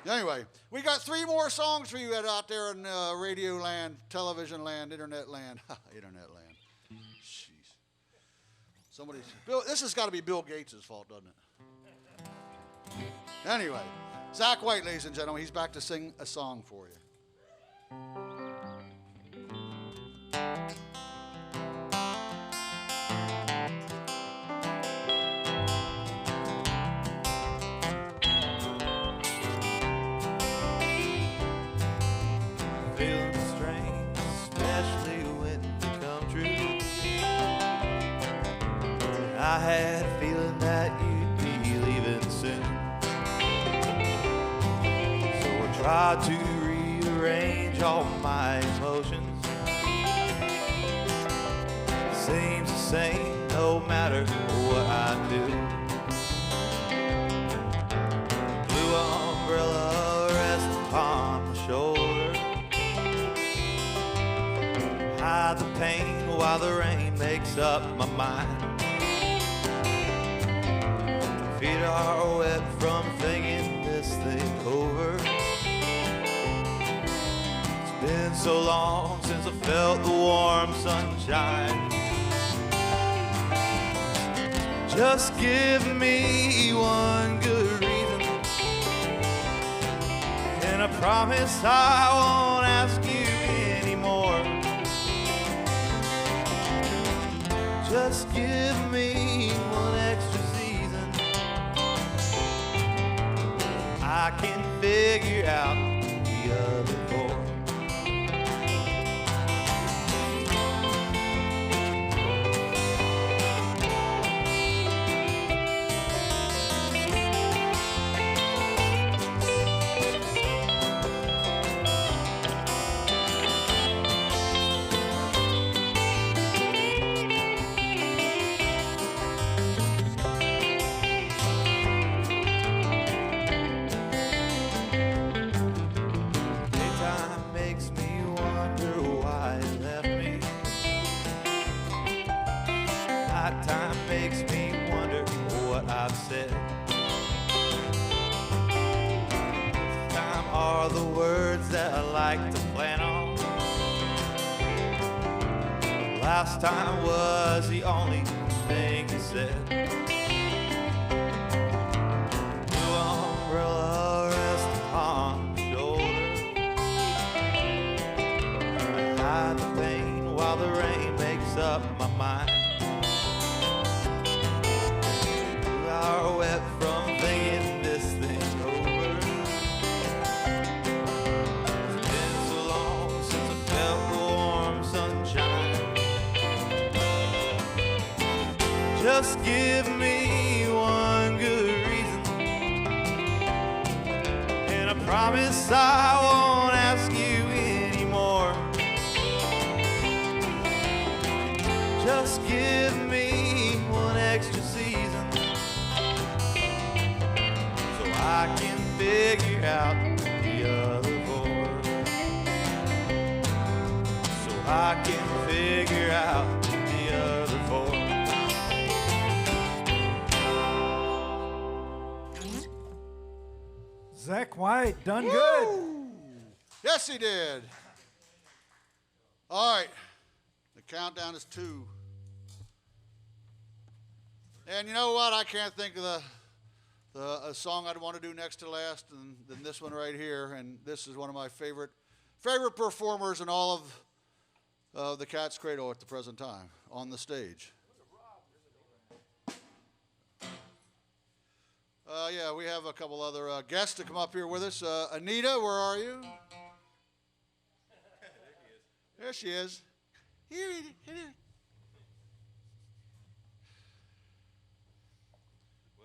Anyway, we got 3 more songs for you out there in radio land, television land, internet land. Internet land. Jeez. This has got to be Bill Gates' fault, doesn't it? Anyway, Zach White, ladies and gentlemen, he's back to sing a song for you. Feeling strange, especially when you come true. I had a feeling that you'd be leaving soon, so I tried to rearrange all my emotions. Seems the same no matter what I do. Blue umbrella rests upon my shoulder. Hide the pain while the rain makes up my mind. Feet are wet from thinking this thing over. It's been so long since I felt the warm sunshine. Just give me one good reason, and I promise I won't ask you anymore. Just give me one extra season. I can figure out the other 4. To plan on. Last time was the only thing you said. Blue umbrella rest upon makes up my mind. We are wet from thinking this thing's over. It's been so long since I felt the warm sunshine. Just give me one good reason, and I promise I won't ask you anymore. Just give me one extra season, so I can figure out the other four. So I can figure out the other four. Zach White, done good. Yes, he did. All right. The countdown is 2. And you know what? I can't think of a song I'd want to do next to last than this one right here. And this is one of my favorite performers in all of the Cat's Cradle at the present time on the stage. Yeah, we have a couple other guests to come up here with us. Anita, where are you? There she is. Here.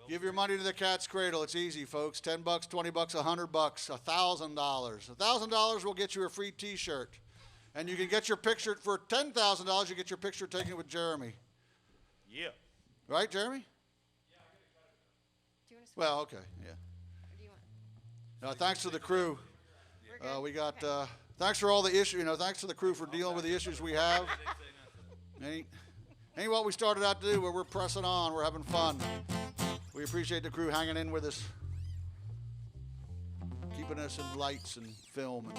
Give your money to the Cat's Cradle. It's easy, folks. $10, $20, $100, $1,000. $1,000 will get you a free T-shirt, and you can get your picture for $10,000. You get your picture taken with Jeremy. Yeah. Right, Jeremy? Well, okay, yeah. Now, thanks to the crew. We got. Thanks for all the issues. Thanks to the crew for dealing with the issues we have. Ain't what we started out to do. Where we're pressing on. We're having fun. We appreciate the crew hanging in with us, keeping us in lights and film and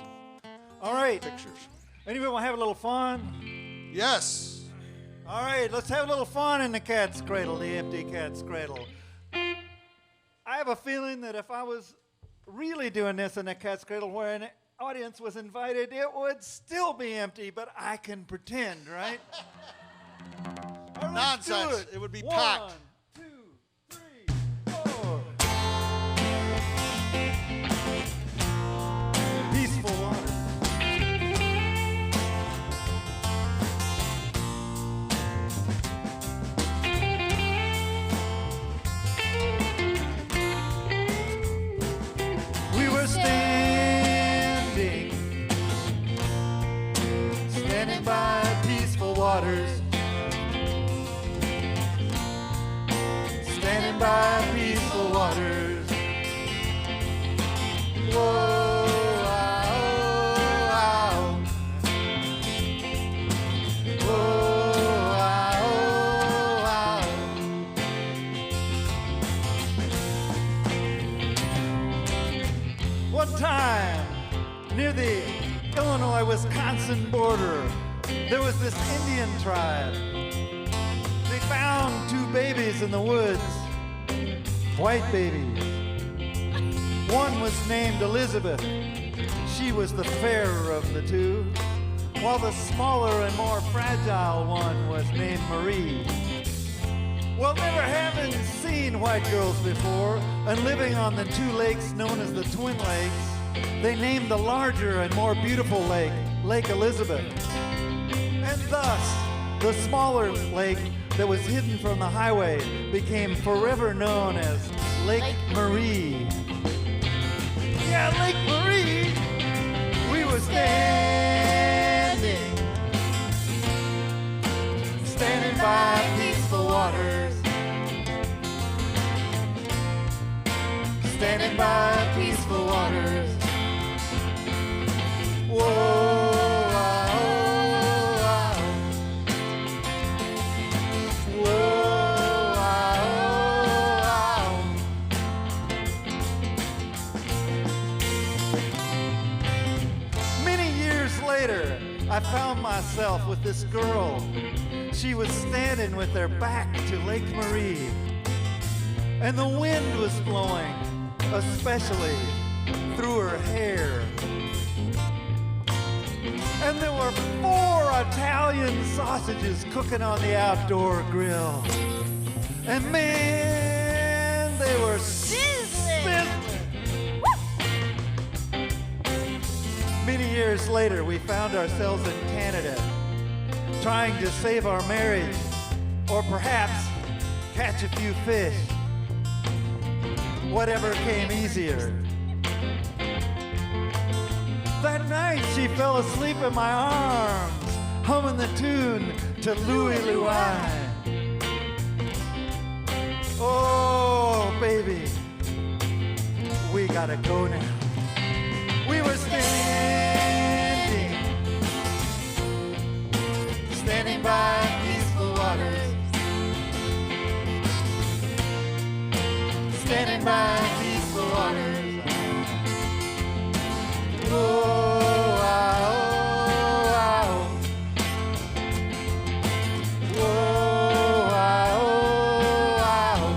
All right. pictures. Anybody want to have a little fun? Yes. All right, let's have a little fun in the Cat's Cradle, the empty Cat's Cradle. I have a feeling that if I was really doing this in the Cat's Cradle where an audience was invited, it would still be empty, but I can pretend, right? All right, let's do Nonsense. It would be 1, packed. 2, 3, 4. Peaceful water. We were standing by peaceful waters. Standing by peaceful waters. Whoa, ah, oh, ah, oh. Whoa, ah, oh, ah, oh. One time, near the Illinois-Wisconsin border, there was this Indian tribe. They found 2 babies in the woods, white babies. One was named Elizabeth. She was the fairer of the 2, while the smaller and more fragile one was named Marie. Well, never having seen white girls before and living on the 2 lakes known as the Twin Lakes, they named the larger and more beautiful lake, Lake Elizabeth. And thus, the smaller lake that was hidden from the highway became forever known as Lake Marie. Yeah, Lake Marie. We were standing by peaceful waters. Standing by peaceful waters. Whoa, ah, oh, ah. Whoa, ah, oh, ah. Many years later, I found myself with this girl. She was standing with her back to Lake Marie, and the wind was blowing, especially through her hair. And there were 4 Italian sausages cooking on the outdoor grill. And man, they were sizzling. Many years later, we found ourselves in Canada, trying to save our marriage, or perhaps catch a few fish. Whatever came easier. That night, she fell asleep in my arms, humming the tune to Louie Louie. Oh, baby, we gotta go now. We were standing by peaceful waters, standing by peaceful waters. Oh, ah, oh, ah, oh. Oh, ah, oh, ah, oh.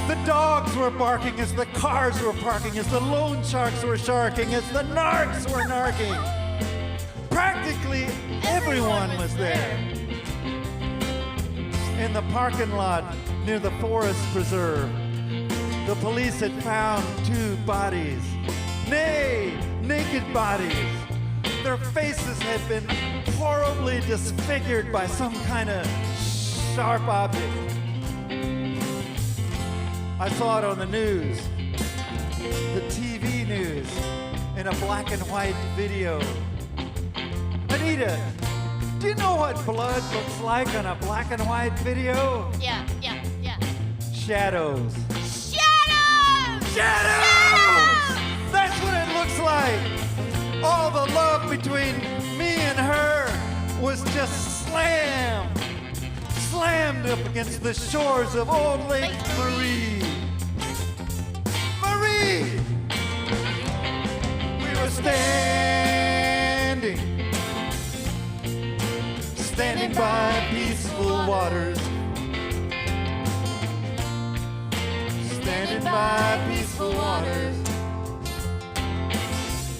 The dogs were barking as the cars were parking, as the loan sharks were sharking, as the narcs were narking. Practically everyone was there. In the parking lot near the forest preserve, the police had found 2 bodies. Nay, naked bodies. Their faces had been horribly disfigured by some kind of sharp object. I saw it on the news, the TV news, in a black and white video. Anita, do you know what blood looks like on a black and white video? Yeah. Shadows. Shadows! Shadows! That's what it looks like. All the love between me and her was just slammed up against the shores of old Lake Marie. Marie! We were standing by peaceful waters, standing by peaceful waters.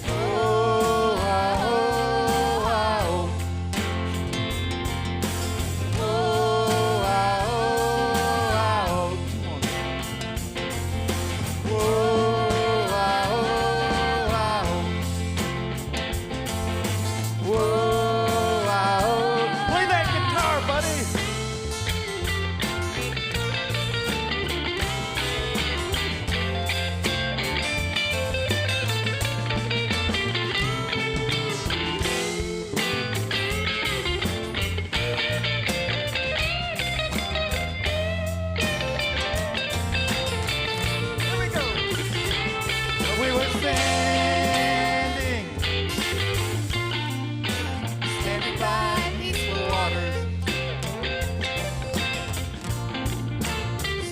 Oh, ah, oh, ah, oh. Oh, ah, oh, ah, oh. Come on. Oh, ah, oh, ah, oh. Whoa, ah, oh. Play that guitar, buddy. Here we go. We were standing by peaceful waters,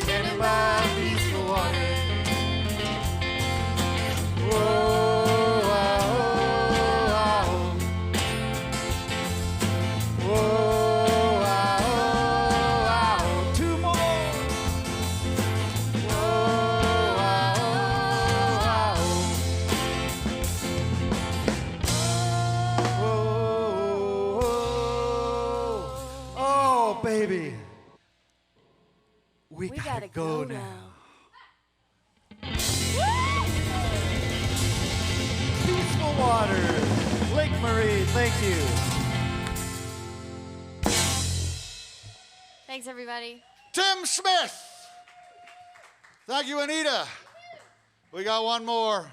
standing by peaceful waters. Whoa, ah, oh, ah, oh. Whoa, ah, oh, ah, oh. 2 more. Whoa, ah, oh, ah, oh. Whoa, oh, baby. We gotta go now. Peaceful waters, Lake Marie, thank you. Thanks, everybody. Tim Smith. Thank you, Anita. We got one more.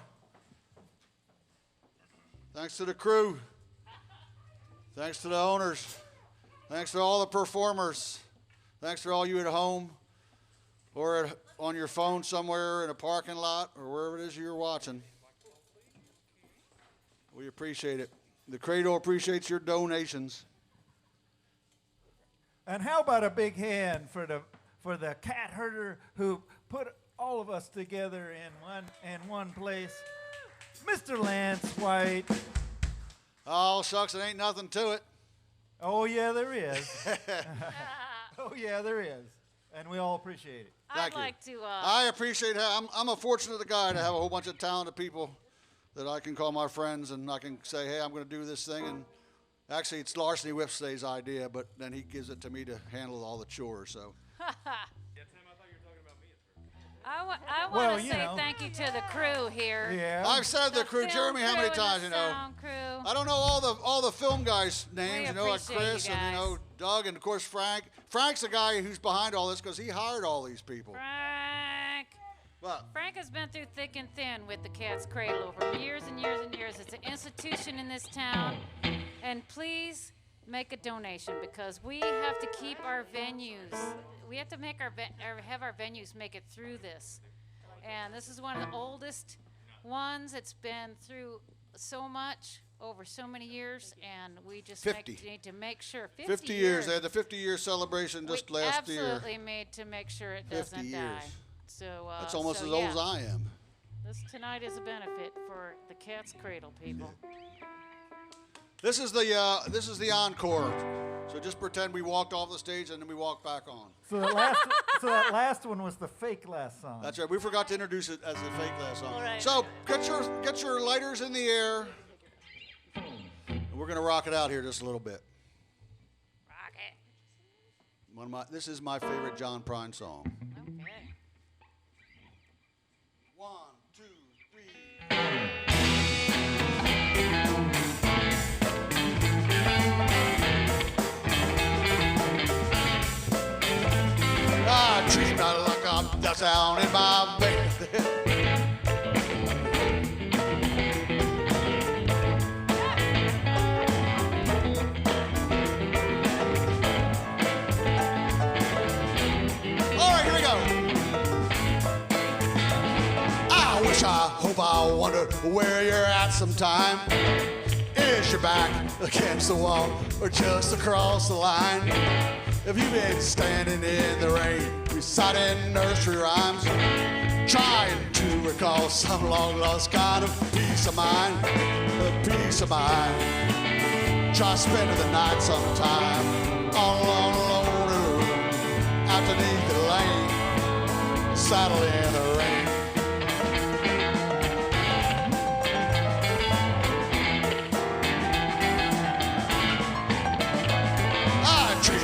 Thanks to the crew. Thanks to the owners. Thanks to all the performers. Thanks to all you at home or on your phone somewhere in a parking lot or wherever it is you're watching. We appreciate it. The Cradle appreciates your donations. And how about a big hand for the cat herder who put all of us together in one place, Mr. Lance White. Oh, shucks, it ain't nothing to it. Oh, yeah, there is. Oh, yeah, there is. And we all appreciate it. I'd like to. I appreciate it. I'm a fortunate guy to have a whole bunch of talented people that I can call my friends, and I can say, hey, I'm going to do this thing. And actually, it's Larceny Whipstay's idea, but then he gives it to me to handle all the chores. So. I Well, want to you say know. thank you to the crew here. Yeah. I've said the crew, film Jeremy, how many crew and times, the you know? sound crew. I don't know all the film guys' names, We you know, like appreciate Chris you and, you know, guys. Doug, and of course Frank. Frank's the guy who's behind all this because he hired all these people. Frank. What? Frank has been through thick and thin with the Cat's Cradle over years and years and years. It's an institution in this town. And please make a donation because we have to keep our venues. We have to make have our venues make it through this. And this is one of the oldest ones. It's been through so much over so many years, and we just 50. need to make sure. 50 years. They had the 50-year celebration just last year. Absolutely made to make sure it 50 doesn't years. die. So That's almost so as old yeah. as I am. This tonight is a benefit for the Cat's Cradle people. This is the encore. So just pretend we walked off the stage and then we walked back on. So that last one was the fake last song. That's right. We forgot to introduce it as the fake last song. All right. So get your lighters in the air. And we're gonna rock it out here just a little bit. Rock it. This is my favorite John Prine song. Okay. 1, 2, 3. I dreamed I look up the sound in my bed. All right, here we go. I wish, I hope, I wonder where you're at sometime. Is your back against the wall or just across the line? Have you been standing in the rain, reciting nursery rhymes, trying to recall some long-lost kind of peace of mind? A peace of mind. Try spending the night sometime all alone, alone, out beneath the lane, saddle in the rain.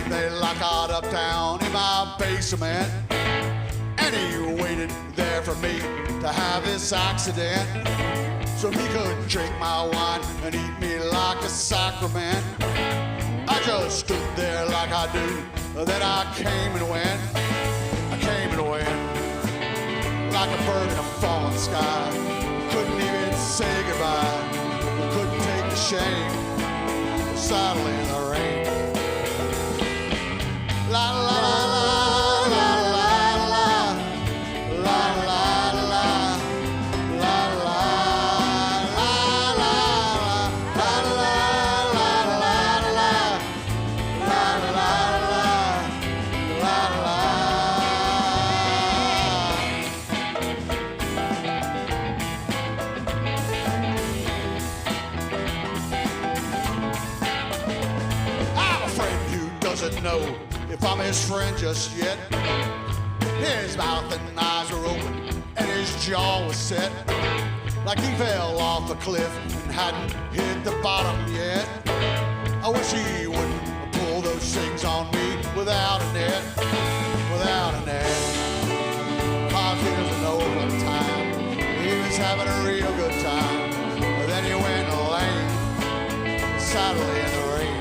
They locked out uptown in my basement, and he waited there for me to have this accident, so he could drink my wine and eat me like a sacrament. I just stood there like I do, then I came and went. I came and went like a bird in a falling sky. Couldn't even say goodbye, couldn't take the shame, saddle in the rain. La la la la la la la la la la la I'm a friend who doesn't know if I'm his friend just yet. His mouth and eyes were open and his jaw was set, like he fell off a cliff and hadn't hit the bottom yet. I wish he wouldn't pull those things on me without a net, without a net. Cause he doesn't know one time he was having a real good time, but then he went lame, saddle in the rain.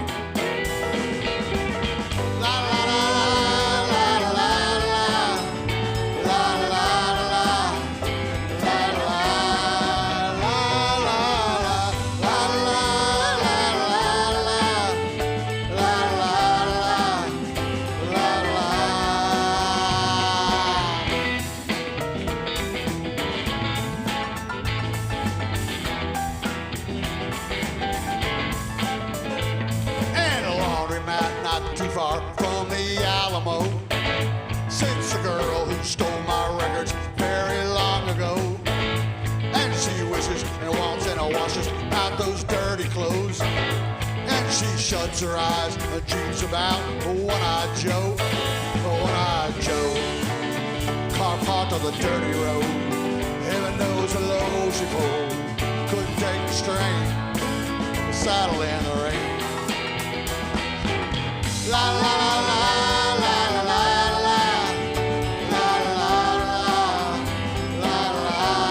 Stole my records very long ago, and she wishes and wants and washes out those dirty clothes, and she shuts her eyes and dreams about One-Eyed Joe, One-Eyed Joe. out to the dirty road. Heaven knows the load she pulled. Couldn't take the strain. The saddle in the rain. La la la la la la la la. La la la la la la la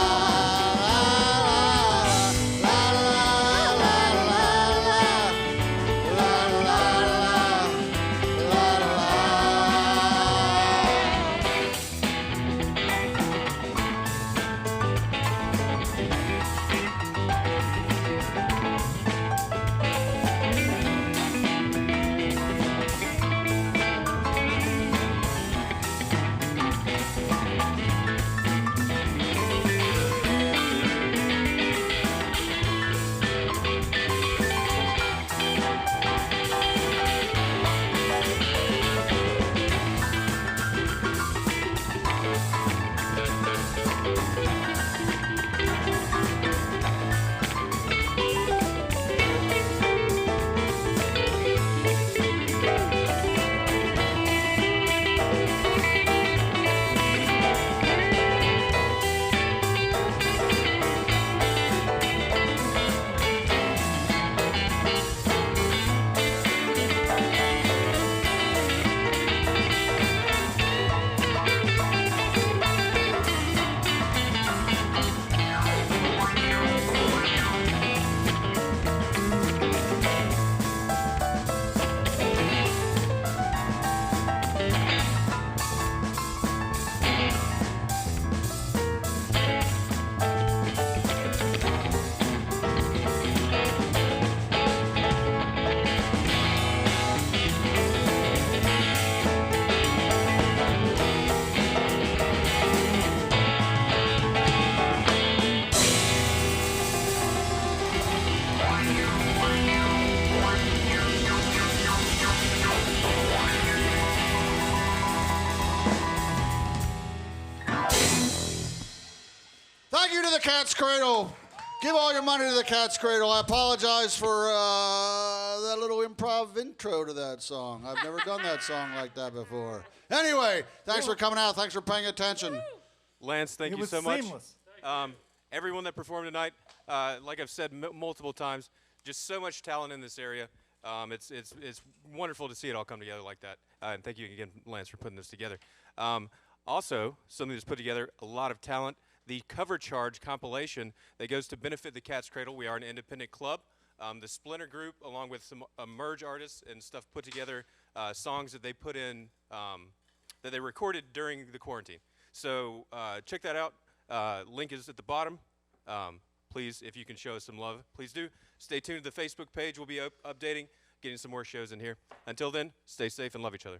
Thank you to the Cat's Cradle. Give all your money to the Cat's Cradle. I apologize for that little improv intro to that song. I've never done that song like that before. Anyway, thanks for coming out. Thanks for paying attention. Lance, thank It you was so much. seamless. Everyone that performed tonight, like I've said multiple times, just so much talent in this area. It's wonderful to see it all come together like that. And thank you again, Lance, for putting this together. Also, something that's put together a lot of talent. The Cover Charge compilation that goes to benefit the Cat's Cradle. We are an independent club. The Splinter Group, along with some merge artists and stuff, put together songs that they put in, that they recorded during the quarantine. So check that out. Link is at the bottom. Please, if you can show us some love, please do. Stay tuned to the Facebook page. We'll be updating, getting some more shows in here. Until then, stay safe and love each other.